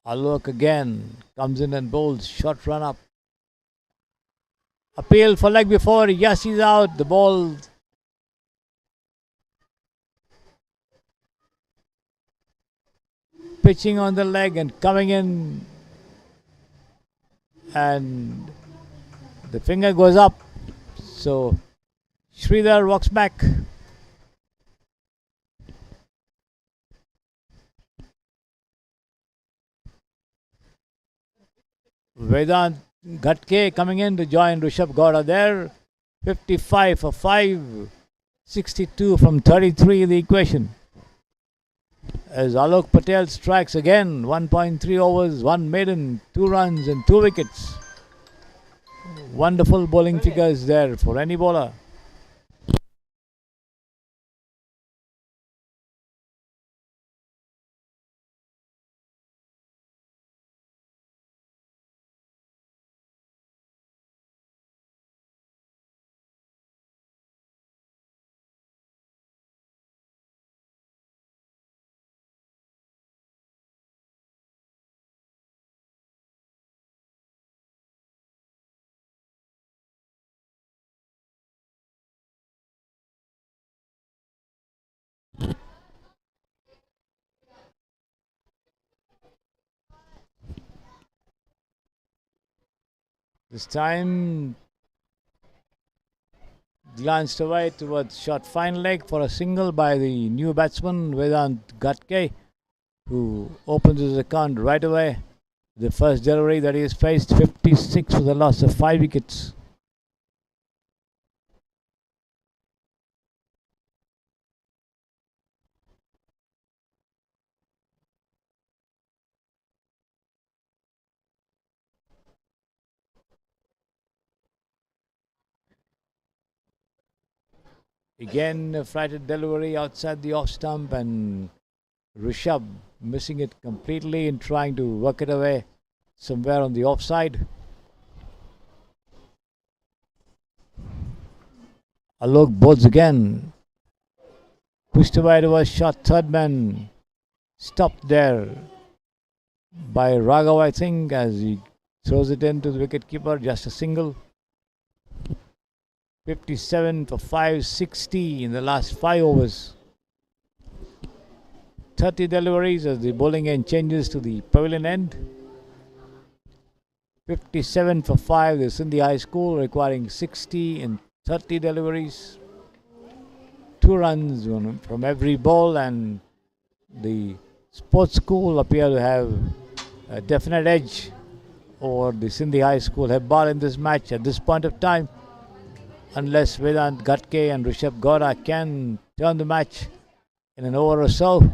Alok again comes in and bowls, short run up. Appeal for leg before, yes, he's out. The ball pitching on the leg and coming in, and the finger goes up. So Sridhar walks back. Vedant Ghatke coming in to join Rishabh Gowda there. 55 for 5, 62 from 33 the equation. As Alok Patel strikes again, 1.3 overs, 1 maiden, 2 runs and 2 wickets. Wonderful bowling figures there for any bowler. This time glanced away towards short fine leg for a single by the new batsman Vedant Ghatke, who opens his account right away. The first delivery that he has faced, 56 for the loss of 5 wickets. Again, a flighted delivery outside the off stump, and Rishabh missing it completely and trying to work it away somewhere on the offside. Alok bowls again. Pushed away towards short third man. Stopped there by Raghav, I think, as he throws it into the wicketkeeper. Just a single. 57 for 560 in the last 5 overs. 30 deliveries as the bowling end changes to the pavilion end. 57 for 5, the Sindhi High School requiring 60 in 30 deliveries. 2 runs from every ball, and the sports school appear to have a definite edge over the Sindhi High School Hebbar in this match at this point of time. unless Vedant Ghatke and Rishabh Gora can turn the match in an over or so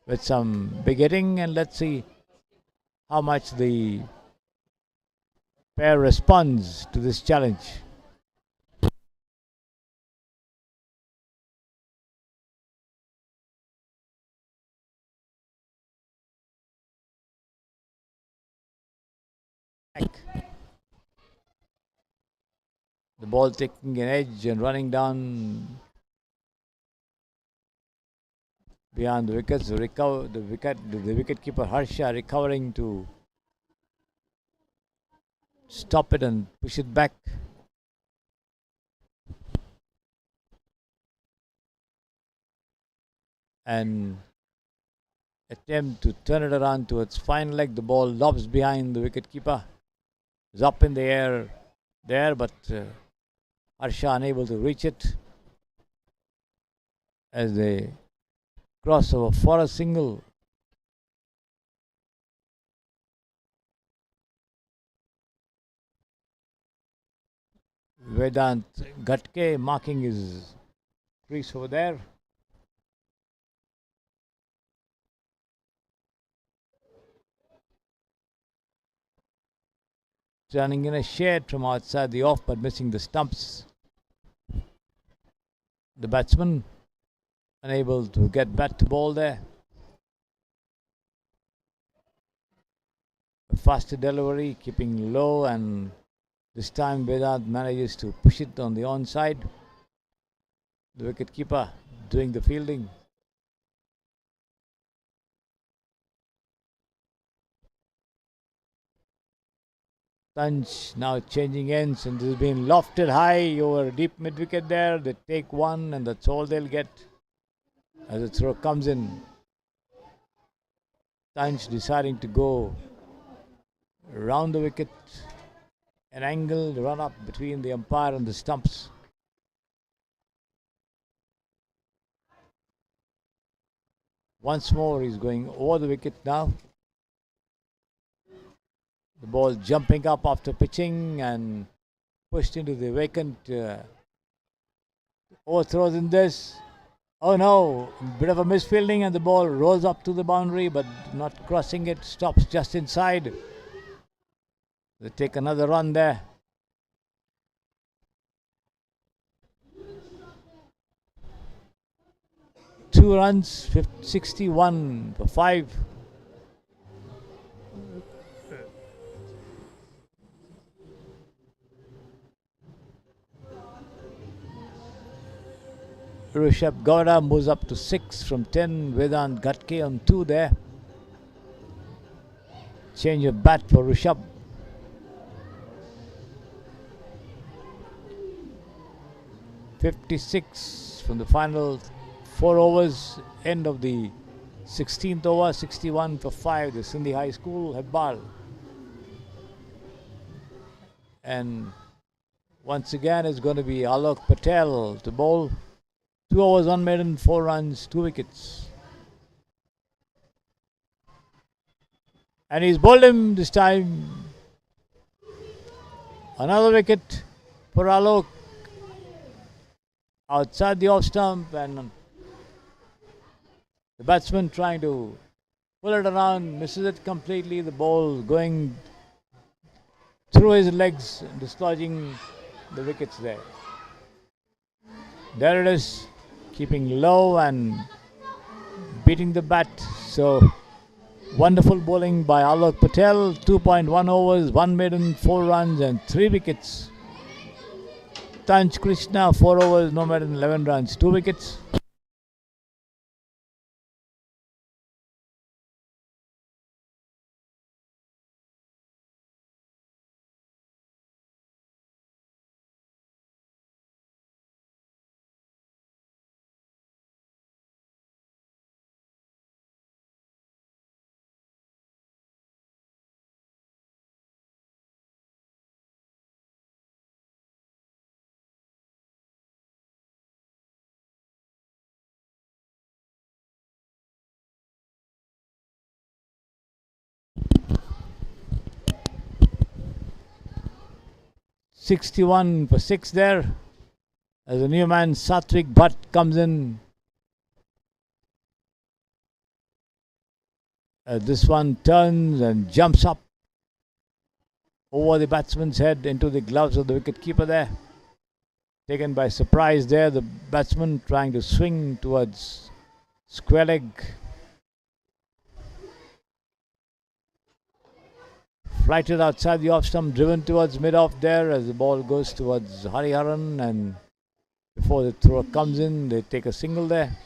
with some big hitting, and let's see how much the pair responds to this challenge. The ball taking an edge and running down beyond the wickets. The wicket keeper Harsha recovering to stop it and push it back. And attempt to turn it around to its fine leg. The ball lobs behind the wicket keeper. It's up in the air there, but Harsha unable to reach it as they cross over for a single. Vedant Ghatke marking his crease over there. Turning in a shade from outside the off but missing the stumps. The batsman unable to get back to ball there. A faster delivery, keeping low, and this time Vedant manages to push it on the onside. The wicket keeper doing the fielding. Tanch now changing ends, and this has been lofted high over deep mid wicket there. They take one, and that's all they'll get as the throw comes in. Tanch deciding to go around the wicket, an angled run up between the umpire and the stumps. Once more, he's going over the wicket now. The ball jumping up after pitching and pushed into the vacant. Overthrows in this. Oh no, bit of a misfielding, and the ball rolls up to the boundary but not crossing it, stops just inside. They take another run there. Two runs, 61 for 5. Rishabh Gowda moves up to 6 from 10. Vedant Ghatke on 2 there. Change of bat for Rishabh. .56 from the final 4 overs. End of the 16th over. 61 for 5. The Sindhi High School, Hebbal. And once again it's going to be Alok Patel to bowl. 2 overs, 1 maiden, 4 runs, 2 wickets. And he's bowled him this time. Another wicket for Alok. Outside the off stump, and the batsman trying to pull it around, misses it completely. The ball going through his legs, dislodging the wickets there. There it is, keeping low and beating the bat. So wonderful bowling by Alok Patel. 2.1 overs, 1 maiden, 4 runs and 3 wickets. Tanch Krishna, 4 overs, no maiden, 11 runs, 2 wickets. .61 for 6 there. As a new man, Satwik Bhatt comes in. This one turns and jumps up over the batsman's head into the gloves of the wicketkeeper there. Taken by surprise there, the batsman trying to swing towards square leg. Flighted outside the off stump, driven towards mid-off there as the ball goes towards Hariharan, and before the thrower comes in, they take a single there.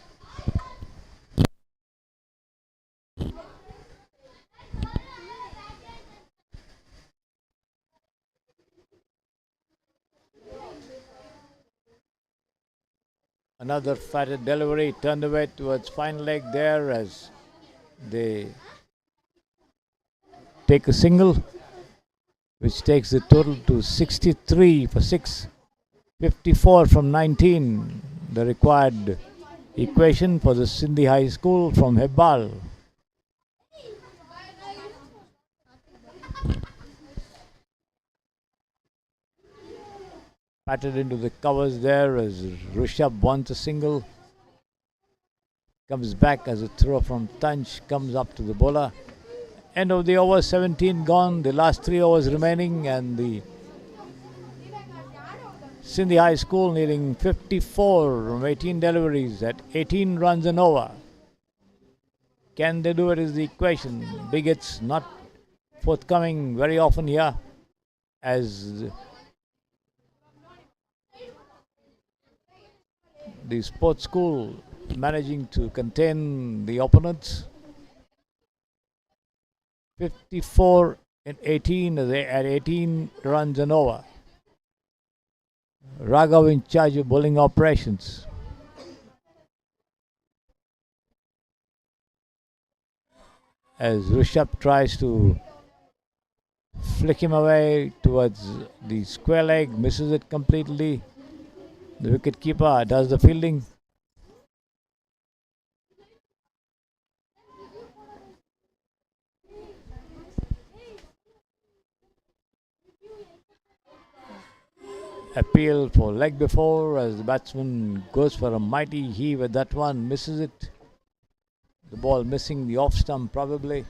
Another fatted delivery turned away towards fine leg there as they take a single, which takes the total to 63 for 6. 54 from 19, the required equation for the Sindhi High School from Hebbal. Patted into the covers there as Rishabh wants a single. Comes back as a throw from Tanch, comes up to the bowler. End of the over, 17 gone, the last 3 overs remaining, and the Sindhi High School needing 54 from 18 deliveries at 18 runs and over. Can they do it is the question. Big hits not forthcoming very often here, as the sports school managing to contain the opponents. 54 in 18 at 18 runs and over. Raghav in charge of bowling operations. As Rishabh tries to flick him away towards the square leg, misses it completely. The wicketkeeper does the fielding. Appeal for leg before as the batsman goes for a mighty heave at that one, misses it. The ball missing the off stump probably.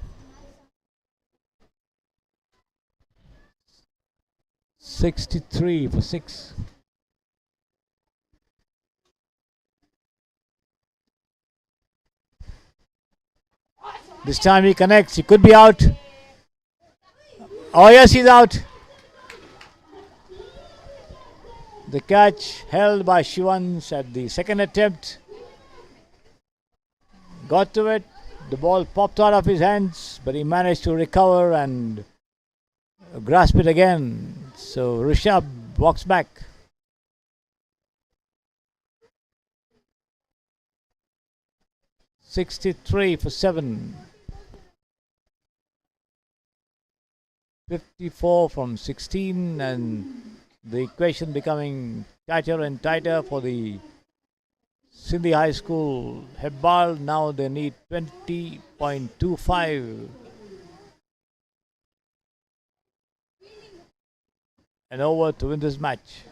63 for 6. This time he connects, he could be out. Oh yes, he's out. The catch held by Shivans at the second attempt. Got to it. The ball popped out of his hands, but he managed to recover and grasp it again. So Rishabh walks back. $63 for 7. 54 from 16, and the equation becoming tighter and tighter for the Sindhi High School. Hebbal now they need 20.25 and over to win this match.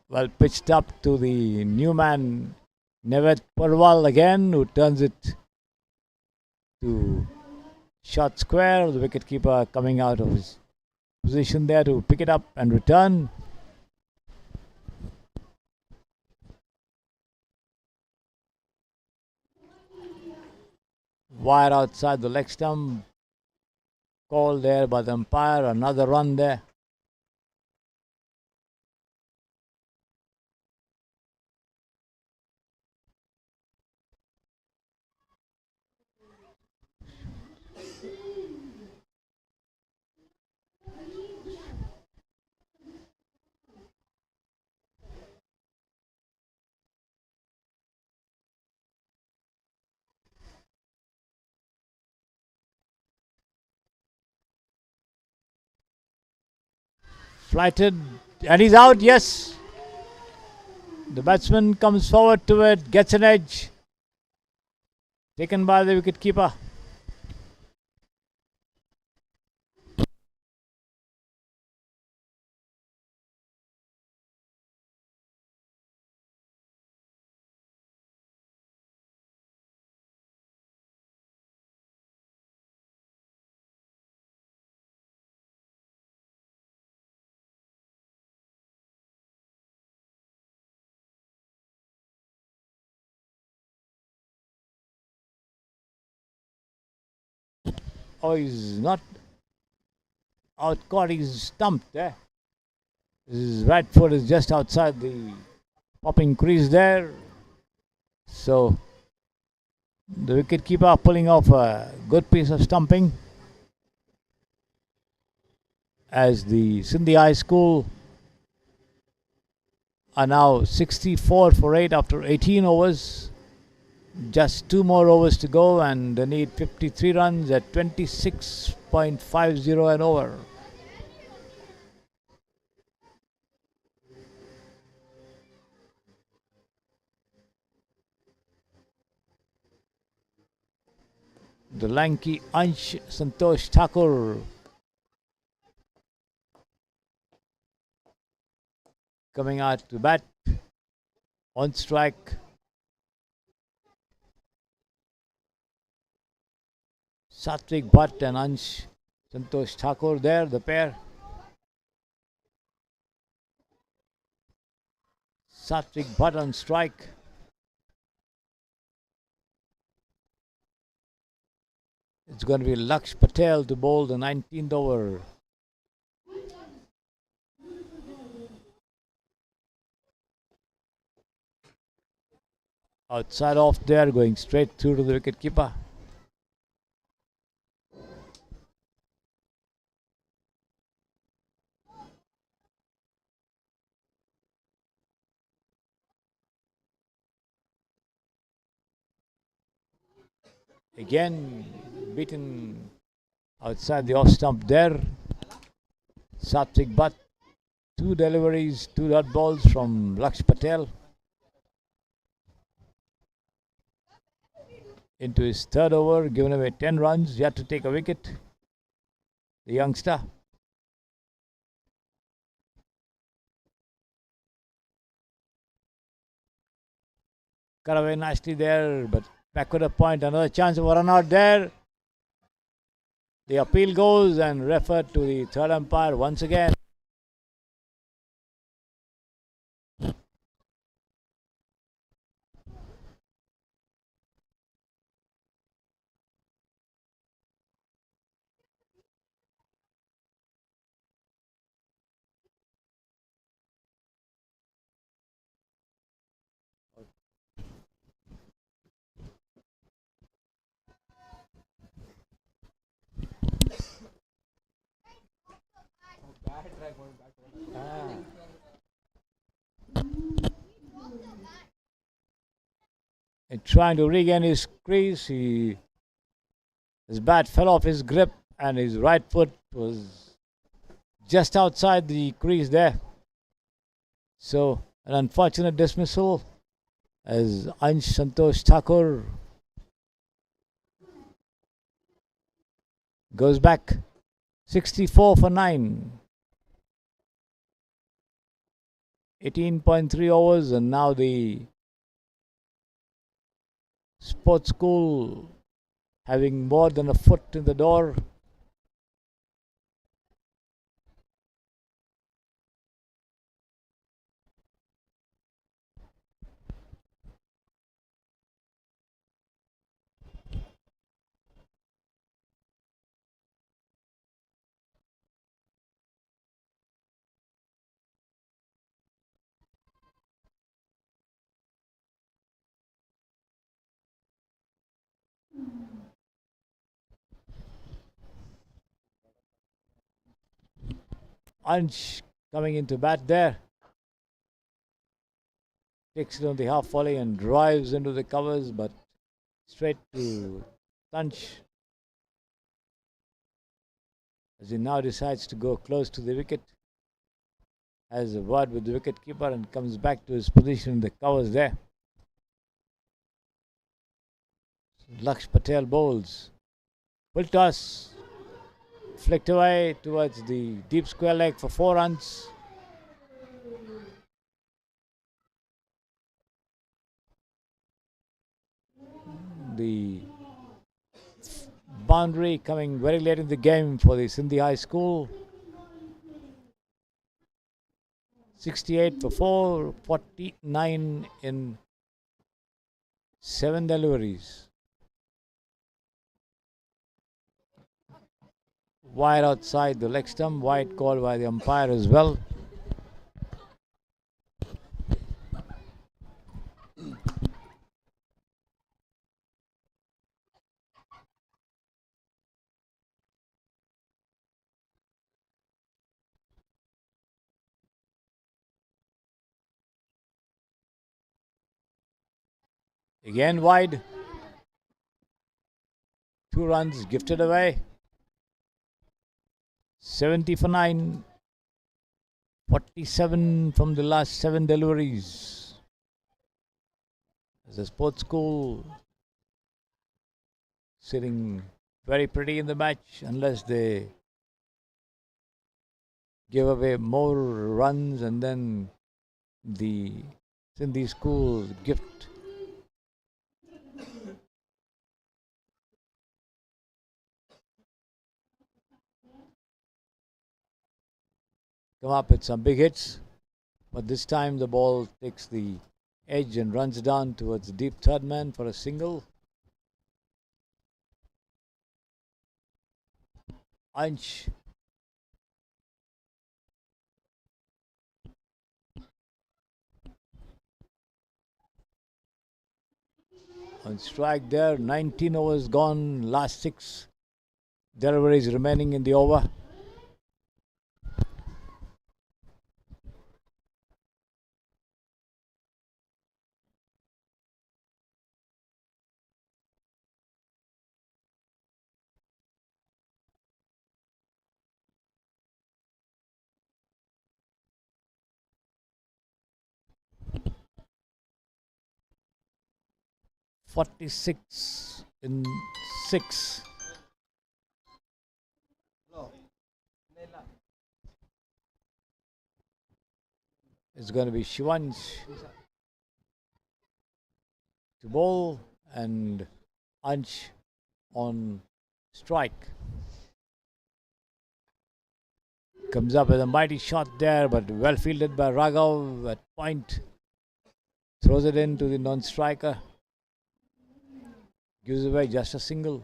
Well pitched up to the new man, Neved Parwal again, who turns it to short square. The wicketkeeper coming out of his position there to pick it up and return. wire outside the leg stump. Called there by the umpire. Another run there. Flighted, and he's out. Yes. The batsman comes forward to it, gets an edge. Taken by the wicketkeeper. Oh, he's not out caught, he's stumped there. His right foot is just outside the popping crease there. So the wicketkeeper pulling off a good piece of stumping as the Sindhi High School are now 64 for 8 after 18 overs. Just 2 more overs to go and they need 53 runs at 26.50 an over. The lanky Ansh Santosh Thakur coming out to bat on strike. Satvik Bhatt and Ansh Santosh Thakur there, the pair. Satvik Bhatt on strike. It's going to be Laksh Patel to bowl the 19th over. Outside off there, going straight through to the wicketkeeper. Again, beaten outside the off stump there. Satvik Bhatt, 2 deliveries, 2 dot balls from Laksh Patel. Into his 3rd over, given away 10 runs, yet to take a wicket. The youngster. Cut away nicely there, but backward a point, another chance of a run out there. The appeal goes and referred to the 3rd umpire once again. And trying to regain his crease, his bat fell off his grip and his right foot was just outside the crease there. So an unfortunate dismissal as Ansh Santosh Thakur goes back 64 for 9. 18.3 overs, and now the sports school having more than a foot in the door. Ansh coming into bat there. Takes it on the half volley and drives into the covers, but straight to Tansh as he now decides to go close to the wicket. Has a word with the wicket keeper and comes back to his position in the covers there. Laksh Patel bowls. Full toss. Flicked away towards the deep square leg for 4 runs. The boundary coming very late in the game for the Sindhi High School. 68 for 4, 49 in 7 deliveries. Wide outside the leg stump, wide call by the umpire as well. Again wide. 2 runs gifted away. 70 for 9. 47 from the last 7 deliveries. As a sports school sitting very pretty in the match unless they give away more runs and then the Sindhi school gift. Come up with some big hits, but this time the ball takes the edge and runs down towards the deep third man for a single. Ansh on strike there. 19 overs gone, last 6 deliveries remaining in the over. .46 in 6. It's going to be Shivansh to bowl and Ansh on strike. Comes up with a mighty shot there, but well fielded by Raghav at point. Throws it into the non-striker. Gives away just a single.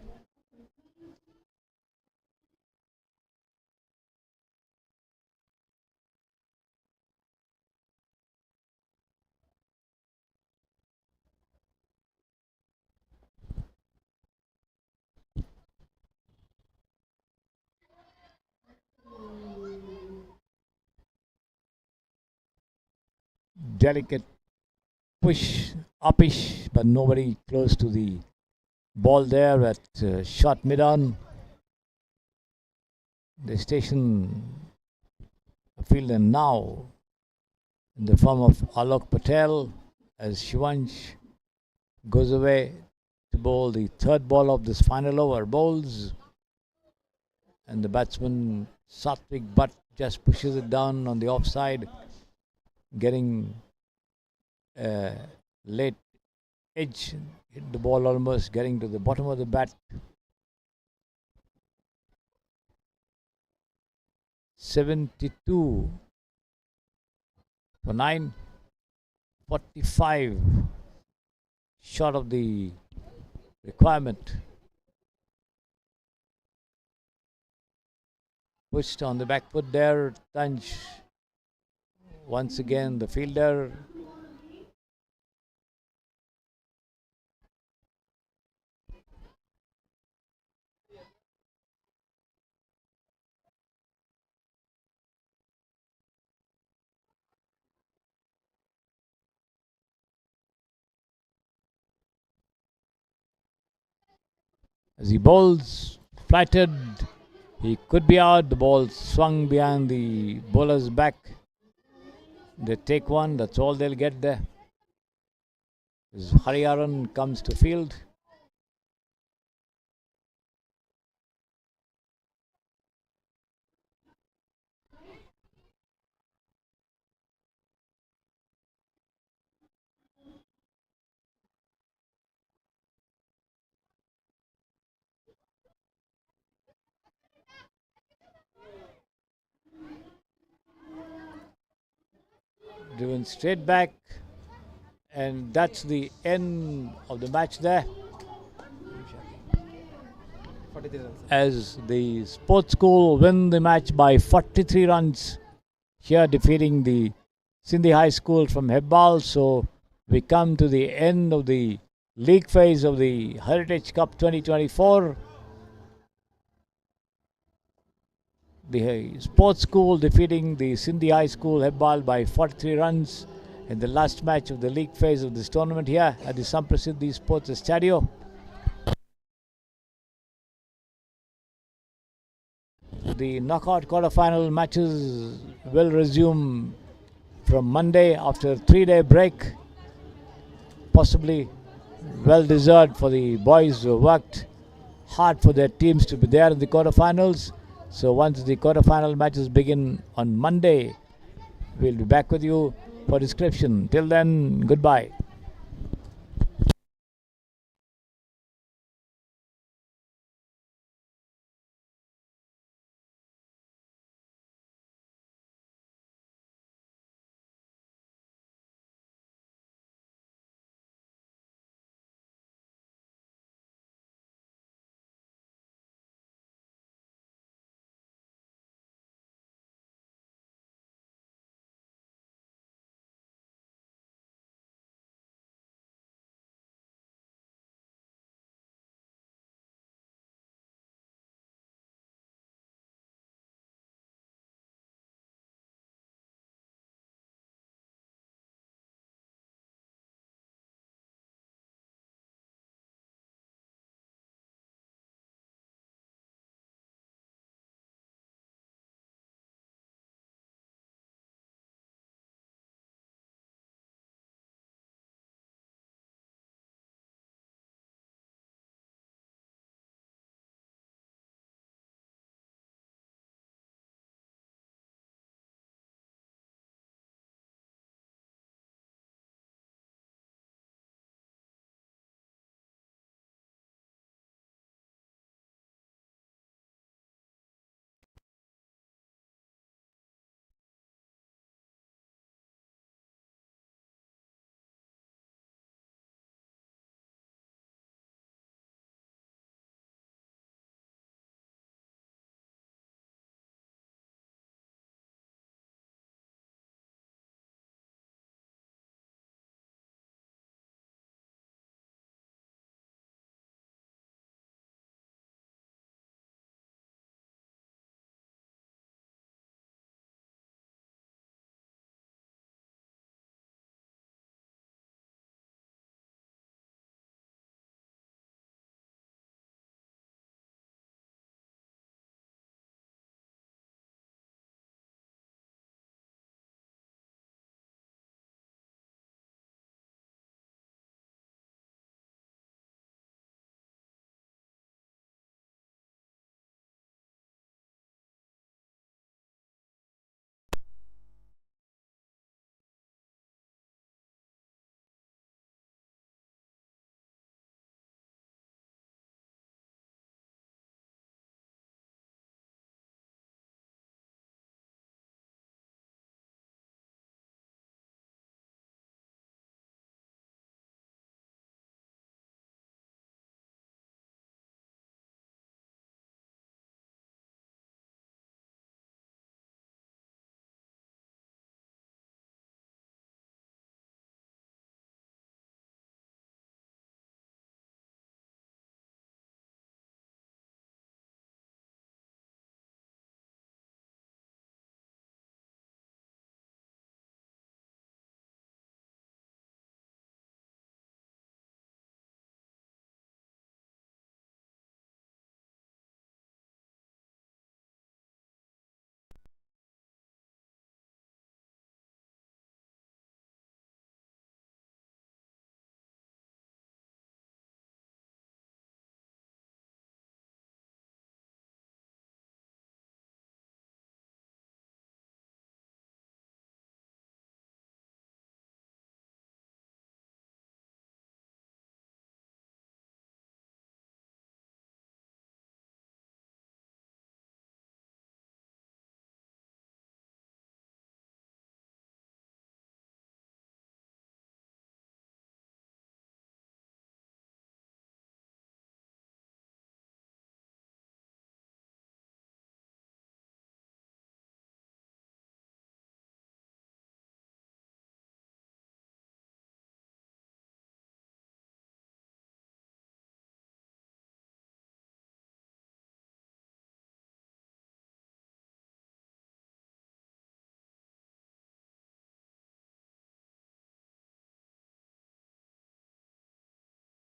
Delicate push, upish, but nobody close to the ball there at short mid-on. The station fielder now in the form of Alok Patel as Shivansh goes away to bowl the third ball of this final over. Bowls and the batsman Satvik Butt just pushes it down on the offside, getting a late edge, hit the ball almost getting to the bottom of the bat. 72 for 9, 45 short of the requirement. Pushed on the back foot there, Tansh once again the fielder. As he bowls, flattered, he could be out. The ball swung behind the bowler's back. They take one, that's all they'll get there. As Hariharan comes to field. Driven straight back, and that's the end of the match there. 43 runs. As the sports school win the match by 43 runs, here defeating the Sindhi High School from Hebbal. So we come to the end of the league phase of the Heritage Cup 2024. The sports school defeating the Sindhi High School Hebbal by 43 runs in the last match of the league phase of this tournament here at the Samprasiddhi Sports Stadio. The knockout quarterfinal matches will resume from Monday after a 3-day break, possibly well deserved for the boys who worked hard for their teams to be there in the quarterfinals. So once the quarterfinal matches begin on Monday, we'll be back with you for description. Till then, goodbye.